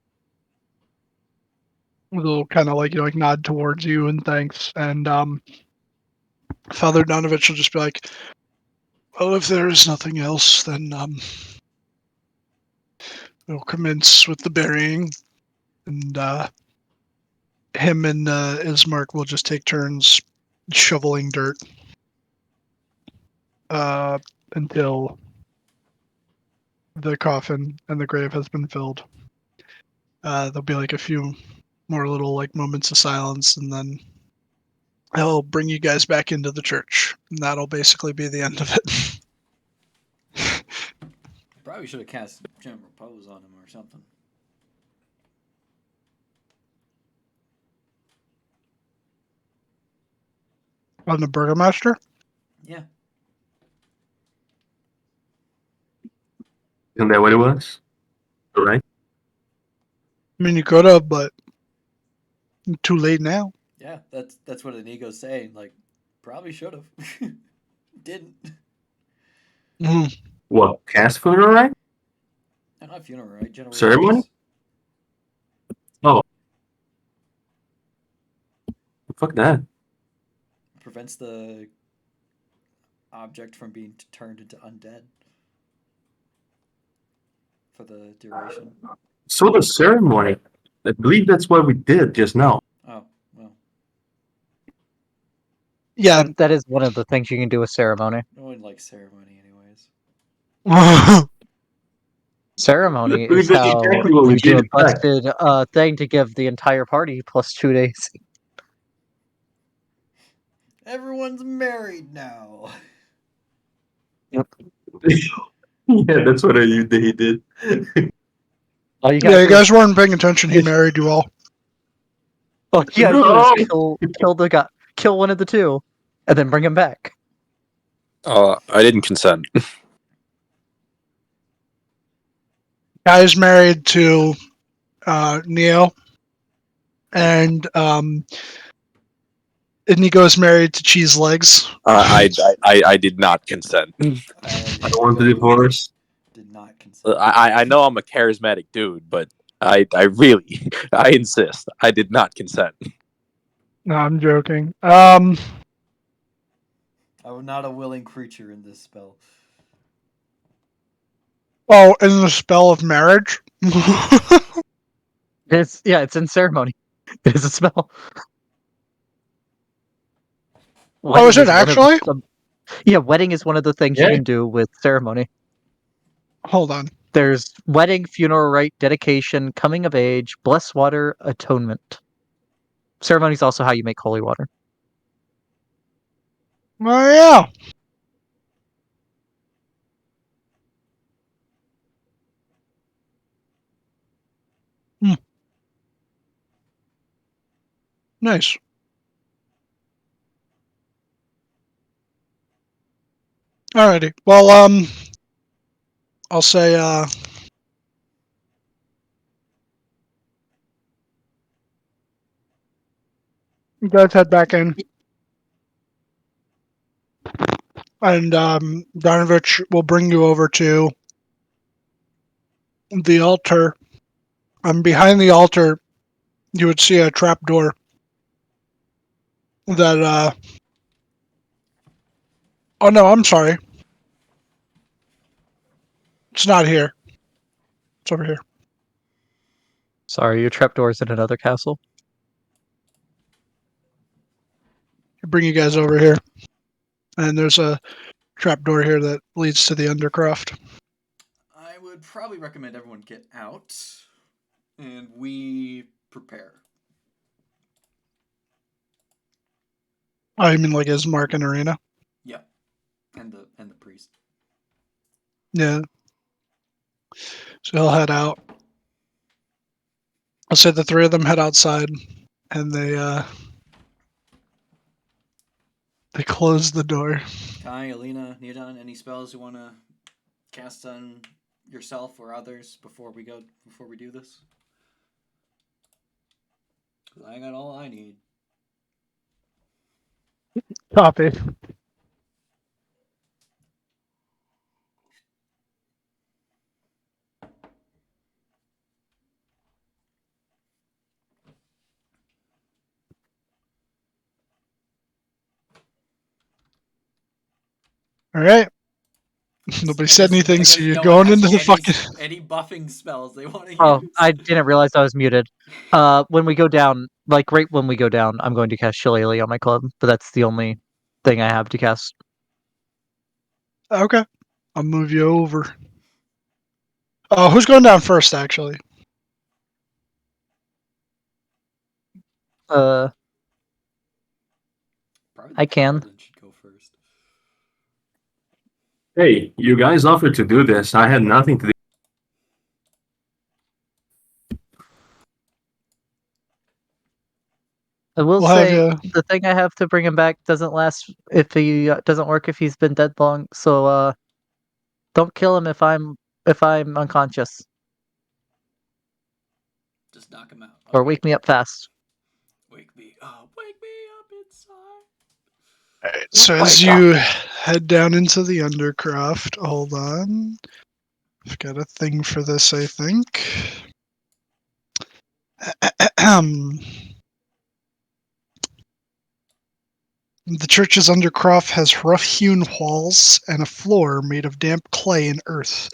He'll kind of like nod towards you and thanks, and Father Donovich will just be like, "Well, if there is nothing else, then we'll commence with the burying." And him and Ismark will just take turns shoveling dirt until the coffin and the grave has been filled. There'll be like a few more little like moments of silence, and then he'll bring you guys back into the church, and that'll basically be the end of it.
Probably should have cast General Pose on him or something.
On the Burgermaster?
Yeah.
Isn't that what it was? All right.
I mean, you could have, but too late now.
Yeah, that's what Inigo's saying. Like, probably should have. Didn't.
Mm.
What? Cast funeral right?
No, not funeral, right? General
Ceremony?
release.
Fuck that.
Prevents the object from being turned into undead for the duration.
So the ceremony. I believe that's what we did just now.
Oh, well.
Yeah.
That is one of the things you can do with ceremony.
No one likes ceremony anyways.
Ceremony
We
is
did
how
exactly what we
you do a
did, in fact.
busted thing to give the entire party plus 2 days.
Everyone's married now.
Yeah, that's what he did.
All you
Yeah,
gotta
you
do is
guys weren't paying attention. He married you all.
all you gotta do is
No!
kill the guy, kill one of the two, and then bring him back.
I didn't consent.
Guy's married to Neo, and Nico's married to Cheese Legs.
I did not consent.
I don't want the divorce.
Did not consent.
I know I'm a charismatic dude, but I really I insist. I did not consent.
No, I'm joking.
I'm not a willing creature in this spell.
Oh, in the spell of marriage.
It's in ceremony. It is a spell.
Oh, is it
one of
actually?
wedding is one of the things you
Yeah.
can do with ceremony.
Hold on.
There's wedding, funeral rite, dedication, coming of age, bless water, atonement. Ceremony is also how you make holy water.
Oh yeah. Nice. Alrighty. Well, I'll say, you guys head back in. And, Donovich will bring you over to the altar. Behind the altar, you would see a trap door that, oh no, I'm sorry. It's not here. It's over here.
Sorry, your trapdoor's in another castle.
I'll bring you guys over here. And there's a trap door here that leads to the Undercroft.
I would probably recommend everyone get out, and we prepare.
Oh, you mean like Ismark and Arena?
Yeah, and the priest.
Yeah. So he'll head out. I'll say the three of them head outside, and they close the door.
Kai, Alina, Neodon, any spells you want to cast on yourself or others before we do this? 'Cause I got all I need.
Copy. All right. Nobody said anything, so you're
no one
going
has
into the
any,
fucking.
any buffing spells they want to
Oh,
use.
I didn't realize I was muted. When we go down, like right when we go down, I'm going to cast Shillelagh on my club, but that's the only thing I have to cast.
Okay. I'll move you over. Oh, who's going down first, actually?
Probably
I can.
Paladin should go first.
Hey, you guys offered to do this. I had nothing to do.
I will
We'll have
say
you.
the thing I have to bring him back doesn't last if he doesn't work if he's been dead long. So don't kill him if I'm unconscious
Just knock him out.
or
Okay.
wake me up fast.
Wake me up. Wake me up inside.
Alright, so as you head down into the Undercroft, hold on. I've got a thing for this, I think. The church's Undercroft has rough-hewn walls and a floor made of damp clay and earth.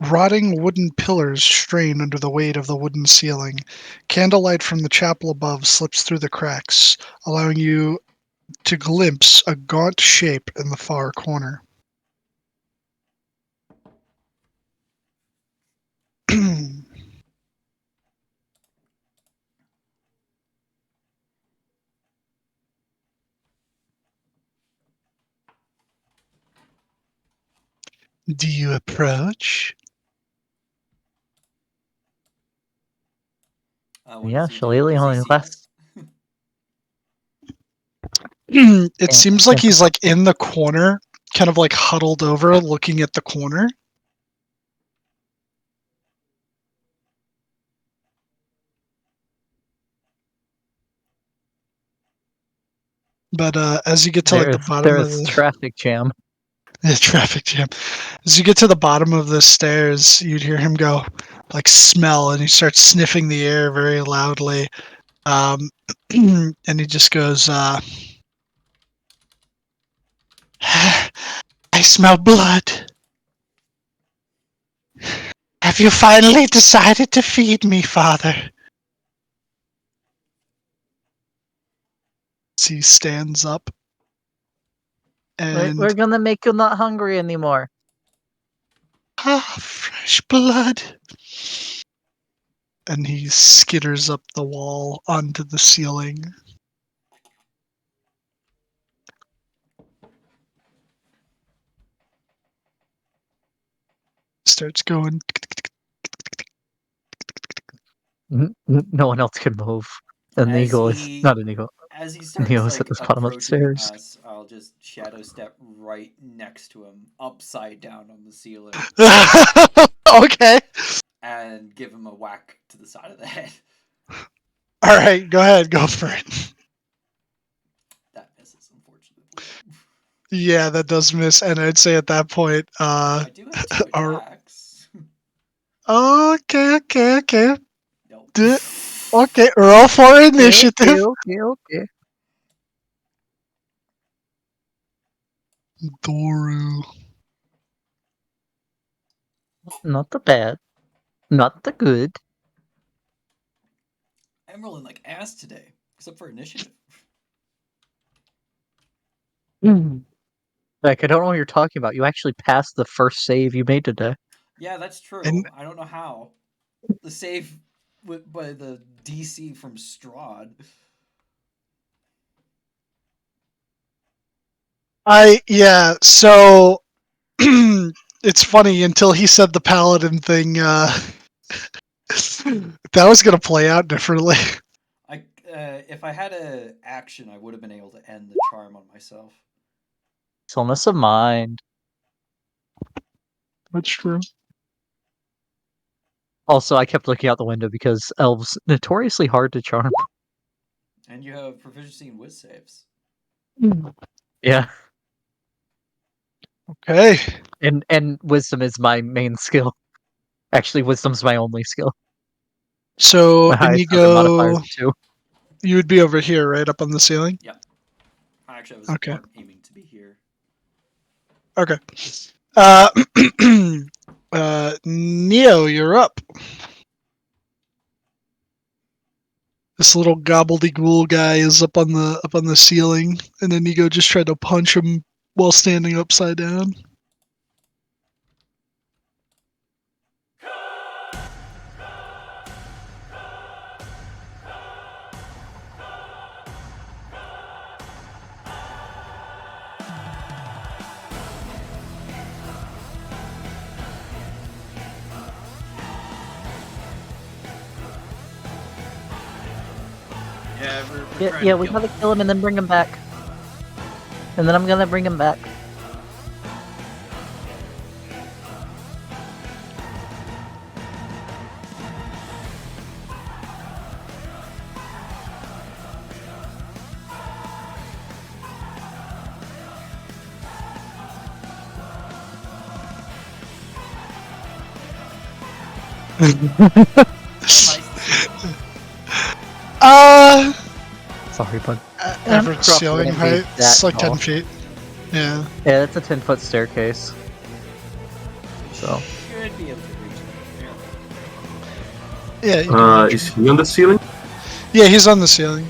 Rotting wooden pillars strain under the weight of the wooden ceiling. Candlelight from the chapel above slips through the cracks, allowing you to glimpse a gaunt shape in the far corner. Do you approach?
What
Yeah,
does he do?
Shillelagh
Does he
only
see
lasts.
us?
It
Can't-
seems like
can't
he's like in the corner, kind of like huddled over, looking at the corner. But as you get to like the bottom
There
of
is
the
traffic jam.
traffic jam, as you get to the bottom of the stairs, you'd hear him go, like smell, and he starts sniffing the air very loudly. And he just goes, I smell blood. Have you finally decided to feed me, Father? So he stands up and
We're gonna make you not hungry anymore.
fresh blood. And he skitters up the wall onto the ceiling. Starts going.
No one else can move. And the
As
eagle is
he
not an eagle.
as he
The
starts
eagle is at
like
the bottom of the
approaching
stairs.
us, I'll just shadow step right next to him, upside down on the ceiling,
Okay.
and give him a whack to the side of the head.
All right. Go ahead. Go for it.
That misses, unfortunately.
Yeah, that does miss. And I'd say at that point,
I do have 2
Are-
attacks.
okay.
Nope.
Okay, roll for initiative.
Okay.
Doru.
Not the bad. Not the good.
I'm rolling like ass today, except for initiative.
Like, I don't know what you're talking about. You actually passed the first save you made today.
Yeah, that's true.
And-
I don't know how. The save by the DC from Strahd.
So it's funny until he said the paladin thing, that was gonna play out differently.
If I had a action, I would have been able to end the charm on myself.
Stillness of mind.
That's true.
Also, I kept looking out the window because elves notoriously hard to charm.
And you have proficiency in whiz saves.
Yeah,
Okay.
and wisdom is my main skill. Actually, wisdom's my only skill.
So
My highest other modifier
Inigo,
is 2.
you would be over here, right up on the ceiling.
Actually, I was
Okay.
aiming to be here.
Okay. Neo, you're up. This little gobbledygook guy is up on the ceiling, and Inigo just tried to punch him while standing upside down.
Yeah,
Yeah, we gotta kill him and then bring him back. And then I'm gonna bring him back. Sorry, bud.
Average
Cross
ceiling
wouldn't be
height. It's
that
like 10
tall.
feet. Yeah.
Yeah, it's a 10-foot staircase. So
should be able to reach it.
Yeah. You can reach
Is
him.
he on the ceiling?
Yeah, he's on the ceiling.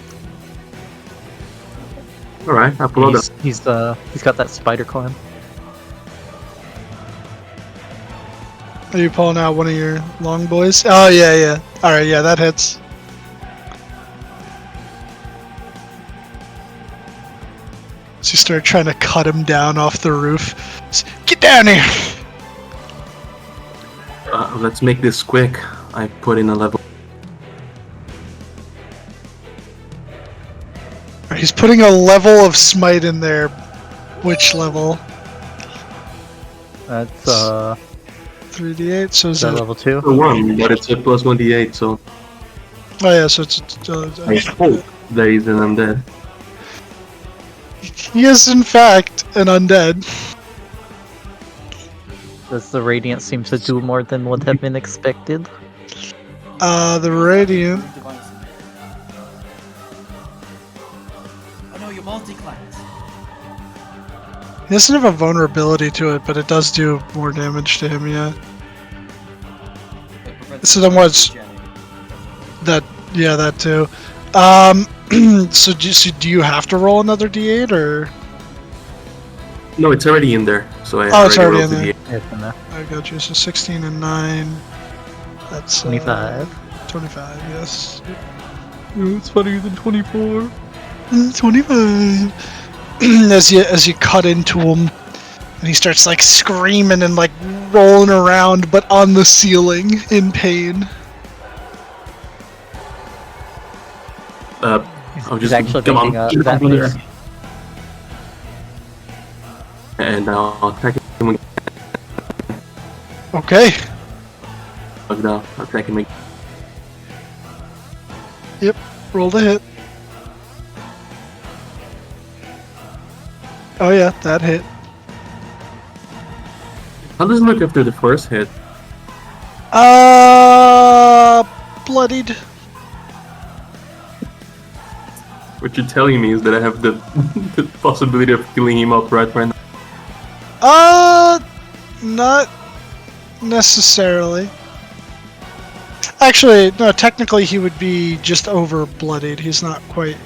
All right, I pull out.
he's got that spider climb.
Are you pulling out one of your long boys? Oh yeah. All right, yeah, that hits. So you start trying to cut him down off the roof. Get down here!
Let's make this quick. I put in a level.
He's putting a level of smite in there. Which level?
That's
3d8. So is
is that
that?
level 2?
1, but it's a plus 1d8, so
Oh yeah. So it's.
I hope there is an undead.
He is in fact an undead.
Does the Radiant seem to do more than would have been expected?
The Radiant.
Oh no, you're multi-class.
He doesn't have a vulnerability to it, but it does do more damage to him, yeah. So then what's that? Yeah, that too. So do you have to roll another d8 or?
No, it's already in there. So I
Oh, it's already
rolled
in
the
there.
D8.
It's in there.
I got you. So 16 and 9. That's
25.
25, yes.
It's funnier than 24.
25. as you cut into him, and he starts like screaming and like rolling around, but on the ceiling in pain.
I'll
He's
just
actually
come on,
making
get
that
up on there.
face.
And I'll attack him again.
Okay.
Now, attack him again.
Roll the hit. Oh yeah, that hit.
How does it look after the first hit?
Bloodied.
What you're telling me is that I have the, the possibility of killing him outright right now.
Not necessarily. Actually, no, technically he would be just over bloodied. He's not quite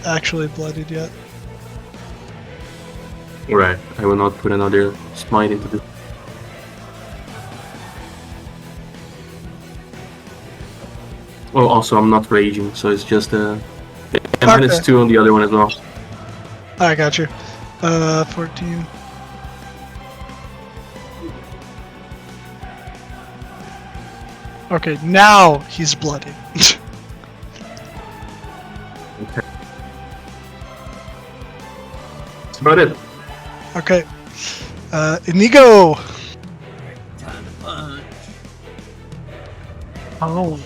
actually bloodied yet.
Right. I will not put another smite into this. Well, also I'm not raging, so it's just and minus
Okay.
2 on the other one as well.
I got you. 14. Okay, now he's bloodied.
That's about it.
Okay. Inigo!
Time to punch.
Oh.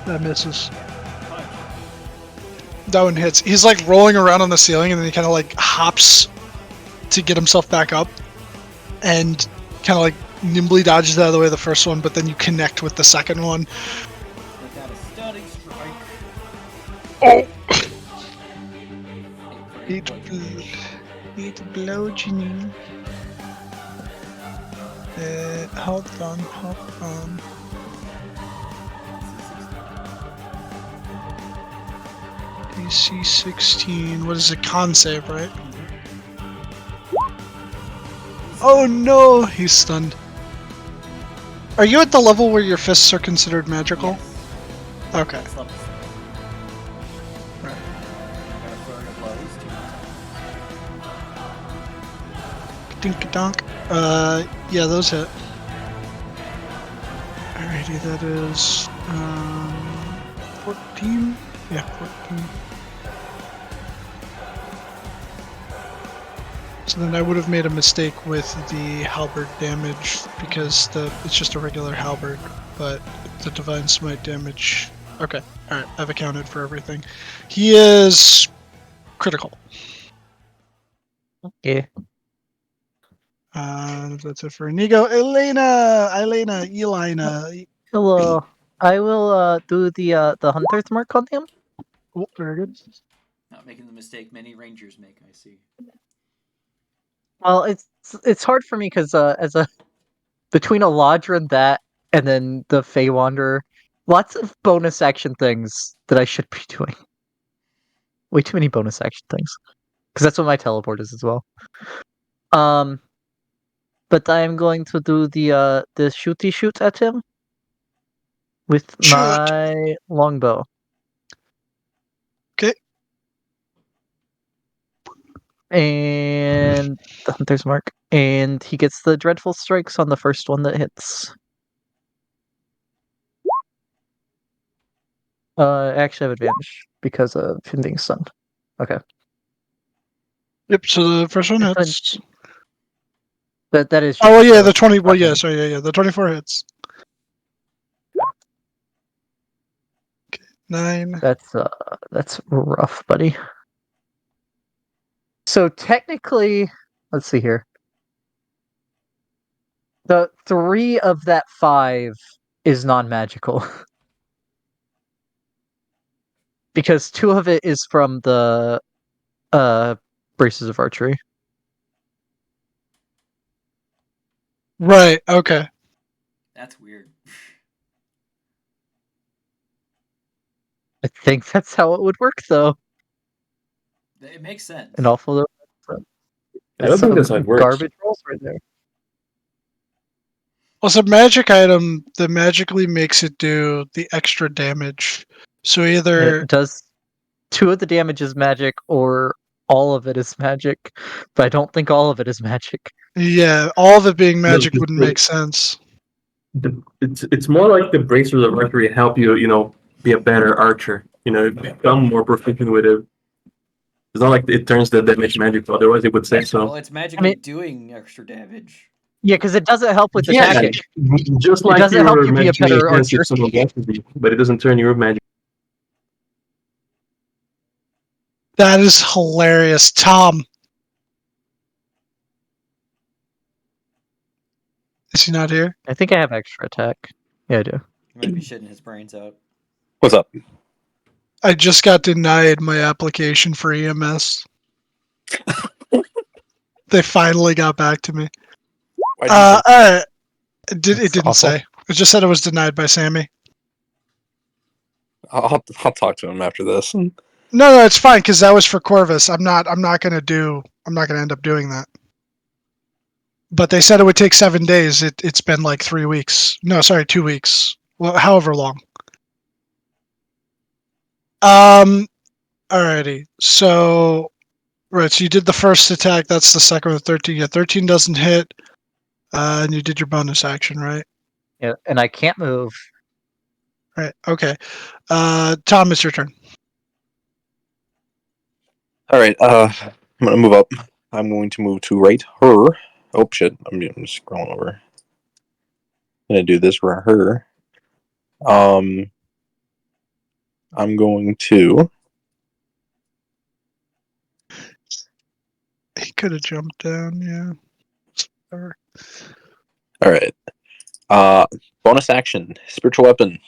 That misses.
Punch.
That one hits. He's like rolling around on the ceiling and then he kind of like hops to get himself back up and kind of like nimbly dodges out of the way of the first one, but then you connect with the second one.
Without a stunning strike.
Oh!
Eight points.
Eat bludgeoning. Hold on. DC 16. What is it? Con save, right? Oh no! He's stunned. Are you at the level where your fists are considered magical?
Yes.
Okay.
That's level 7.
Right.
Gotta flurry of blows, 2
Dink donk. Yeah, those hit. Alrighty, that is 14. Yeah, 14. So then I would have made a mistake with the halberd damage because it's just a regular halberd, but the divine smite damage. Okay, all right, I've accounted for everything. He is critical.
Okay.
That's it for Inigo. Elena.
Hello. I will do the hunter's mark on him.
Oh, very good.
Not making the mistake many rangers make, I see.
Well, it's hard for me because as a between a lodger and that, and then the Fey Wanderer, lots of bonus action things that I should be doing. Way too many bonus action things, because that's what my teleport is as well. But I am going to do the shooty shoot at him with
Shoot.
my longbow.
Okay.
And the Hunter's Mark. And he gets the Dreadful Strikes on the first one that hits. Actually, I have advantage because of him being stunned. Okay.
Yep. So the first one
But-
hits.
That is.
Oh well, yeah,
so-
the 20. Well, yeah, sorry, yeah, the 24 hits. Okay, 9.
That's rough, buddy. So technically, let's see here. The 3 of that 5 is non-magical. Because 2 of it is from the braces of archery.
Right. Okay.
That's weird.
I think that's how it would work, though.
It makes sense.
And also,
I don't think that's how it works.
Garbage rolls right there.
Well, it's a magic item that magically makes it do the extra damage. So either
It does 2 of the damage is magic, or all of it is magic. But I don't think all of it is magic.
yeah, all of it being magic
it's
wouldn't
really-
make sense.
It's more like the bracers of archery help you, be a better archer. Become more proficient with it. It's not like it turns the damage magic. Otherwise, it would say so.
Well, it's magically
I mean-
doing extra damage.
Yeah, because it doesn't help with
Yeah,
attacking.
just like
doesn't help
your
you be a
magic
better
enhance if
archer.
someone gasses you, but it doesn't turn your magic.
That is hilarious, Tom. Is he not here?
I think I have extra attack. Yeah, I do.
He might be shitting his brains out.
What's up?
I just got denied my application for EMS. They finally got back to me.
Why do you think-
Alright. It
That's
didn't
awful.
say. It just said it was denied by Sammy.
I'll talk to him after this.
No, it's fine because that was for Corvus. I'm not gonna end up doing that. But they said it would take 7 days. It's been like 3 weeks. No, sorry, 2 weeks. Well, however long. Alrighty. So, right. So you did the first attack. That's the second with 13. Yeah, 13 doesn't hit. And you did your bonus action, right?
Yeah, and I can't move.
Right. Okay. Tom, it's your turn.
All right. I'm gonna move up. I'm going to move to right her. Oh shit! I'm just scrolling over. I'm gonna do this for her. I'm going to.
He could have jumped down. Yeah. Whatever.
All right. Bonus action. Spiritual weapon.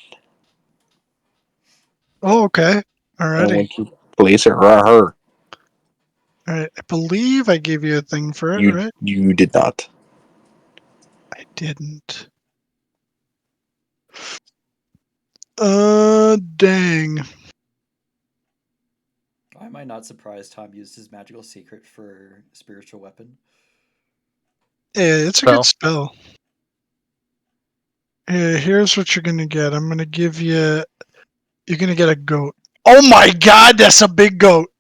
Oh, okay.
I'm
Alrighty.
going to place it right her.
Alright. I believe I gave you a thing for it,
You
right?
you did not.
I didn't. Dang.
Why am I not surprised Tom used his magical secret for spiritual weapon?
Yeah, it's a
Spell.
good spell. Yeah, here's what you're gonna get. I'm gonna give you. You're gonna get a goat. Oh my god, that's a big goat.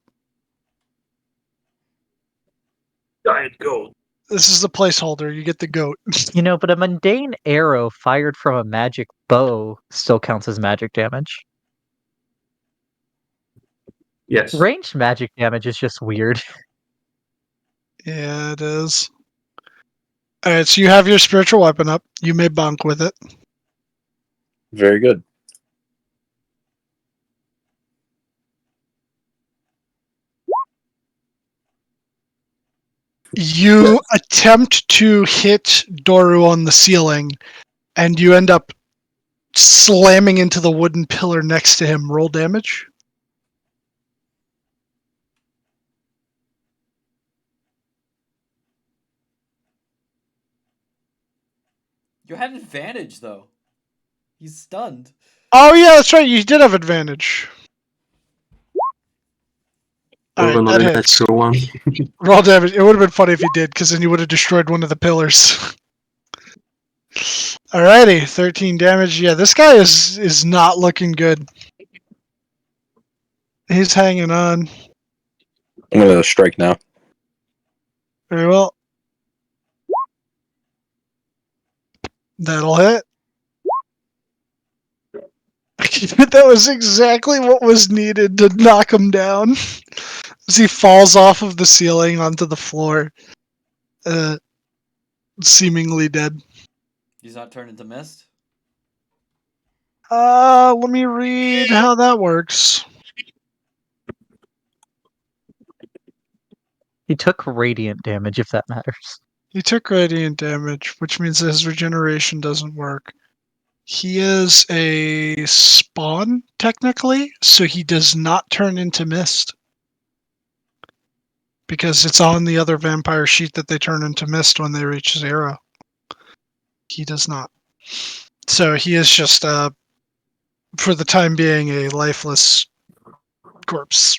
Giant gold.
This is the placeholder. You get the goat.
You know, but a mundane arrow fired from a magic bow still counts as magic damage.
Yes.
Ranged magic damage is just weird.
Yeah, it is. Alright, so you have your spiritual weapon up. You may bunk with it.
Very good.
You attempt to hit Doru on the ceiling, and you end up slamming into the wooden pillar next to him. Roll damage.
You had advantage though. He's stunned.
Oh yeah, that's right. You did have advantage.
Roll
Alright, that
another
hits.
extra one.
Roll damage. It would have been funny if you did, because then you would have destroyed one of the pillars. Alrighty, 13 damage. Yeah, this guy is not looking good. He's hanging on.
I'm gonna strike now.
Very well. That'll hit. That was exactly what was needed to knock him down. As he falls off of the ceiling onto the floor, seemingly dead.
He's not turned into mist.
Let me read how that works.
He took radiant damage, if that matters.
He took radiant damage, which means that his regeneration doesn't work. He is a spawn, technically, so he does not turn into mist. Because it's on the other vampire sheet that they turn into mist when they reach 0. He does not. So he is just, for the time being, a lifeless corpse.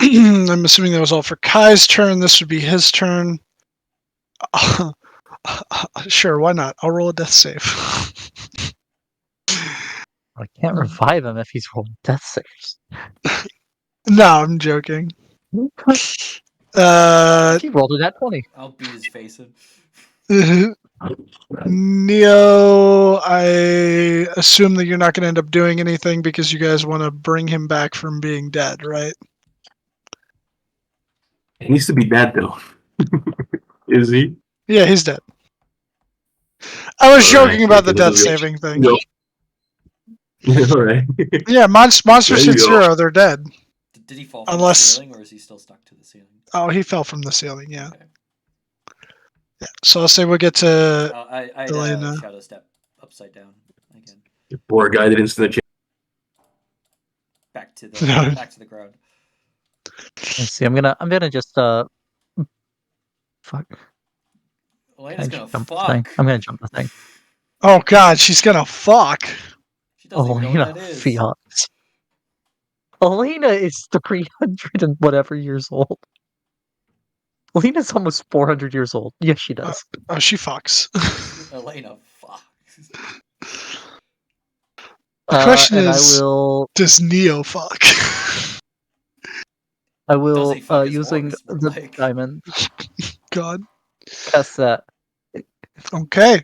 I'm assuming that was all for Kai's turn. This would be his turn. Sure, why not? I'll roll a death save.
I can't revive him if he's rolling death saves.
No, I'm joking.
He rolled a nat 20.
I'll beat his face in.
Neo, I assume that you're not going to end up doing anything because you guys want to bring him back from being dead, right?
He needs to be dead though. Is he?
Yeah, he's dead. I was
Alright,
joking about the
okay,
death
let's go.
saving thing.
No. Alright.
Yeah, monsters
There you
hit
go.
0, they're dead.
Did he fall from
Unless-
the ceiling, or is he still stuck to the ceiling?
Oh, he fell from the ceiling, yeah.
Okay.
Yeah. So I'll say we'll get to
I
Elena.
shadow step upside down again,
Poor guy didn't stand a chance.
back to the ground.
Let's see. I'm gonna just fuck.
Elena's
Can I
gonna
jump the thing?
fuck.
I'm gonna jump the thing.
Oh god, she's gonna fuck.
She doesn't even know
Elena
what that is.
Fiat. Elena is 300 and whatever years old. Elena's almost 400 years old. Yes, she does.
Oh, she fucks.
Elena fuck.
The question
and
is,
I will
does Neo fuck?
Does he fuck his
using
horse, more
the
like?
diamond
God.
cast that.
Okay.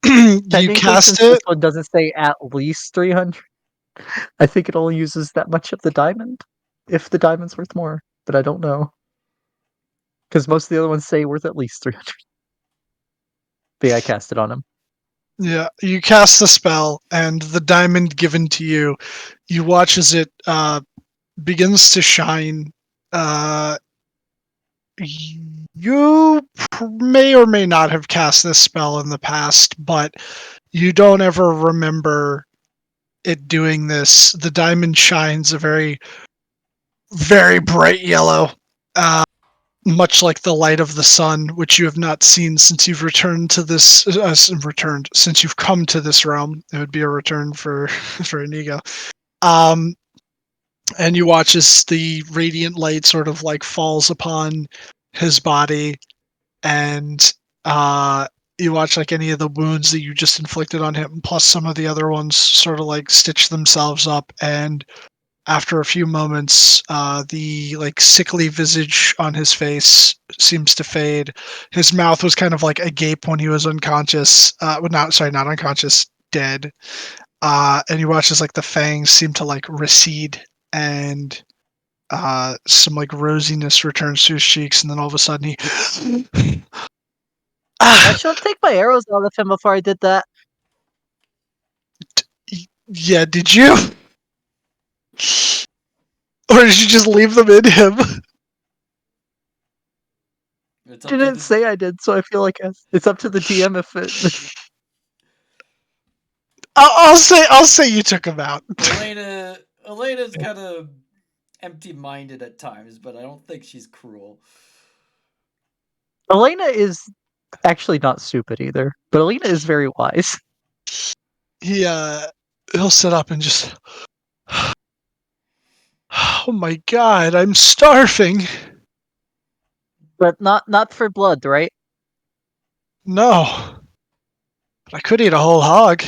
You
Technically,
cast
since
it.
this one doesn't say at least 300, I think it only uses that much of the diamond. If the diamond's worth more, but I don't know. Because most of the other ones say worth at least 300. But yeah, I cast it on him.
Yeah, you cast the spell, and the diamond given to you, you watch as it begins to shine. You may or may not have cast this spell in the past, but you don't ever remember it doing this. The diamond shines a very, very bright yellow, much like the light of the sun, which you have not seen since you've returned to this. Since you've come to this realm. It would be a return for for Inigo. And you watch as the radiant light sort of like falls upon his body, and you watch like any of the wounds that you just inflicted on him, plus some of the other ones, sort of like stitch themselves up. And after a few moments, the like sickly visage on his face seems to fade. His mouth was kind of like agape when he was unconscious. Not unconscious, dead. And you watch as like the fangs seem to like recede, and some like rosiness returns to his cheeks, and then all of a sudden he
I should take my arrows out of him before I did that.
Yeah, did you? Or did you just leave them in him?
It's
I
up to
didn't
the-
say I did, so I feel like it's up to the DM if it.
I'll say you took him out.
Elena's kind of empty-minded at times, but I don't think she's cruel.
Elena is actually not stupid either, but Elena is very wise.
He'll sit up and just, oh my god, I'm starving.
But not for blood, right?
No, but I could eat a whole hog.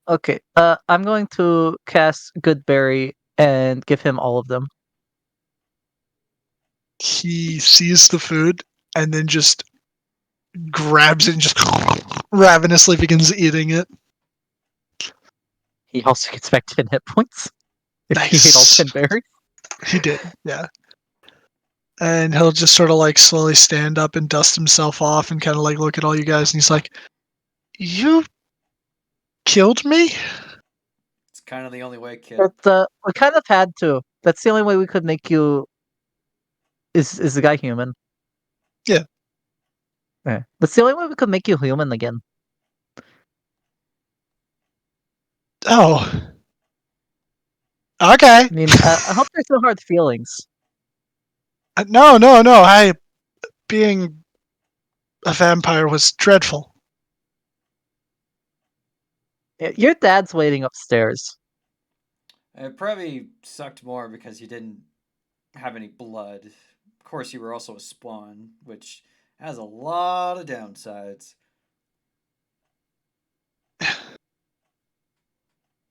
Okay. I'm going to cast Goodberry and give him all of them.
he sees the food and then just grabs it and just ravenously begins eating it.
He also gets back 10 hit points if he ate all
Nice.
10 berries.
He did, yeah. And he'll just sort of like slowly stand up and dust himself off and kind of like look at all you guys and he's like, "You killed me?"
It's kind of the only way, kid.
But we kind of had to. That's the only way we could make you. Is the guy human?
Yeah.
Yeah. That's the only way we could make you human again.
Oh. Okay.
I mean, I hope there's no hard feelings.
No. Being a vampire was dreadful.
Your dad's waiting upstairs.
It probably sucked more because you didn't have any blood. Of course, you were also a spawn, which has a lot of downsides.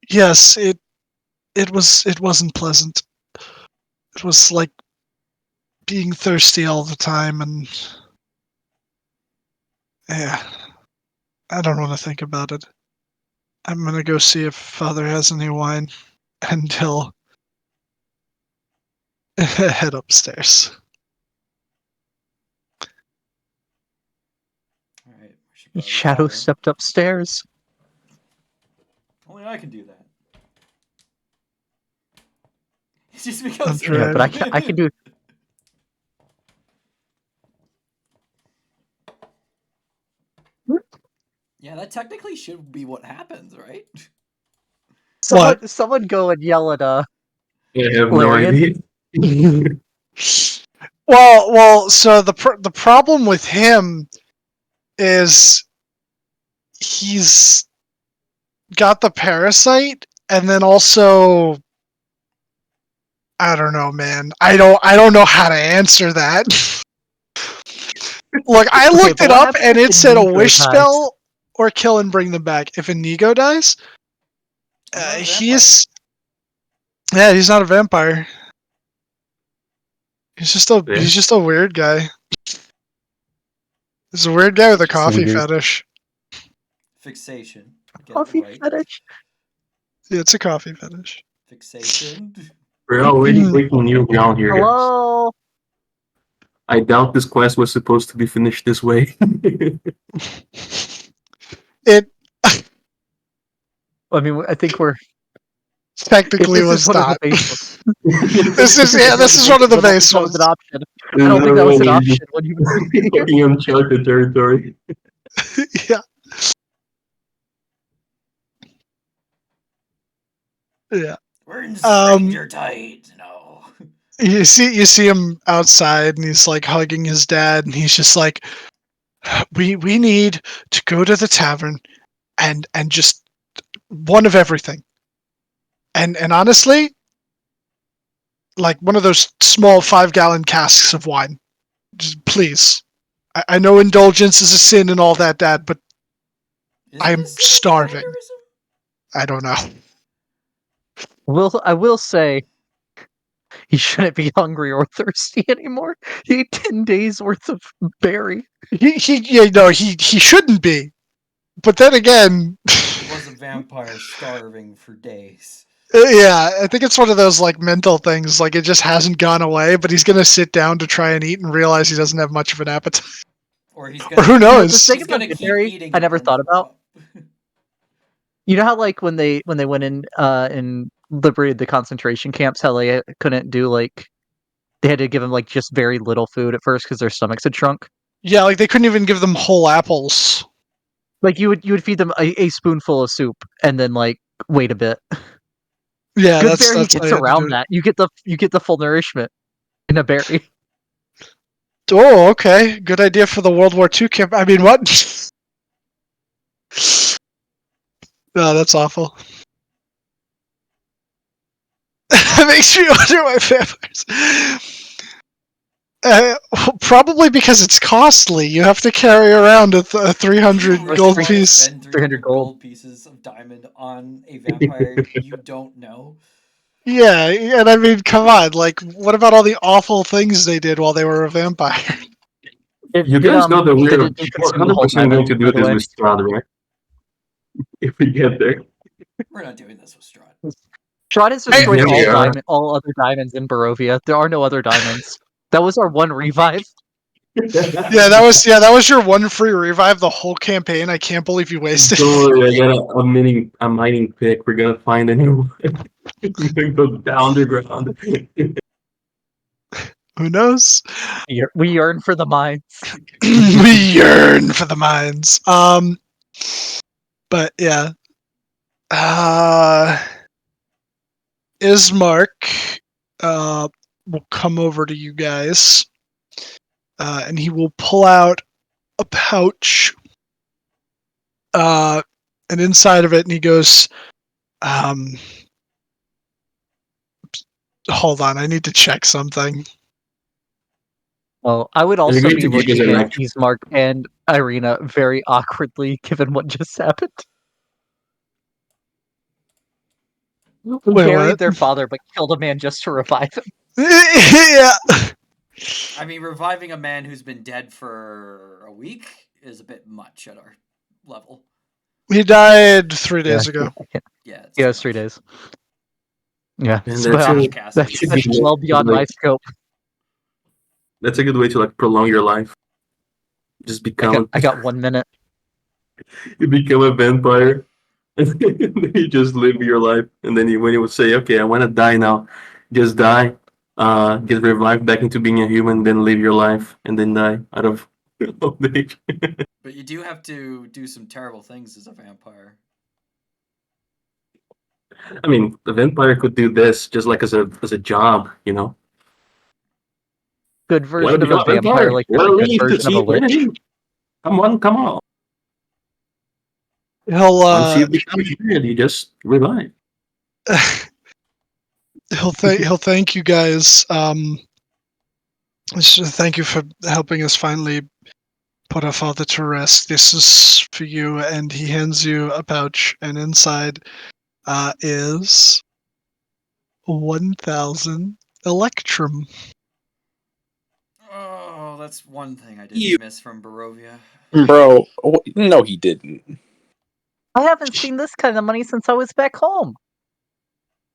Yes, it wasn't pleasant. It was like being thirsty all the time and yeah. I don't want to think about it. I'm gonna go see if Father has any wine and he'll head upstairs.
All right, we should probably
Shadow
follow.
stepped upstairs.
Only I can do that. Just because.
I'm
Yeah, but I
Right.
can do.
Yeah, that technically should be what happens, right?
Someone go and yell at
I have no
Larian?
idea.
Well. So the problem with him is he's got the parasite, and then also I don't know, man. I don't know how to answer that. Look, I
Okay,
looked
but
it
what
up,
happens
and
if
it said a
Inigo
wish
dies?
spell or kill and bring them back. If Inigo dies,
I'm not a
he's not a vampire. He's just a weird guy. He's a weird guy with a coffee
weird.
fetish.
Fixation. Get it
Coffee
right.
fetish.
Yeah, it's a coffee fetish.
Fixation.
We're already breaking new ground here, guys.
Hello.
I doubt this quest was supposed to be finished this way.
It
I mean, I think we're.
technically
This is
was
one of
not.
the bases.
This is one of the
I don't think
base
that was
ones.
an option. I don't think that was an option when you were here.
Fucking uncharted territory.
Yeah. Yeah.
We're in stranger tight. No.
You see him outside, and he's like hugging his dad, and he's just like, "We need to go to the tavern, and just one of everything, and honestly, like one of those small 5-gallon casks of wine, just please. I know indulgence is a sin and all that, Dad, but
Is
I'm
this a
starving.
vampirism?
I don't know."
I will say, he shouldn't be hungry or thirsty anymore. He ate 10 days worth of berry.
He shouldn't be, but then again.
He was a vampire starving for days.
Yeah, I think it's one of those like mental things. Like it just hasn't gone away, but he's gonna sit down to try and eat and realize he doesn't have much of an appetite.
Or he's
Or
gonna.
who
You know,
knows?
the thing
He's
about
gonna
the
keep
berry,
eating.
I
it
never
and
thought
throw
about.
up.
You know how like when they went in and liberated the concentration camps, how they couldn't do like they had to give them like just very little food at first because their stomachs had shrunk.
Yeah, like they couldn't even give them whole apples.
Like you would feed them a spoonful of soup and then like wait a bit.
Yeah,
Good
that's
berry
how
gets
you had to do
around
it.
that. You get the full nourishment in a berry.
Oh, okay. Good idea for the World War II camp. I mean, what? No, that's awful. It makes me wonder why vampires. Probably because it's costly. You have to carry around a 300
You really
gold
wanna
piece.
spend
300
300 gold pieces of diamond on a vampire you don't know?
Yeah, and I mean, come on. Like, what about all the awful things they did while they were a vampire?
You guys know that
did
we're
it consume the whole
100% going
diamond,
to
by
do
the
this
way?
with Strahd, right? If we get there.
We're not doing this with Strahd.
Strahd has
Hey,
destroyed
yeah,
all other diamonds in Barovia. There are no other diamonds. That was our one revive.
Yeah, that was your one free revive the whole campaign. I can't believe you wasted.
Don't worry, I got a mining pick. We're gonna find a new one. We're gonna go down the ground.
Who knows?
We yearn for the mines.
We yearn for the mines. But yeah. Ismark will come over to you guys. And he will pull out a pouch. And inside of it, and he goes, hold on, I need to check something.
Well, I would
You're
also
going
be
to give us
looking
an
at
action.
Ismark and Irina very awkwardly, given what just happened. Who
Wait,
buried
what?
their father but killed a man just to revive him?
Yeah.
I mean, reviving a man who's been dead for a week is a bit much at our level.
He died 3 days ago.
Yeah, it's
Yeah,
too
it's 3
much.
days. Yeah,
And
so
that's
Cash
it.
cast
that's
it.
That's
well beyond my scope.
a good way to like prolong your life. Just become
I got 1 minute.
you become a vampire, and then you just live your life. And then when you would say, "Okay, I want to die now," just die, get revived back into being a human, then live your life, and then die out of old age.
But you do have to do some terrible things as a vampire.
I mean, the vampire could do this just like as a job, you know.
Good
Want to
version of
become
a
a vampire?
vampire, like
Want
there's
to
a good
leave to
version of
see
a
if
lich.
anything? Come on, come on.
He'll
Once you become human, you just revive.
he'll thank you guys. Thank you for helping us finally put our father to rest. This is for you, and he hands you a pouch, and inside is 1,000 electrum.
Oh, that's one thing I
You-
didn't miss from Barovia.
Bro, no, he didn't.
I haven't seen this kind of money since I was back home.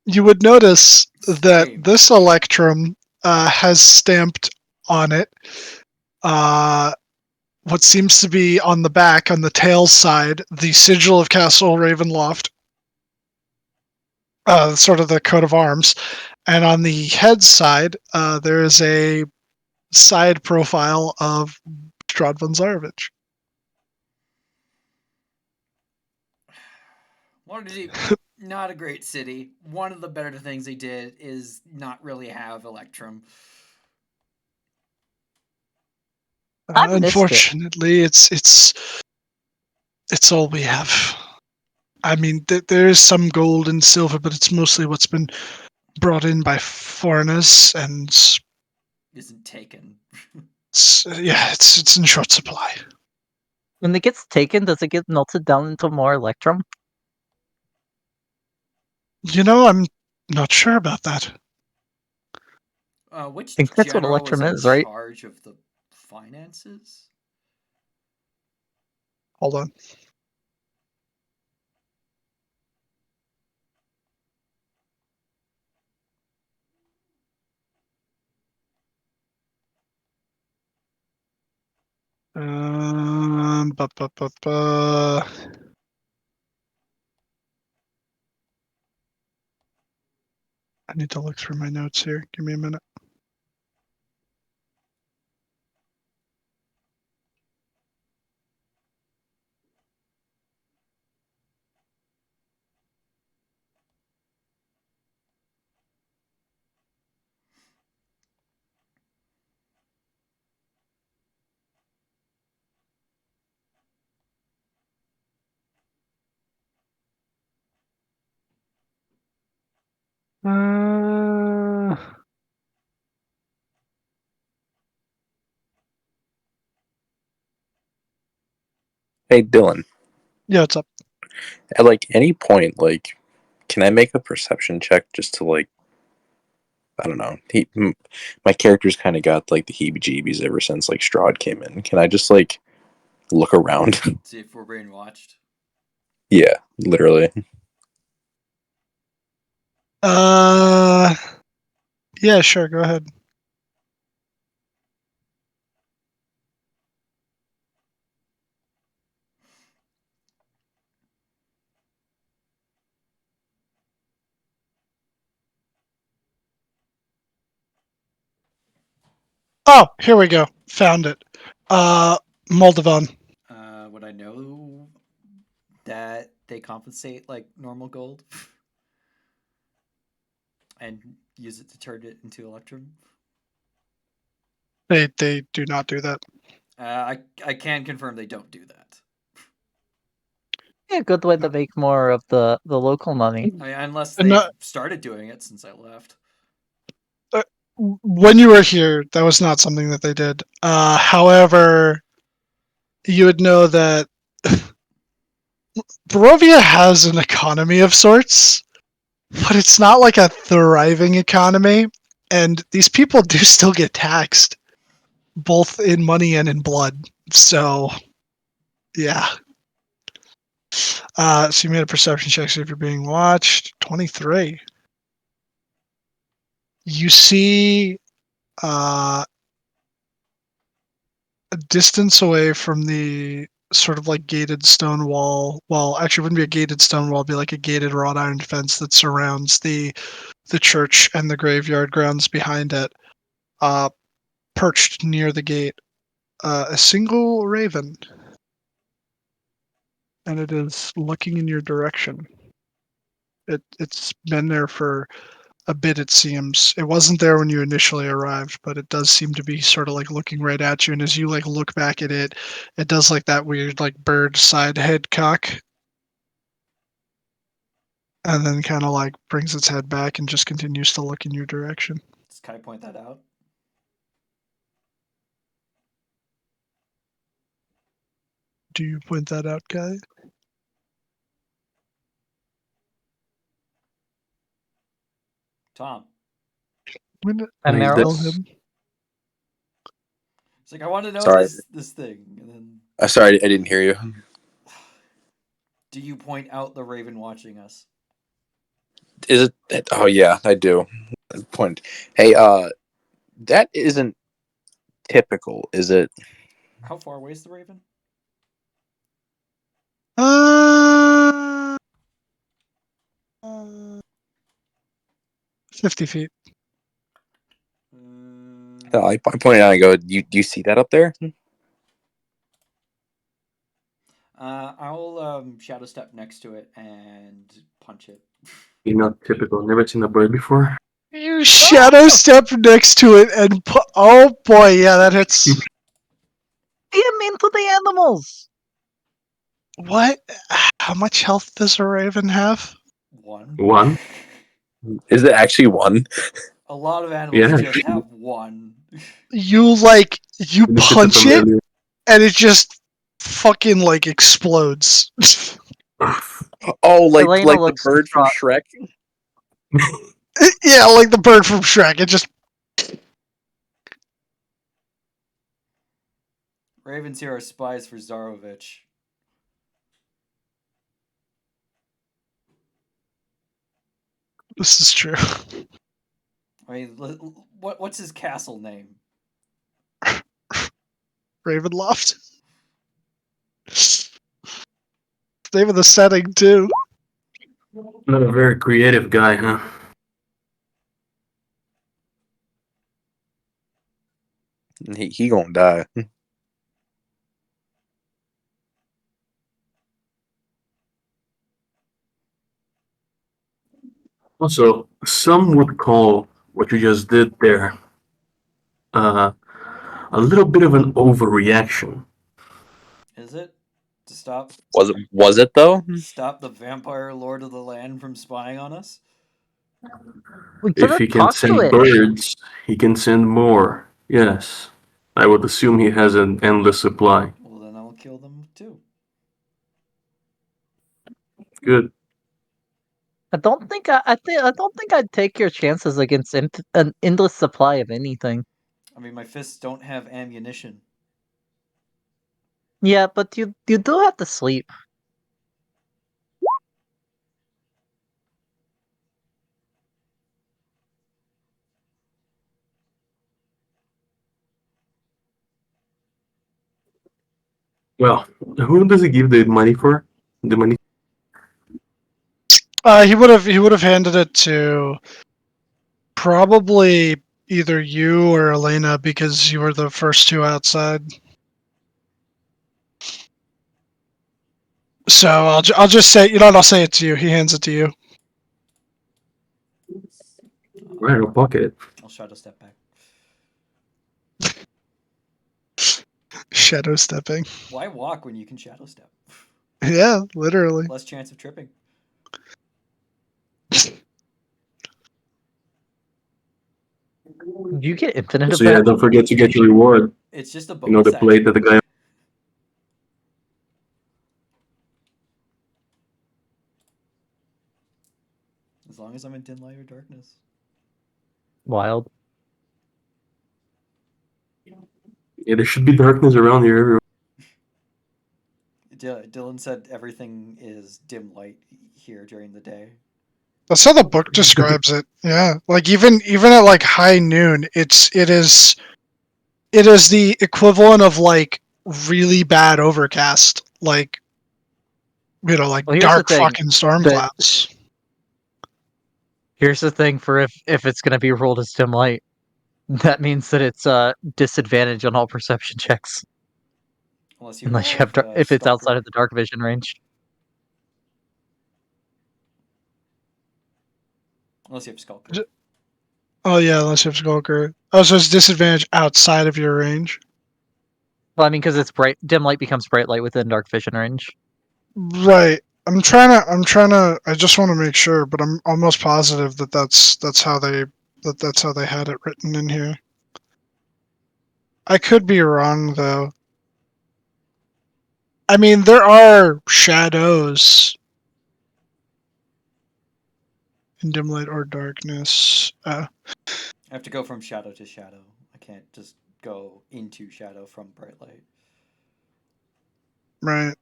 You would notice that
Same.
this electrum has stamped on it what seems to be on the back, on the tail side, the sigil of Castle Ravenloft, sort of the coat of arms, and on the head side, there is a side profile of Strahd von Zarevich.
Waterdeep, not a great city. One of the better things they did is not really have Electrum.
I missed it.
Unfortunately, it's all we have. I mean, there is some gold and silver, but it's mostly what's been brought in by foreigners, and
Isn't taken.
it's in short supply.
When it gets taken, does it get melted down into more electrum?
You know, I'm not sure about that.
Which
I think that's what
general
electrum
in
is, right?
charge of the finances?
Hold on. Ba, ba, ba, ba. I need to look through my notes here. Give me a minute. Uh,
Hey, Dylan.
yeah, what's up?
At like any point, like, can I make a perception check just to like I don't know. My character's kind of got like the heebie-jeebies ever since like Strahd came in. Can I just like look around?
See if we're being watched.
Yeah, literally.
Yeah, sure. Go ahead. Oh, here we go. Found it. Moldovan.
Would I know that they compensate like normal gold and use it to turn it into Electrum?
They do not do that.
I can confirm they don't do that.
Yeah, good way to make more of the local money.
Unless
And
they
not-
started doing it since I left.
When you were here, that was not something that they did. However, you would know that Barovia has an economy of sorts, but it's not like a thriving economy. And these people do still get taxed, both in money and in blood. So, yeah. So you made a perception check, see if you're being watched. 23. You see a distance away from the sort of like gated stone wall. Well, actually, it wouldn't be a gated stone wall; it'd be like a gated wrought iron fence that surrounds the church and the graveyard grounds behind it. Perched near the gate, a single raven, and it is looking in your direction. It's been there for a bit, it seems. It wasn't there when you initially arrived, but it does seem to be sort of like looking right at you. And as you like look back at it, it does like that weird like bird side head cock, and then kind of like brings its head back and just continues to look in your direction.
Does Kai point that out?
Do you point that out, guy?
Tom.
And
Nice.
Tell
Meryl?
him.
It's like I want to know
Sorry.
this thing, and then
Sorry, I didn't hear you.
do you point out the raven watching us?
Is it? Oh yeah, I do. Point. Hey, that isn't typical, is it?
How far away is the raven?
50 feet.
I pointed out and go, do you see that up there?
I'll shadow step next to it and punch it.
You're not typical. Never seen a bird before.
You shadow step next to it and oh boy, yeah, that hits.
Be mean to the animals.
What? How much health does a raven have?
One.
One?
Is it actually one?
A lot of animals
Yeah.
just have one.
You punch it and it just fucking like explodes.
Oh, like
Elena
the
looks
bird from
distraught.
Shrek.
Yeah, like the bird from Shrek. It just
Ravens here are spies for Zarovich.
this is true.
I mean, what's his castle name?
Ravenloft. Name of the setting too.
Not a very creative guy, huh?
He gonna die.
Also, some would call what you just did there a little bit of an overreaction.
Is it? To stop
Was it though?
stop the vampire lord of the land from spying on us?
We could
If he
have
can
talked to
send
it.
birds, he can send more. Yes. I would assume he has an endless supply.
Well, then I'll kill them too.
Good.
I don't think I don't think I'd take your chances against an endless supply of anything.
I mean, my fists don't have ammunition.
Yeah, but you do have to sleep.
Well, who does he give the money for? The money.
He would have handed it to probably either you or Elena because you were the first two outside. So I'll just say, you know what, I'll say it to you. He hands it to you.
Right, I'll pocket it.
I'll shadow step back.
Shadow stepping.
Why walk when you can shadow step?
Yeah, literally.
Less chance of tripping.
Do you get infinite
So
of
yeah,
that?
don't forget to get your reward.
It's just a
You know,
bonus
the plate that the guy.
as long as I'm in dim light or darkness.
Wild.
Yeah, there should be darkness around here everywhere.
Dylan said everything is dim light here during the day.
That's how the book describes it. Yeah, like even at like high noon, it is the equivalent of like really bad overcast, like like
Well, here's the
dark
thing,
fucking storm
that-
clouds.
Here's the thing for if it's gonna be rolled as dim light, that means that it's disadvantage on all perception checks
Unless you
unless you
have
have if it's outside
Skulker.
of the dark vision range.
Unless you have Skulker.
J- Oh yeah, unless you have Skulker. Oh, so it's disadvantage outside of your range.
Well, I mean, because it's bright, dim light becomes bright light within dark vision range.
Right. I'm trying to. I just want to make sure, but I'm almost positive that that's how they had it written in here. I could be wrong though. I mean, there are shadows in dim light or darkness.
I have to go from shadow to shadow. I can't just go into shadow from bright light.
Right.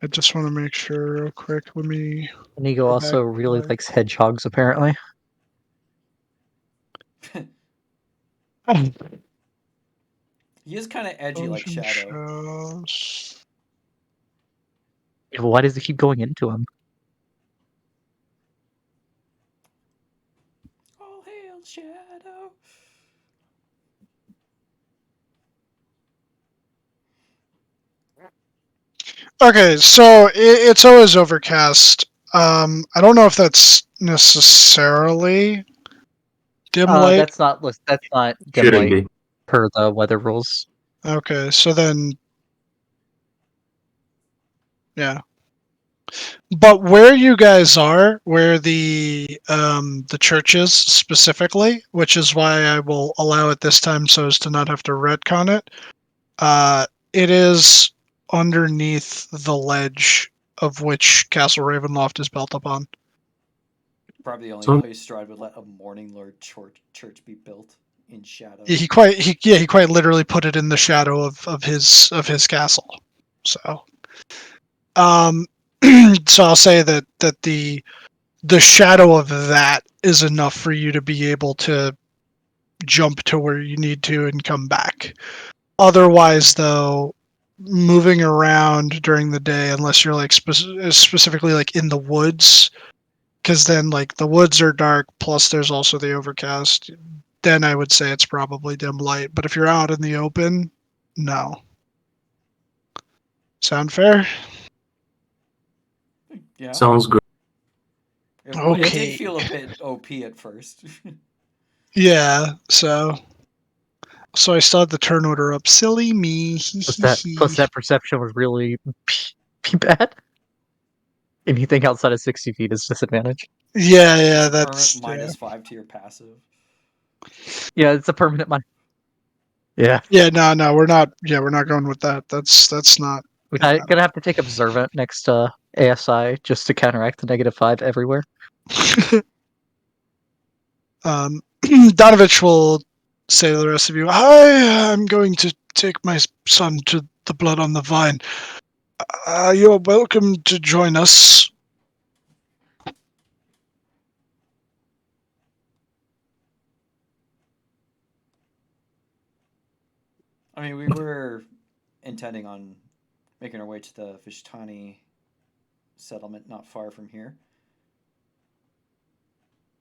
I just want to make sure real quick. Let me.
Inigo
Go
also
back.
really likes hedgehogs, apparently.
He is kind of edgy like
Ocean
Shadow.
Shadows.
Why does he keep going into him?
All hail Shadow.
Okay, so it's always overcast. I don't know if that's necessarily dim light.
That's not dim
Shouldn't
light
be.
per the weather rules.
Okay, so then, yeah. But where you guys are, where the church is specifically, which is why I will allow it this time so as to not have to retcon it. It is underneath the ledge of which Castle Ravenloft is built upon.
Probably the only
So-
place Stride would let a Morning Lord church be built in shadow.
He quite literally put it in the shadow of his castle. So, so I'll say that the shadow of that is enough for you to be able to jump to where you need to and come back. Otherwise, though, moving around during the day, unless you're like specifically like in the woods, because then like the woods are dark, plus there's also the overcast. Then I would say it's probably dim light. But if you're out in the open, no. Sound fair?
Yeah.
Sounds good.
It
Okay.
did feel a bit OP at first.
Yeah. So I still had the turn order up. Silly me.
Plus that perception was really be bad. Anything outside of 60 feet is disadvantage.
Yeah.
Permanent
That's
-5 to your passive.
Yeah, it's a permanent one. Yeah.
yeah. No, we're not. Yeah, we're not going with that. That's not.
We're gonna have to take observant next ASI just to counteract the -5 everywhere.
Donovich will say to the rest of you, I'm going to take my son to the Blood on the Vine. You're welcome to join us.
I mean, we were intending on making our way to the Vishtani settlement not far from here.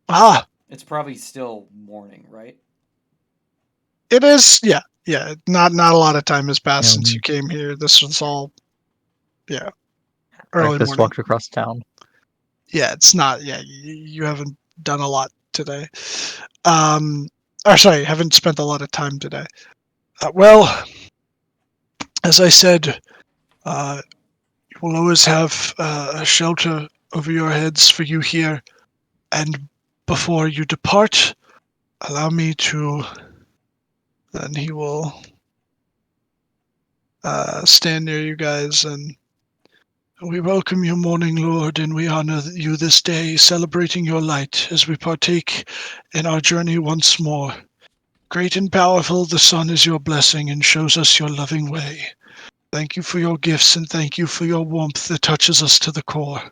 Ah,
It's probably still morning, right?
it is. Yeah. Not a lot of time has passed since
Mhm.
you came here. This was all, early
Breakfast
morning.
walked across town.
Yeah, it's not. Yeah, you haven't done a lot today. Or sorry, haven't spent a lot of time today. Well, as I said, you will always have a shelter over your heads for you here. And before you depart, allow me to. Then he will stand near you guys, and we welcome you, Morning Lord, and we honor you this day, celebrating your light as we partake in our journey once more. Great and powerful, the sun is your blessing and shows us your loving way. Thank you for your gifts, and thank you for your warmth that touches us to the core.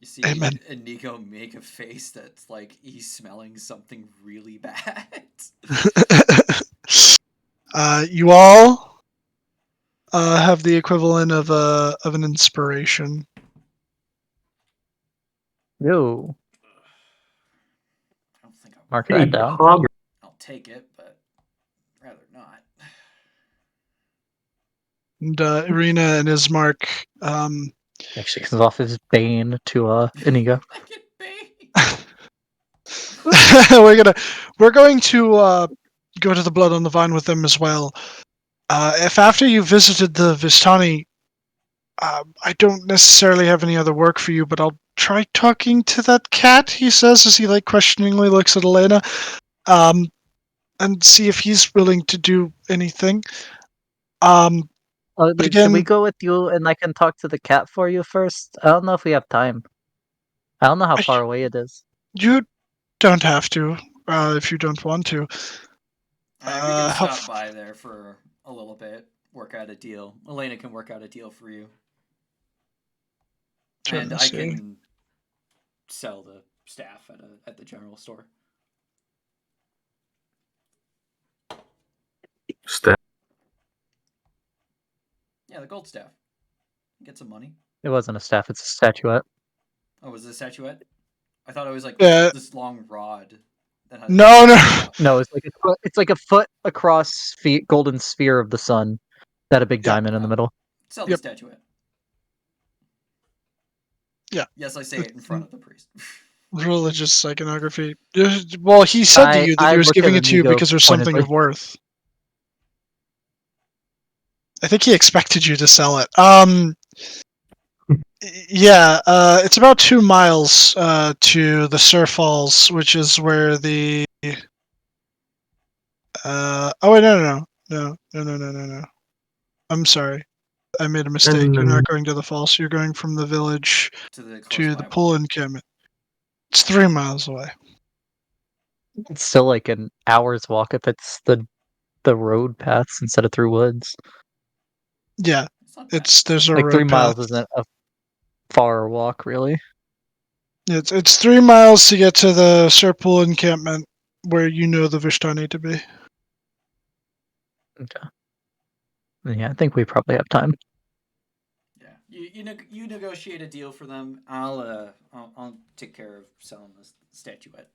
You see
Amen.
Nico make a face that's like he's smelling something really bad.
You all have the equivalent of an inspiration.
Yo,
I don't think
mark
Hey,
that down.
I'll take it, but rather not.
And Irina and Ismark,
Actually, comes off his Bane to Inigo.
I get bait.
we're going to go to the Blood on the Vine with them as well. If after you visited the Vistani, I don't necessarily have any other work for you, but I'll try talking to that cat, he says as he questioningly looks at Elena, and see if he's willing to do anything. But
Should
again,
we go with you and I can talk to the cat for you first? I don't know if we have time. I don't know how far away it is.
you don't have to if you don't want to.
I mean, we can
how
stop by there for a little bit, work out a deal. Elena can work out a deal for you, and I can sell the staff at the general store.
Staff.
Yeah, the gold staff. Get some money.
It wasn't a staff; it's a statuette.
Oh, was it a statuette? I thought it was like
Yeah.
this long rod. That had
No.
No, it's like a foot across golden sphere of the sun. That a big
Yeah.
diamond in the middle.
Sell
Yep.
the statuette.
Yeah.
Yes, I say it in front of the priest.
Religious iconography. Well, he said to you that he was
look
giving
at
it to you
Inigo
because there's something
pointedly.
of worth. I think he expected you to sell it. Yeah, it's about 2 miles to the Sur Falls, which is where the. Oh wait, no. I'm sorry, I made a mistake. You're not going to the falls. You're going from the village
To the close
to
by
the
one.
pool encampment. It's 3 miles away.
It's still like an hour's walk if it's the road paths instead of through woods.
Yeah,
It's not bad.
there's a
Like 3
road path.
miles isn't a far walk, really.
It's 3 miles to get to the Sur Pool encampment, where you know the Vishtani to be.
Okay. Yeah, I think we probably have time.
Yeah, you negotiate a deal for them. I'll take care of selling this statuette.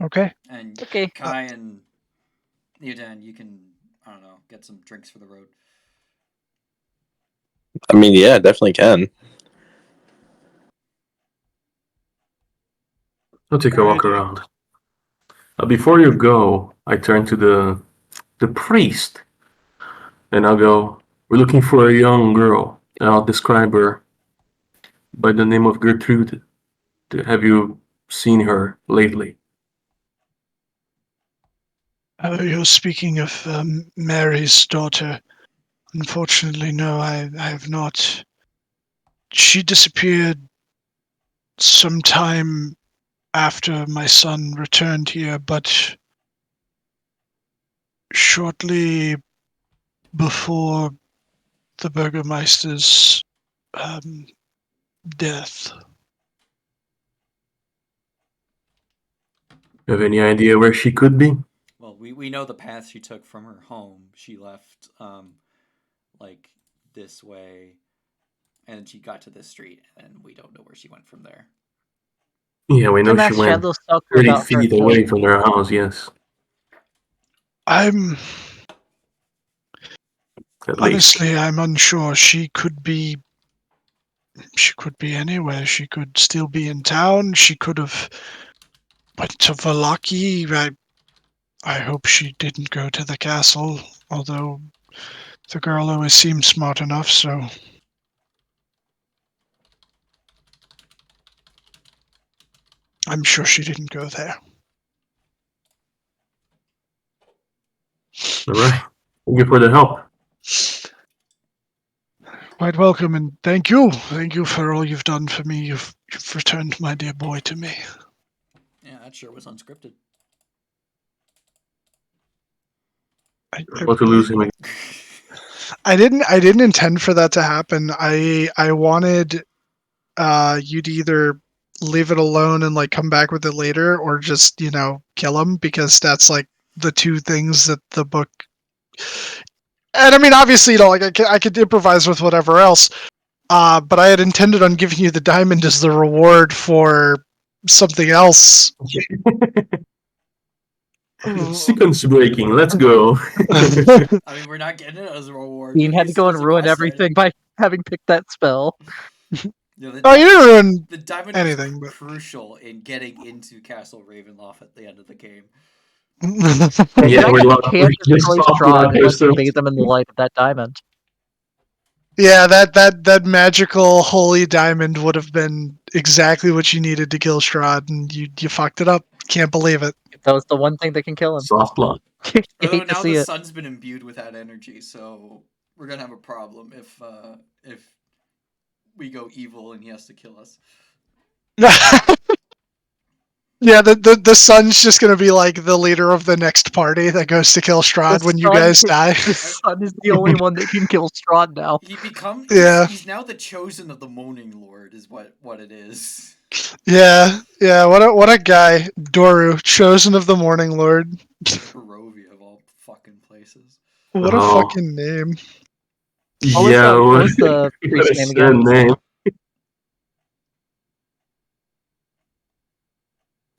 Okay.
And
Okay.
Kai and Neodan, you can, I don't know, get some drinks for the road.
I mean, yeah, definitely can.
I'll take a walk around. Before you go, I turn to the priest, and I'll go. We're looking for a young girl. And I'll describe her by the name of Gertrude. Have you seen her lately?
You're speaking of Mary's daughter. Unfortunately, no, I have not. She disappeared sometime after my son returned here, but shortly before the Burgermeister's death.
Have any idea where she could be?
Well, we know the path she took from her home. She left like this way, and she got to this street, and we don't know where she went from there.
Yeah, we know
Didn't
she
ask
went
Shadow Stalker
30
about her
feet
kill.
away from their house, yes.
I'm
At least.
honestly, I'm unsure. She could be anywhere. She could still be in town. She could have went to Valaki. I hope she didn't go to the castle, although the girl always seemed smart enough, so. I'm sure she didn't go there.
All right. Thank you for the help.
Quite welcome, and thank you. Thank you for all you've done for me. You've returned my dear boy to me.
Yeah, that sure was unscripted.
I
About to lose him again.
I didn't intend for that to happen. I wanted you to either leave it alone and like come back with it later, or just kill him, because that's like the two things that the book. And I mean, obviously, like I could improvise with whatever else. But I had intended on giving you the diamond as the reward for something else.
Sequence breaking. Let's go.
I mean, we're not getting it as a reward.
Dean
We
had to
used
go
it
and
as a
ruin
quest
everything
item.
by having picked that spell.
You know,
Oh, you didn't ruin
the diamond
anything,
was
but
crucial in getting into Castle Ravenloft at the end of the game.
Yeah, we're locked.
Can't
We just
destroy
stopped
Strahd
locked
unless you
ourselves.
bathe them in the light of that diamond.
yeah, that magical holy diamond would have been exactly what you needed to kill Strahd, and you fucked it up. Can't believe it.
That was the one thing that can kill him.
Soft lock.
You
Although
hate to
now
see
the
it.
sun's been imbued with that energy, so we're gonna have a problem if we go evil and he has to kill us.
Yeah, the sun's just gonna be like the leader of the next party that goes to kill Strahd when you
sun-
guys die.
The sun is the only one that can kill Strahd now.
Yeah.
He's now the chosen of the Moaning Lord, is what it is.
Yeah, what a guy, Doru, chosen of the Morning Lord.
Barovia of all fucking places.
What a
Oh.
fucking name.
Yeah,
What was the priest's name again?
Name.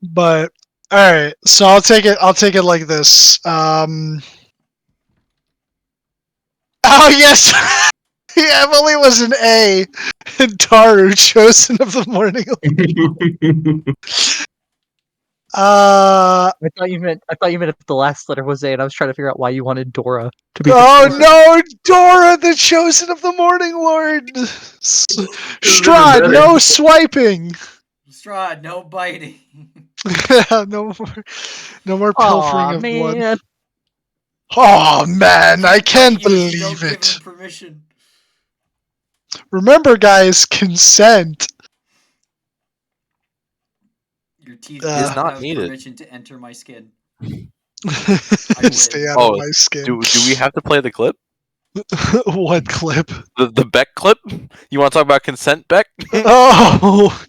But all right, so I'll take it like this. Oh yes, Emily was an A, and Daru, chosen of the Morning.
I thought you meant if the last letter was A, and I was trying to figure out why you wanted Dora to be.
Oh no, Dora, the chosen of the Morning Lord. Strahd, no swiping.
Strahd, no biting.
no more pilfering of blood.
Man.
Oh man, I can't
Don't
believe
give
it.
him permission.
Remember, guys, consent.
Your teeth
Is
do not
not
have
needed.
permission to enter my skin.
Stay
win.
out
Oh,
of my skin.
Do we have to play the clip?
What clip?
The Beck clip? You want to talk about consent, Beck?
Oh,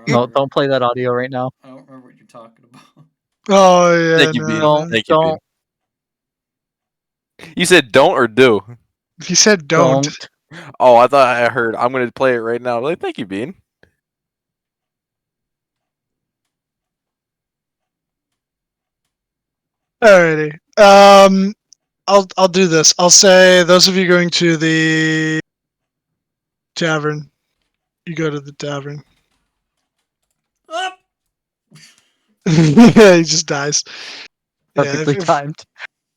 No, don't play that audio right now.
I don't remember what you're talking about.
oh yeah.
Thank you,
no,
Bean.
no.
Thank you, Bean. You said don't or do?
He said don't.
Oh, I thought I heard. I'm going to play it right now. Like, thank you, Bean.
Alrighty. I'll do this. I'll say those of you going to the tavern, you go to the tavern.
Up!
Yeah, he just dies.
Perfectly
Yeah,
timed.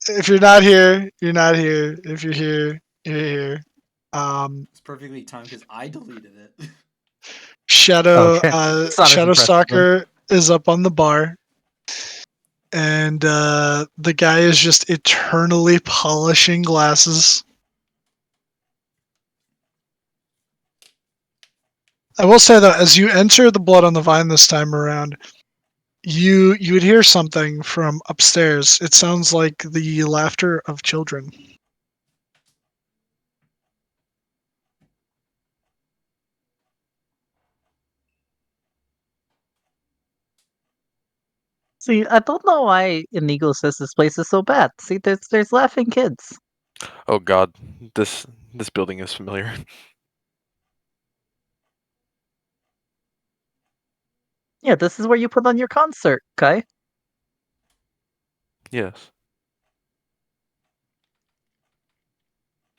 if you're not here, you're not here. If you're here, you're here.
It's perfectly timed because I deleted it.
Shadow
Okay. It's not as
Shadow
impressive then.
Stalker is up on the bar. and the guy is just eternally polishing glasses. I will say though, as you enter the Blood on the Vine this time around, you would hear something from upstairs. It sounds like the laughter of children.
See, I don't know why Inigo says this place is so bad. See, there's laughing kids.
Oh God, this building is familiar.
Yeah, this is where you put on your concert, Kai.
Yes.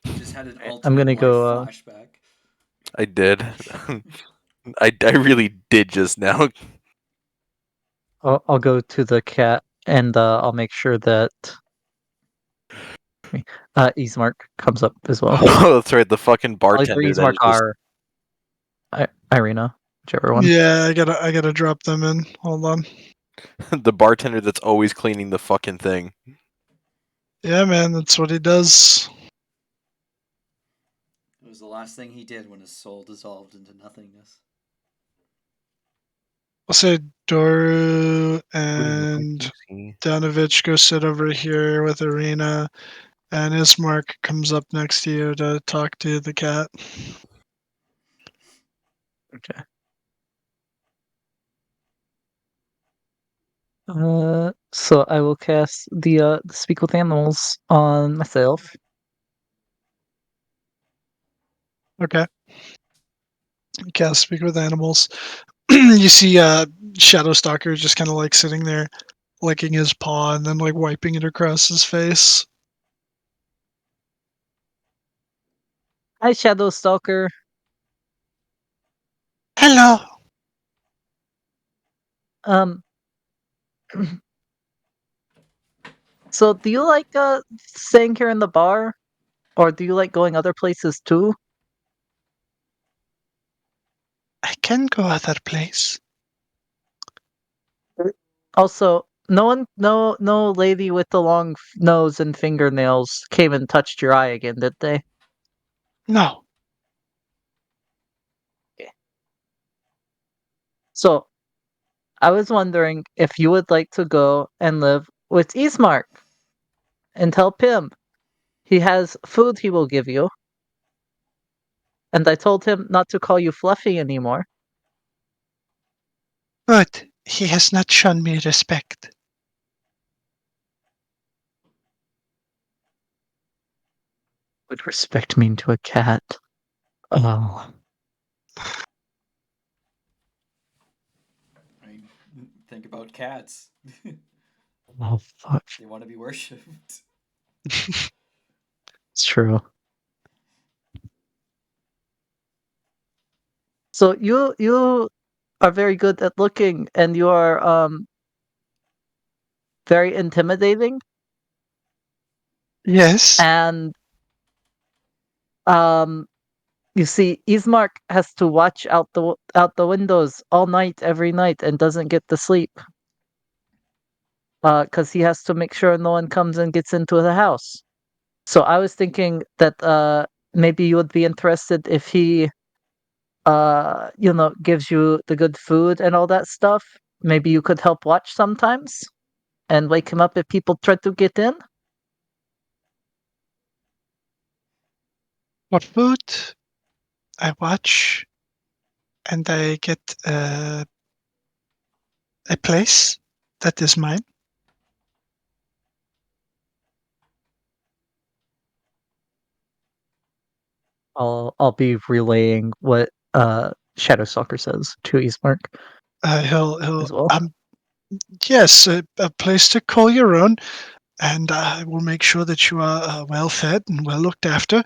He just had an
I'm
alternate
gonna
life
go,
flashback.
I did. I really did just now.
I'll go to the cat and I'll make sure that Ismark comes up as well.
Oh, that's right. The fucking
Either
bartender that
Ismark
is just
or Irina, whichever one.
Yeah, I gotta drop them in. Hold on.
the bartender that's always cleaning the fucking thing.
Yeah, man, that's what he does.
It was the last thing he did when his soul dissolved into nothingness.
I'll say Doru and Danovich go sit over here with Arena, and Ismark comes up next to you to talk to the cat.
Okay. So I will cast the Speak with Animals on myself.
Okay. Cast Speak with Animals. You see Shadowstalker just kind of like sitting there, licking his paw and then like wiping it across his face.
Hi, Shadow Stalker.
Hello.
Um. So, do you like staying here in the bar, or do you like going other places too?
I can go other place.
Also, no lady with the long nose and fingernails came and touched your eye again, did they?
No.
So, I was wondering if you would like to go and live with Ismark and help him. He has food he will give you. And I told him not to call you Fluffy anymore.
But he has not shown me respect.
Would respect mean to a cat? Oh.
I mean, think about cats.
Oh, fuck.
They want to be worshipped.
It's true. So you are very good at looking, and you are very intimidating,
Yes.
and um you see Ismark has to watch out the windows all night every night and doesn't get to sleep. Cuz he has to make sure no one comes and gets into the house. So I was thinking that maybe you would be interested if he gives you the good food and all that stuff. Maybe you could help watch sometimes and wake him up if people try to get in.
What food? I watch, and I get a place that is mine.
I'll be relaying what Shadow Stalker says to Ismark
He'll
as well.
yes, a place to call your own, and I will make sure that you are well fed and well looked after.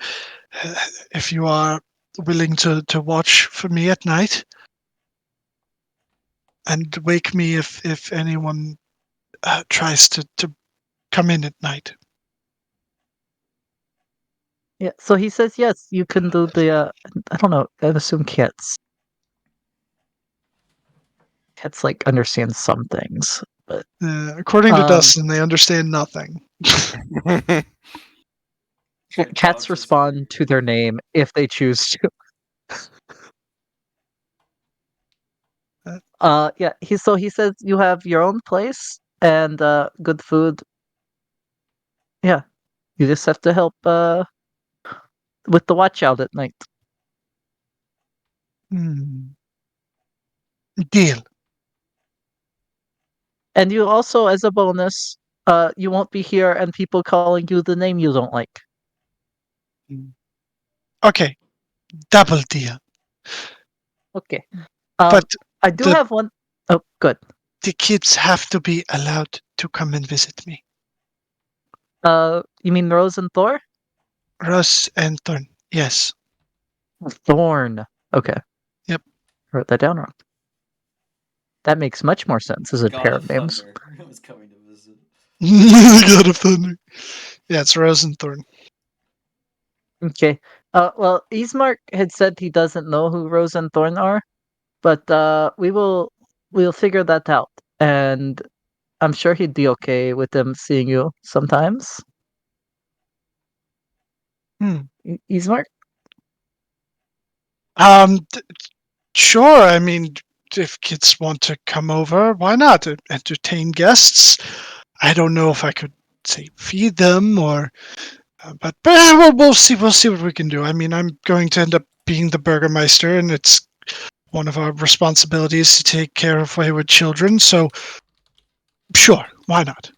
If you are willing to watch for me at night and wake me if anyone tries to come in at night.
Yeah, so he says yes, you can do the I don't know, I assume cats like understand some things.
According to
Um,
Dustin, they understand nothing.
Their
Cats
jobs
respond to their name if they choose to. Yeah. He says you have your own place and good food. Yeah, you just have to help with the watch out at night.
Deal.
And you also, as a bonus, you won't be here and people calling you the name you don't like.
Okay, double deal.
Okay.
But
I do
the-
have one. Oh, good.
The kids have to be allowed to come and visit me.
You mean Rose and Thor?
Russ and Thorn. Yes.
Thorn. Okay.
Yep.
Wrote that down wrong. That makes much more sense as a
God
pair
of
of names.
Thunder was coming to visit.
God of Thunder. Yeah, it's Rose and Thorn.
Okay. Well, Ismark had said he doesn't know who Rose and Thorn are, but we'll figure that out, and I'm sure he'd be okay with them seeing you sometimes. Ismark?
Sure. I mean, if kids want to come over, why not? Entertain guests. I don't know if I could say feed them or, but we'll see. We'll see what we can do. I mean, I'm going to end up being the Burgermister, and it's one of our responsibilities to take care of wayward children. So, sure, why not?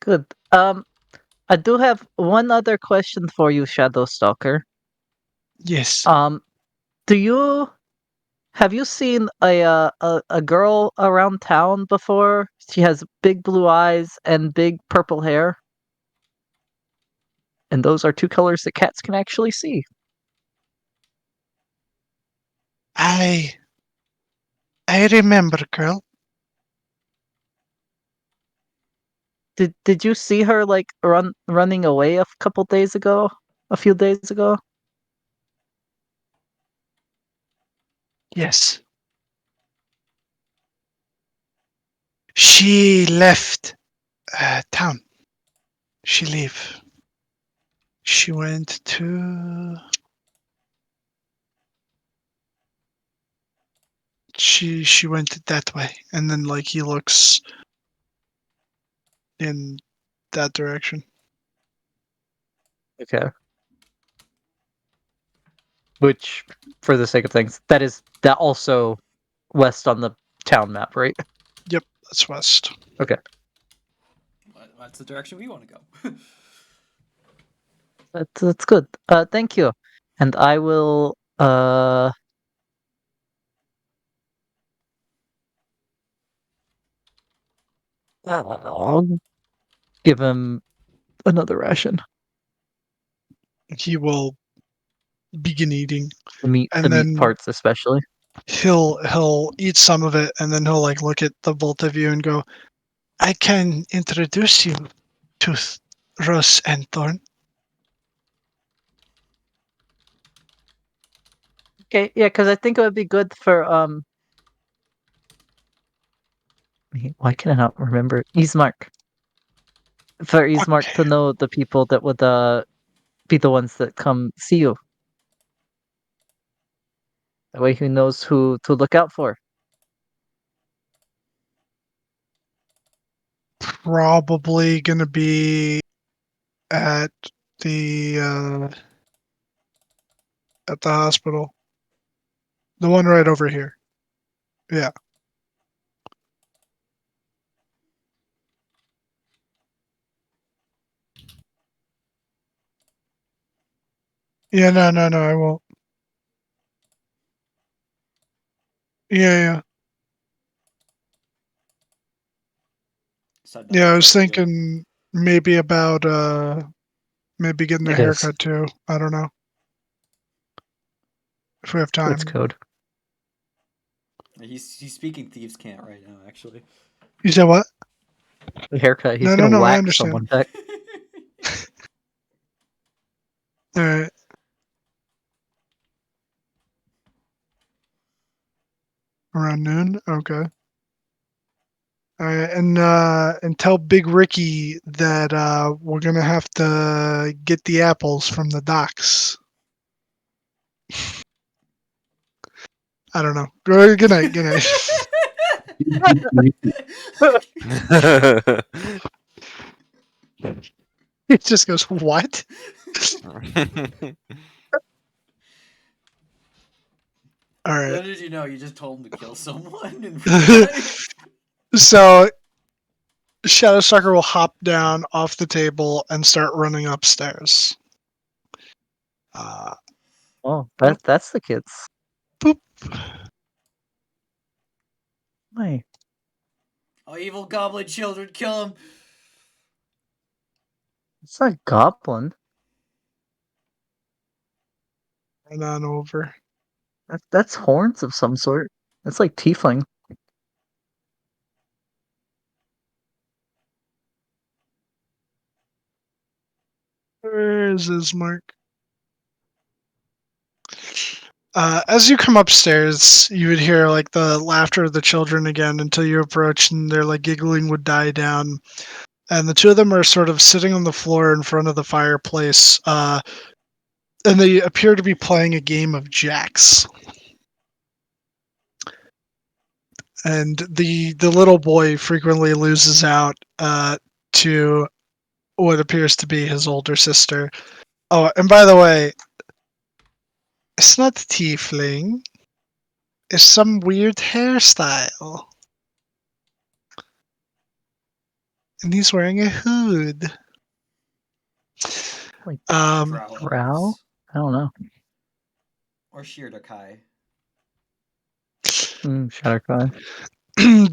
Good. I do have one other question for you, Shadow Stalker.
Yes.
Do you have you seen a girl around town before? She has big blue eyes and big purple hair. And those are two colors that cats can actually see.
I remember, girl.
Did you see her like running away a couple days ago? A few days ago?
Yes. She left town. She leave. She went to. She went that way, and then like he looks in that direction.
Okay. Which, for the sake of things, that also west on the town map, right?
Yep, that's west.
Okay.
That's the direction we want to go.
That's good. Thank you. And I will I'll give him another ration.
He will begin eating,
The
and
meat
then
parts especially.
he'll eat some of it, and then he'll like look at the both of you and go, "I can introduce you to Russ and Thorn."
Okay, yeah, because I think it would be good for why can I not remember Ismark? For Ismark
Okay.
to know the people that would be the ones that come see you. That way he knows who to look out for.
Probably gonna be at the uh, at the hospital. The one right over here. Yeah. Yeah, no, I won't. Yeah.
Said
Yeah,
nothing
I was
about the deal.
thinking maybe about maybe getting a
It is.
haircut too. I don't know. If we have
It's
time.
code.
He's speaking thieves' cant right now, actually.
You said what?
The haircut, he's
No,
gonna
I
whack
understand.
someone back.
Alright. Around noon? Okay. All right, and tell Big Ricky that we're gonna have to get the apples from the docks. I don't know. Good night. Good night. He just goes, "What?" All right.
When did you know? You just told him to kill someone in real life?
So Shadowstalker will hop down off the table and start running upstairs.
Oh, that's the kids.
Boop.
My,
Oh, evil goblin children, kill him!
it's not goblin.
Run on over.
That's horns of some sort. That's like tiefling.
Where is his mark? As you come upstairs, you would hear like the laughter of the children again until you approach, and their like giggling would die down. And the two of them are sort of sitting on the floor in front of the fireplace, and they appear to be playing a game of jacks. And the little boy frequently loses out to what appears to be his older sister. Oh, and by the way, it's not tiefling. It's some weird hairstyle. And he's wearing a hood.
Like
Drow
Drow?
elves.
I don't know.
Or Shirdakai.
Shadowcry.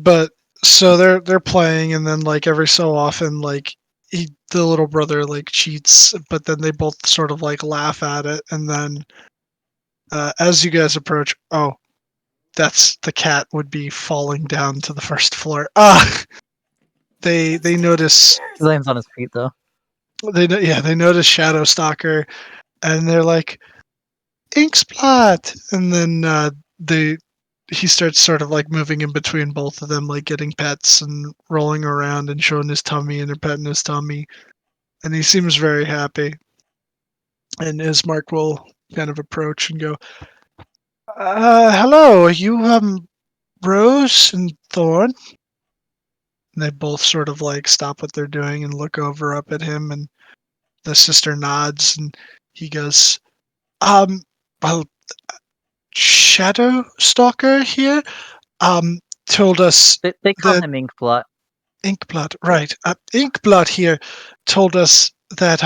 But so they're playing, and then like every so often, like the little brother like cheats, but then they both sort of like laugh at it, and then as you guys approach, oh, that's the cat would be falling down to the first floor. They notice
He lands on his feet though.
they notice Shadowstalker, and they're like Inkspot, and then he starts sort of like moving in between both of them, like getting pets and rolling around and showing his tummy, and they're petting his tummy, and he seems very happy. And Ismark will kind of approach and go, "Hello, are you Rose and Thorn?" And they both sort of like stop what they're doing and look over up at him, and the sister nods, and he goes, well, Shadowstalker here told us
They call
that
him Inkblot.
Inkblood, right? Inkblood here told us that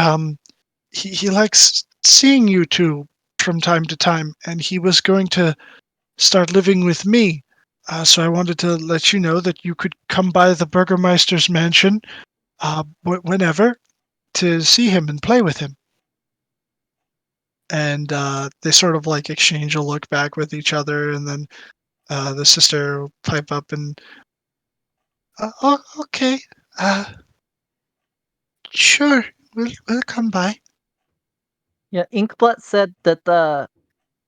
he likes seeing you two from time to time, and he was going to start living with me. So I wanted to let you know that you could come by the Burgermeister's mansion whenever to see him and play with him. And they sort of like exchange a look back with each other, and then the sister will pipe up and, oh, okay, sure, we'll come by.
Yeah, Inkblot said that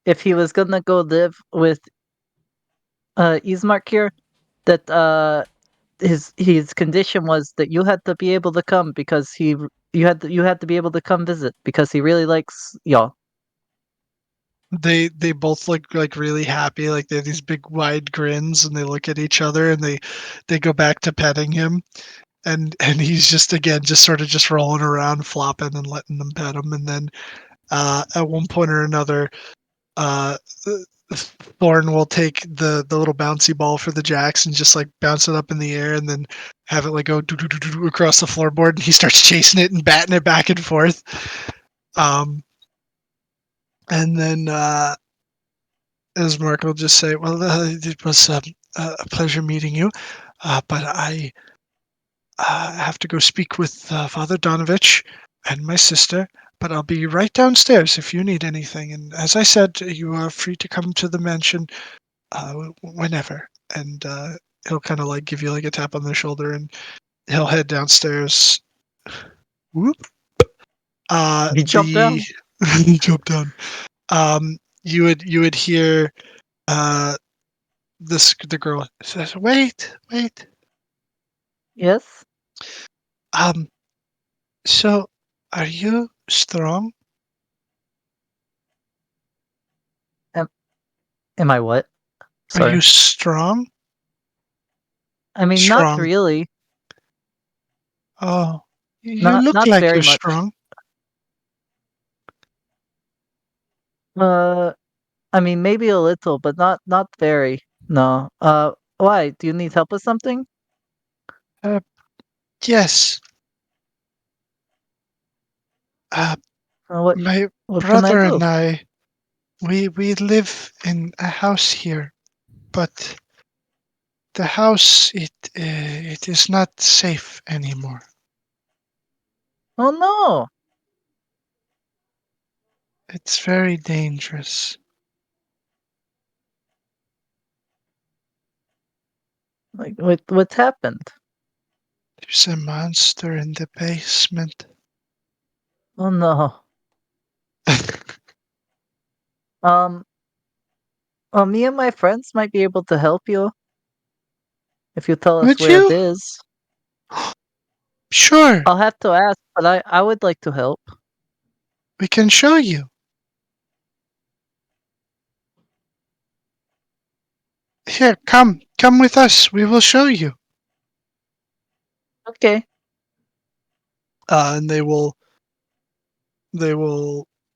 if he was gonna go live with Ismark here, that his condition was that you had to be able to come because you had to be able to come visit because he really likes y'all.
They both look like really happy, like they have these big wide grins, and they look at each other, and they go back to petting him, and he's just again just sort of just rolling around, flopping and letting them pet him, and then at one point or another, uh, Thorn will take the little bouncy ball for the jacks and just like bounce it up in the air, and then have it like go doo-doo-doo-doo across the floorboard, and he starts chasing it and batting it back and forth. And then Ismark will just say, "Well, it was a pleasure meeting you, but I have to go speak with Father Donovich and my sister, but I'll be right downstairs if you need anything. And as I said, you are free to come to the mansion whenever." And he'll kind of like give you like a tap on the shoulder, and he'll head downstairs. Whoop.
He jumped down.
He jumped down. You would hear the girl says, "Wait, wait."
Yes.
So, are you strong?
Am I what?
Are
Sorry.
you strong?
I mean, not
Strong.
really.
Oh, you look
Not
like
very
you're
much.
strong.
Uh, I mean, maybe a little, but not very. No. Why? Do you need help with something?
Yes.
What
My
what can I
brother
do?
and I, we live in a house here, but the house it is not safe anymore.
Oh no!
It's very dangerous.
Like what's happened?
There's a monster in the basement.
Oh no. Um, well, me and my friends might be able to help you if you tell us
Would
where it
you?
is.
Sure,
I'll have to ask, but I would like to help.
we can show you. Here, come with us. We will show you.
Okay.
And they will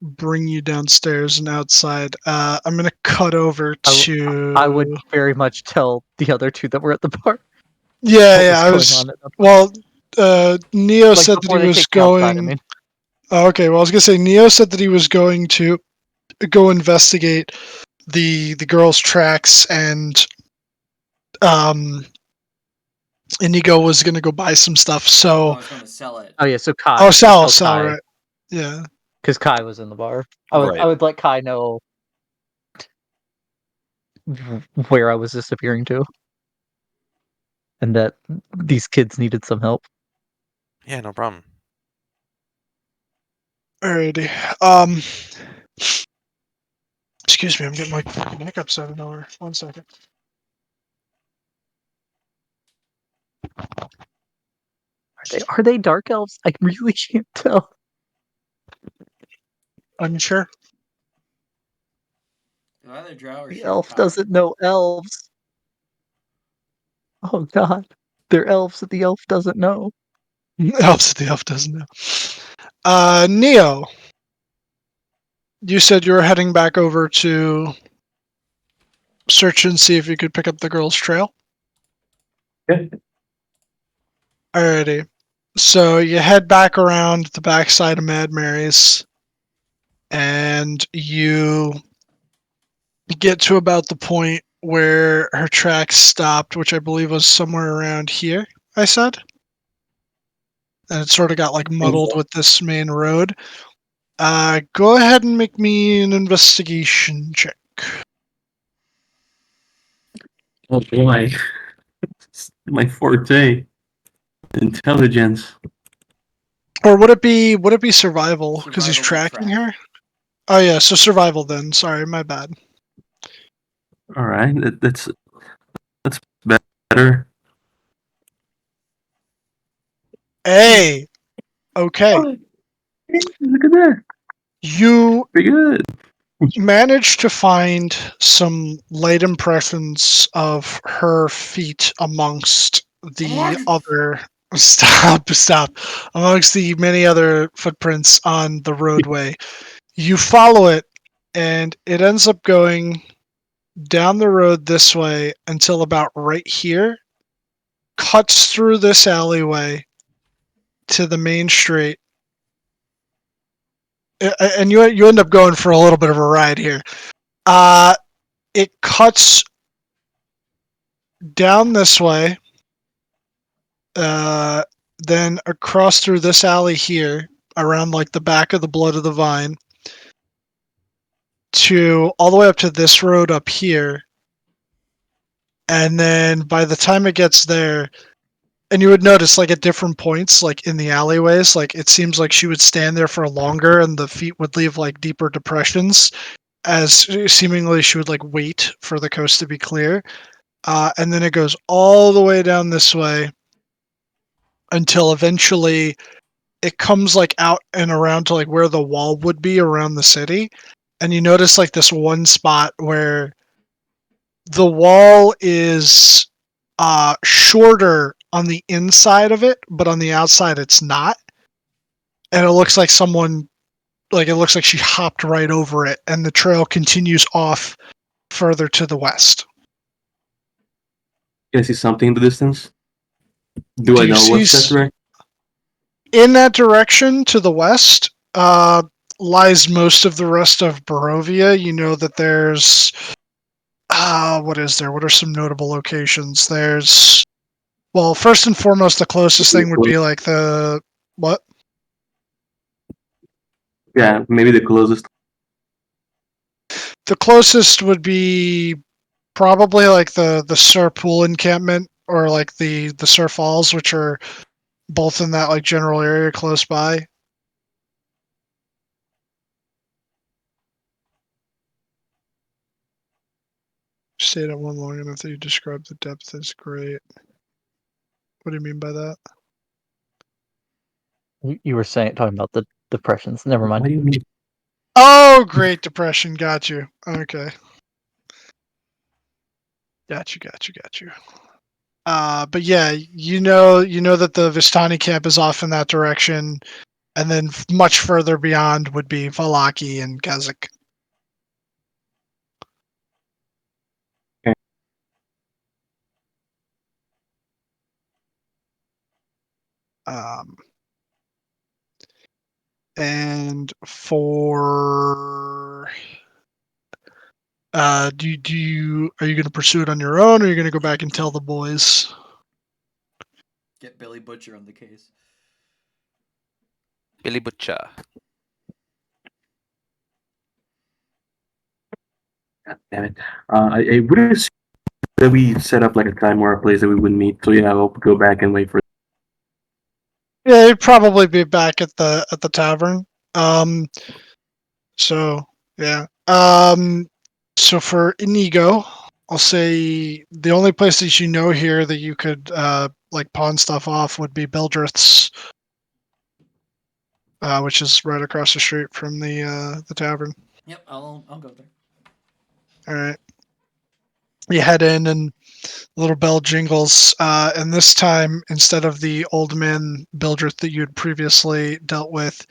bring you downstairs and outside. I'm gonna cut over
I would
to.
very much tell the other two that were at the bar
Yeah,
what
yeah.
was
I
going
was.
on at the bar.
Well, Neo
Like
said that he
before they
was
take me outside, I
going.
mean.
Oh, okay, well, I was gonna say Neo said that he was going to go investigate the girl's tracks, and Inigo was gonna go buy some stuff.
I
So,
was going to sell it.
Oh yeah, so Kai.
oh,
I'd
sell,
tell Kai
right? Yeah.
because Kai was in the bar.
Right.
I would let Kai know where I was disappearing to, and that these kids needed some help.
Yeah, no problem.
Alrighty. Excuse me, I'm getting like hiccups out of nowhere. 1 second.
Are they dark elves? I really can't tell.
Unsure.
They're either drow or
The
shade
elf
power.
doesn't know elves. Oh god, they're elves that the elf doesn't know.
Elves the elf doesn't know. Neo, you said you were heading back over to search and see if you could pick up the girl's trail.
Yeah.
Alrighty. So you head back around the backside of Mad Mary's, and you get to about the point where her tracks stopped, which I believe was somewhere around here, I said. And it sort of got like muddled with this main road. Go ahead and make me an investigation check.
Oh boy. It's my forte. Intelligence.
Or would it be survival? Because he's
Survival to
tracking
track.
her? Oh yeah, so survival then. Sorry, my bad.
All right, that's better.
Hey! Okay.
Oh, look at that.
You
Pretty good.
managed to find some light impressions of her feet amongst the other stop amongst the many other footprints on the roadway. You follow it, and it ends up going down the road this way until about right here, cuts through this alleyway to the main street, and you end up going for a little bit of a ride here. It cuts down this way, then across through this alley here, around like the back of the Blood of the Vine, to all the way up to this road up here, and then by the time it gets there, and you would notice like at different points, like in the alleyways, like it seems like she would stand there for longer, and the feet would leave like deeper depressions, as seemingly she would like wait for the coast to be clear. And then it goes all the way down this way until eventually it comes like out and around to like where the wall would be around the city, and you notice like this one spot where the wall is shorter on the inside of it, but on the outside it's not, and it looks like it looks like she hopped right over it, and the trail continues off further to the west.
Can I see something in the distance? Do I
you
know
see
what's that direction?
In that direction to the west lies most of the rest of Barovia. You know that there's what is there? What are some notable locations? There's, well, first and foremost, the closest thing would be like the what?
Yeah, maybe the closest.
The closest would be probably like the Sur Pool encampment, or like the Sur Falls, which are both in that like general area close by. Stayed at one long enough that you described the depth as great. What do you mean by that?
You were talking about the depressions. Never
What
mind.
do you mean?
Oh, Great Depression. Got you. Okay. Got you. But yeah, you know that the Vistani camp is off in that direction, and then much further beyond would be Valaki and Kazakh.
Okay.
And for do you are you going to pursue it on your own, or are you going to go back and tell the boys?
Get Billy Butcher on the case.
Billy Butcher.
God damn it. I would assume that we set up like a time or a place that we would meet. So yeah, I'll go back and wait for.
Yeah, you'd probably be back at the tavern. So yeah. So for Inigo, I'll say the only place that you know here that you could like pawn stuff off would be Bildreth's, which is right across the street from the tavern.
Yep, I'll go there.
All right. You head in, and the little bell jingles, and this time, instead of the old man Bildreth that you had previously dealt with,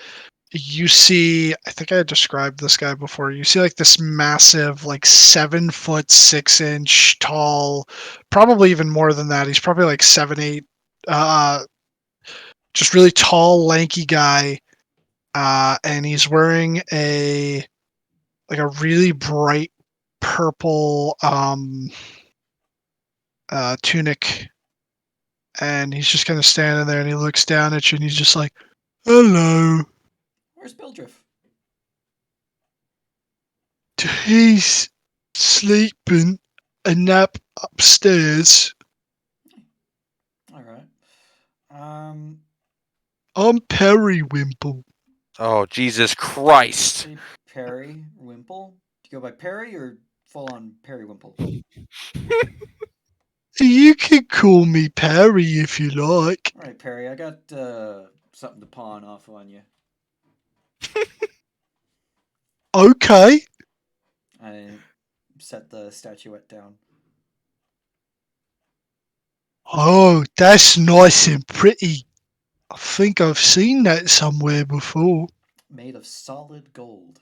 you see, I think I had described this guy before. You see like this massive, like 7'6" tall, probably even more than that. He's probably like 7'8", just really tall, lanky guy, and he's wearing a really bright purple tunic, and he's just kind of standing there, and he looks down at you, and he's just like, "Hello."
Where's Bildriff?
He's sleeping a nap upstairs.
All right.
I'm Periwimple.
Oh, Jesus Christ.
Say Perry Wimple. Do you go by Perry or full on Perry Wimple?
You can call me Perry if you like.
All right, Perry. I got something to pawn off on you.
Okay.
I set the statuette down.
Oh, that's nice and pretty. I think I've seen that somewhere before.
Made of solid gold.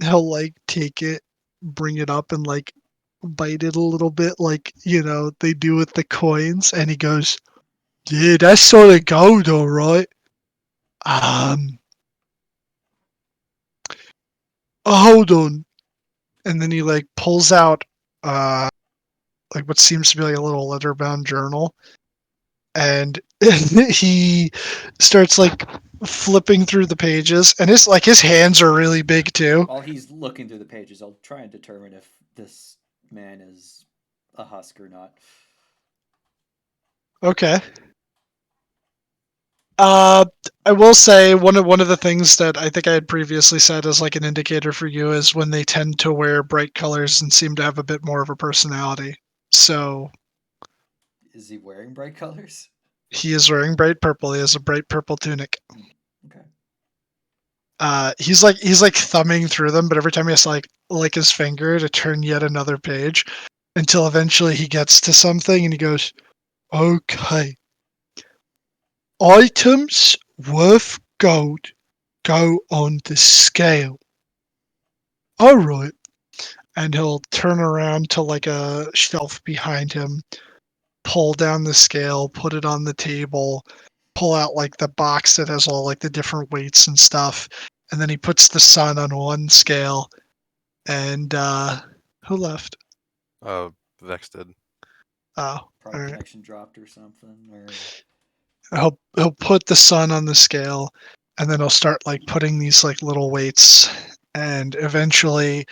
He'll like take it, bring it up, and like bite it a little bit, like they do with the coins, and he goes, "Yeah, that's solid gold, all right. Hold on." And then he like pulls out like what seems to be like a little leather bound journal, and he starts like flipping through the pages, and his hands are really big too.
While he's looking through the pages, I'll try and determine if this man is a husk or not.
Okay. I will say one of the things that I think I had previously said as like an indicator for you is when they tend to wear bright colors and seem to have a bit more of a personality. So
Is he wearing bright colors?
He is wearing bright purple. He has a bright purple tunic.
Okay.
He's like thumbing through them, but every time he has to like lick his finger to turn yet another page, until eventually he gets to something and he goes, "Okay. Items worth gold go on the scale." All right. And he'll turn around to like a shelf behind him, pull down the scale, put it on the table, pull out like the box that has all like the different weights and stuff, and then he puts the sun on one scale. And who left?
Vex did.
Oh,
Probably
all right.
connection dropped or something. Or
He'll put the sun on the scale, and then he'll start like putting these like little weights, and eventually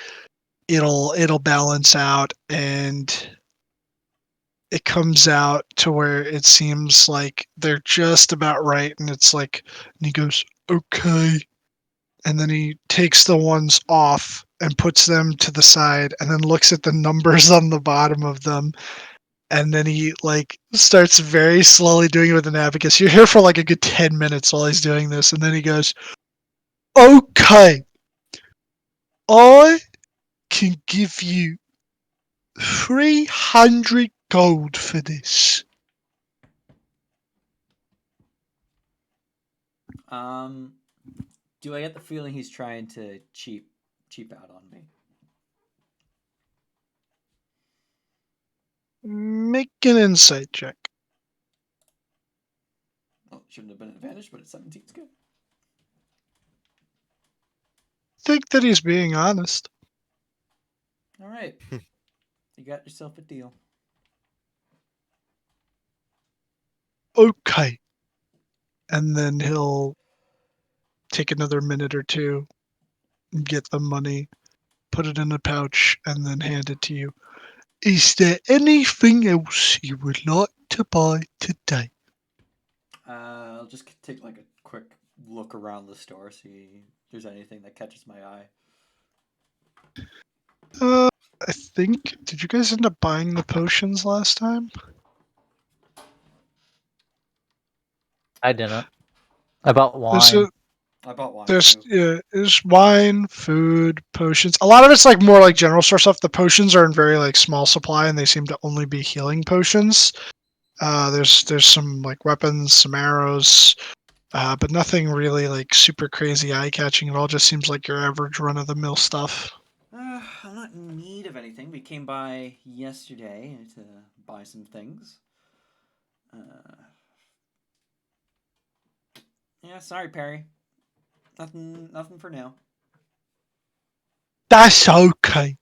it'll balance out, and it comes out to where it seems like they're just about right, and it's like, and he goes, "Okay," and then he takes the ones off and puts them to the side, and then looks at the numbers on the bottom of them, and then he like starts very slowly doing it with an abacus. You're here for like a good 10 minutes while he's doing this, and then he goes, "Okay, I can give you 300 gold for this."
do I get the feeling he's trying to cheap out on me?
Make an insight check.
Well, shouldn't have been an advantage, but it's 17's good.
Think that he's being honest.
All right. You got yourself a deal.
Okay. And then he'll take another minute or two, get the money, put it in a pouch, and then hand it to you. Is there anything else you would like to buy today?
I'll just take like a quick look around the store, see if there's anything that catches my eye.
I think. Did you guys end up buying the potions last time?
I didn't. I bought
There's,
wine.
I bought wine
there's
too.
there's wine, food, potions. A lot of it's like more like general store stuff. The potions are in very like small supply, and they seem to only be healing potions. There's some like weapons, some arrows, but nothing really like super crazy eye catching. It all just seems like your average run of the mill stuff.
I'm not in need of anything. We came by yesterday to buy some things. Yeah, sorry, Perry. Nothing for now.
That's okay.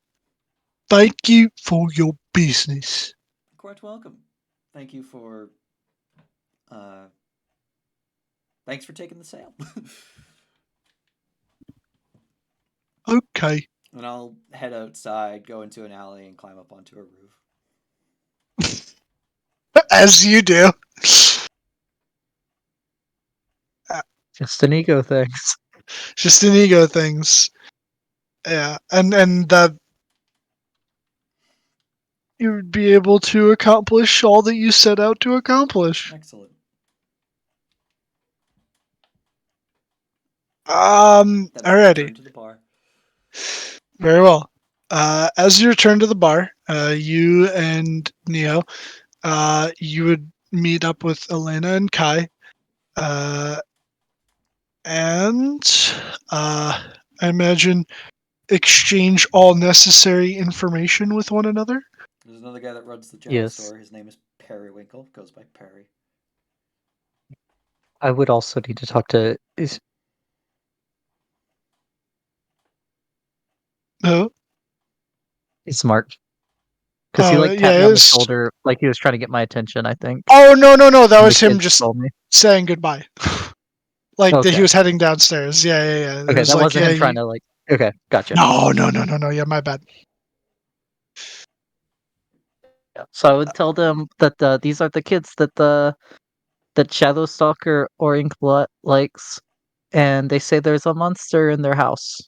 Thank you for your business.
Quite welcome. Thank you for. Thanks for taking the sale.
Okay.
And I'll head outside, go into an alley, and climb up onto a roof.
As you do.
Just an ego thing.
Just an ego things. Yeah, and that you would be able to accomplish all that you set out to accomplish.
Excellent. Then I'll
Alrighty.
return to the bar.
Very well. As you return to the bar, you and Neo, you would meet up with Elena and Kai, and I imagine exchange all necessary information with one another.
There's another guy that runs the general
Yes.
store. His name is Periwinkle. Goes by Perry.
I would also need to talk to
Oh,
Smart. Because he like tapped me
yeah.
on the shoulder like he was trying to get my attention, I think.
Oh no. That
And
was
the
him
kid
just
told me.
saying goodbye. Like
Okay.
he was heading downstairs. Yeah. It
Okay,
was
that
like,
wasn't
yeah,
him trying to like. Okay, gotcha.
No. Yeah, my bad.
Yeah. So I would tell them that these are the kids that Shadowstalker or Inkblot likes, and they say there's a monster in their house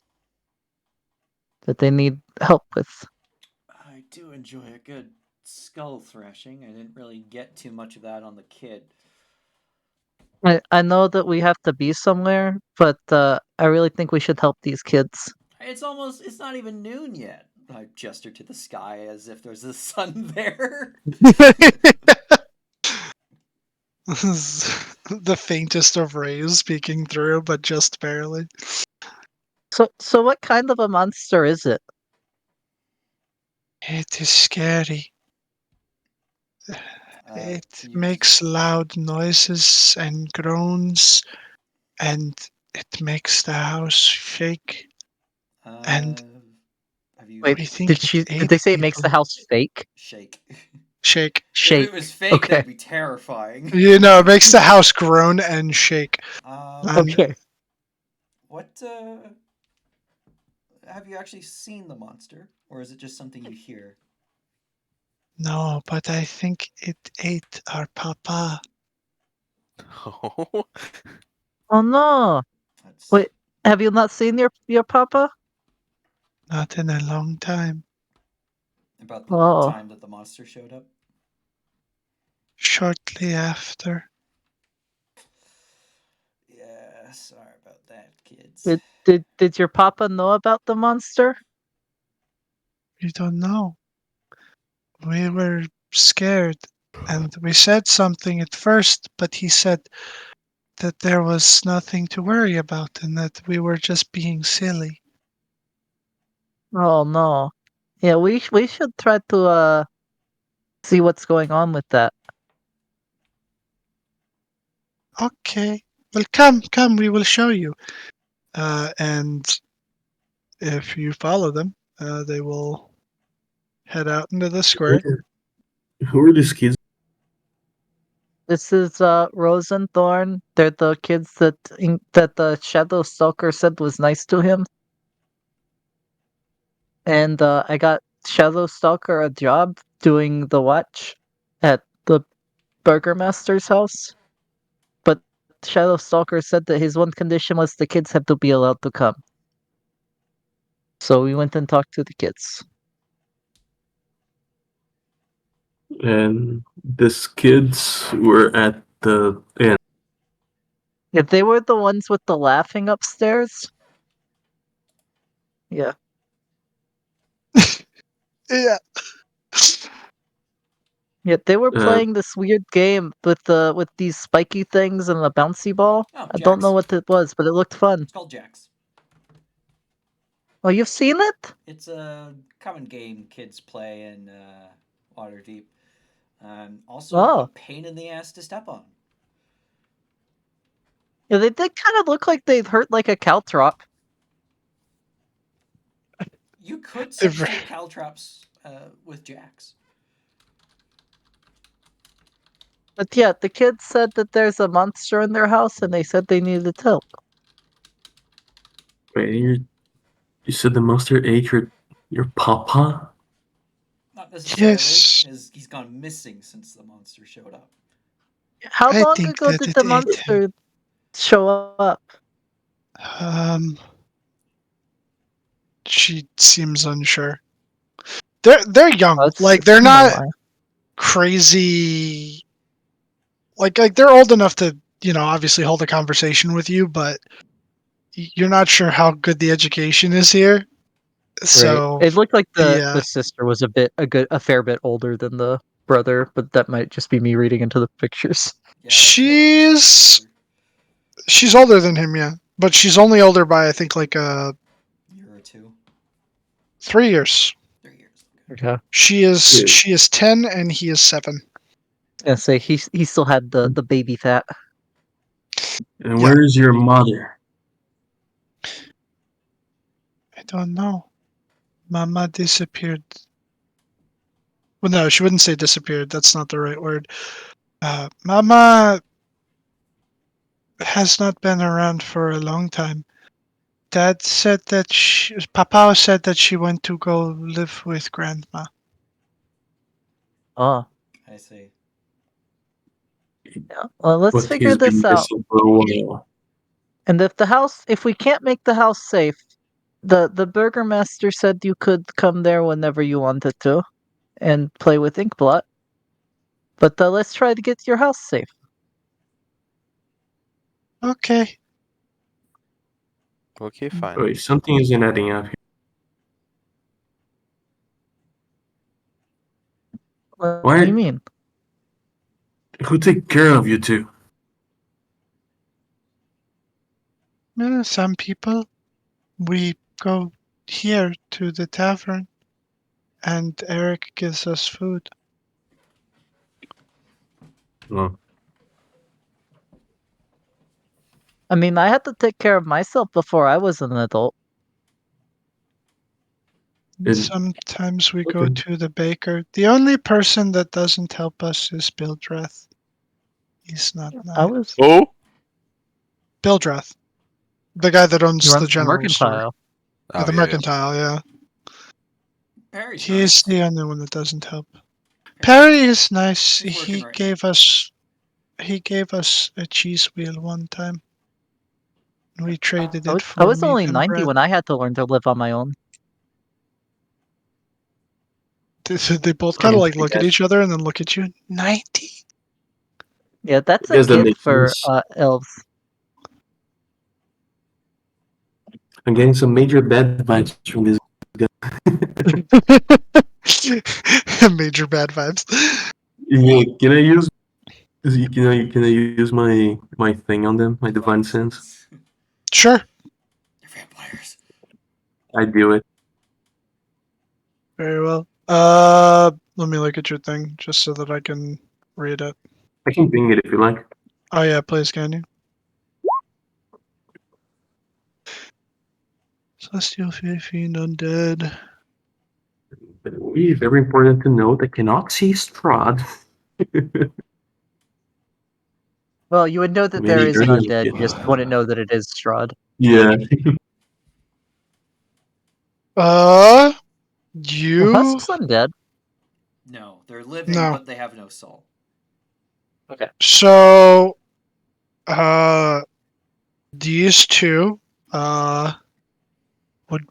that they need help with.
I do enjoy a good skull thrashing. I didn't really get too much of that on the kid.
I know that we have to be somewhere, but I really think we should help these kids.
It's not even noon yet. I gesture to the sky as if there's a sun there.
The faintest of rays peeking through, but just barely.
So what kind of a monster is it?
It is scary. It
Can you
makes loud noises and groans, and it makes the house shake. and
have you
Wait,
I think it
did
ate
they say it makes the
people.
house fake?
shake?
Shake.
If
Shake.
it was fake,
Okay.
that'd be terrifying.
You know, it makes the house groan and shake.
Okay.
What have you actually seen the monster, or is it just something you hear?
No, but I think it ate our papa.
Oh,
Oh no.
That's
Wait, have you not seen your papa?
Not in a long time.
about the
Oh.
time that the monster showed up.
Shortly after.
Yeah, sorry about that, kids.
Did your papa know about the monster?
We don't know. We were scared, and we said something at first, but he said that there was nothing to worry about and that we were just being silly.
Oh no. Yeah, we should try to see what's going on with that.
Okay. Well, come, we will show you. And if you follow them, they will head out into the square.
Who are these kids?
This is Rose and Thorn. They're the kids that the Shadow Stalker said was nice to him. And I got Shadow Stalker a job doing the watch at the Burgermaster's house. But Shadow Stalker said that his one condition was the kids had to be allowed to come. So we went and talked to the kids.
And these kids were at the inn.
Yeah, they were the ones with the laughing upstairs. Yeah.
Yeah.
Yeah, they were
Uh,
playing this weird game with these spiky things and the bouncy ball.
Oh,
I don't know
Jax.
what it was, but it looked fun.
It's called Jax.
Oh, you've seen it?
It's a common game kids play in Waterdeep. Also, a
Oh.
pain in the ass to step on.
Yeah, they did kind of look like they'd hurt like a caltrop.
You could
They're
set shit caltrops with Jax.
But yeah, the kids said that there's a monster in their house and they said they needed help.
wait, you said the monster ate your papa?
Not necessarily.
Yes.
He's gone missing since the monster showed up.
How
I
long
think
ago
that
did
it
the
ate him.
monster show up?
She seems unsure. They're young.
Oh,
Like
it's
they're
been a
not
while.
crazy. Like they're old enough to, obviously hold a conversation with you, but you're not sure how good the education is here.
Right.
So
It looked like the
yeah,
sister was a fair bit older than the brother, but that might just be me reading into the pictures.
Yeah, that's what it was.
she's older than him, yeah, but she's only older by I think like
Year or two.
3 years.
3 years.
Okay.
She is
Yeah.
she is 10 and he is 7.
And say he still had the baby fat.
And
Yeah.
where's your mother?
I don't know. Mama disappeared. Well, no, she wouldn't say disappeared. That's not the right word. Mama has not been around for a long time. Dad said that Papa said that she went to go live with Grandma.
Oh.
I see.
Yeah. Well, let's
But
figure
he's been
this out.
missing for a while.
And if we can't make the house safe, the Burgermaster said you could come there whenever you wanted to. and play with Inkblot. But let's try to get your house safe.
Okay.
Okay, fine.
Wait, something isn't adding up here.
What
Why-
do you mean?
Who take care of you two?
Some people. We go here to the tavern, and Eric gives us food.
Oh.
I mean, I had to take care of myself before I was an adult.
Sometimes we go
Okay.
to the baker. The only person that doesn't help us is Bildreth. He's not
I
nice.
was.
Oh,
Bildreth. The guy that owns
He
the
runs the
general store.
mercantile.
Yeah, the mercantile, yeah.
Perry's
He's
nice.
the only one that doesn't help. Perry is nice.
He's working
He
right
gave us a cheese wheel one time. We traded it for
I was
meat
only
and
90
bread.
when I had to learn to live on my own.
They both kind of like look at each other and then look at you. 90?
Yeah, that's
I
a
guess that
gift
makes
for
sense.
elves.
I'm getting some major bad vibes from this.
Major bad vibes.
Yeah, can I use? Can I use my thing on them? My divine sense.
Sure.
They're vampires.
I do it.
Very well. Let me look at your thing just so that I can read it.
I can ping it if you like.
Oh yeah, please, can you? Celestial Fiend Undead.
But very important to note, I cannot see Strahd.
Well, you would know that there
Maybe
is an
earlier,
undead, you
yeah.
just wouldn't know that it is Strahd.
Yeah.
You?
Husk's undead.
No, they're living,
No.
but they have no soul.
Okay.
So, these two, would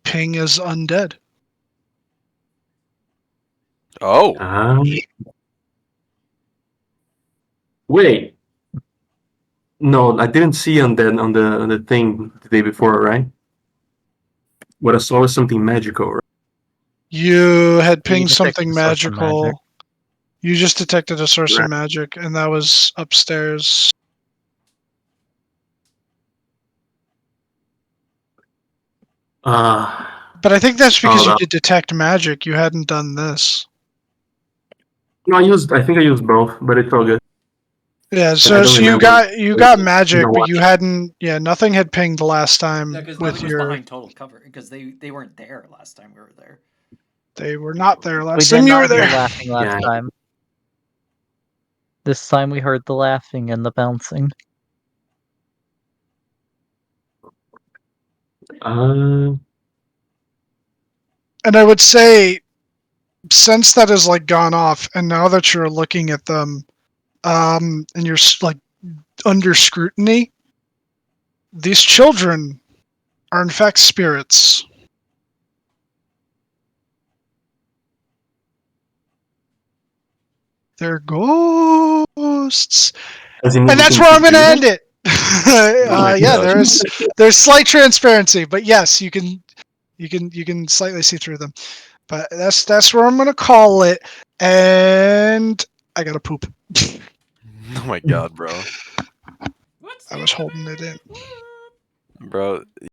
ping as undead.
Oh,
Wait. No, I didn't see on the thing the day before, right? What I saw was something magical, right?
You had
You
pinged
detected
something
a source of magic.
magical. You just detected a source
Right.
of magic, and that was upstairs. But I think that's because you
no.
did detect magic. You hadn't done this.
No, I think I used both, but it's all good.
Yeah,
I
so
don't
you
remember.
got magic,
No
but
watch.
you hadn't. Yeah, nothing had pinged the last time
No, because
with
nothing was
your.
behind total cover. Because they weren't there last time we were there.
They were not there
We
last
did
time you
not
were
hear
there.
laughing last
Yeah.
time. This time we heard the laughing and the bouncing.
And I would say, since that has like gone off, and now that you're looking at them, and you're like under scrutiny, these children are in fact spirits. They're ghosts,
As in
and that's
anything
where
to
I'm going to
do?
end it.
my
Yeah,
God.
there's slight transparency, but yes, you can slightly see through them. But that's where I'm going to call it. And I gotta poop.
oh my god, bro.
What's
I was holding it in.
Bro,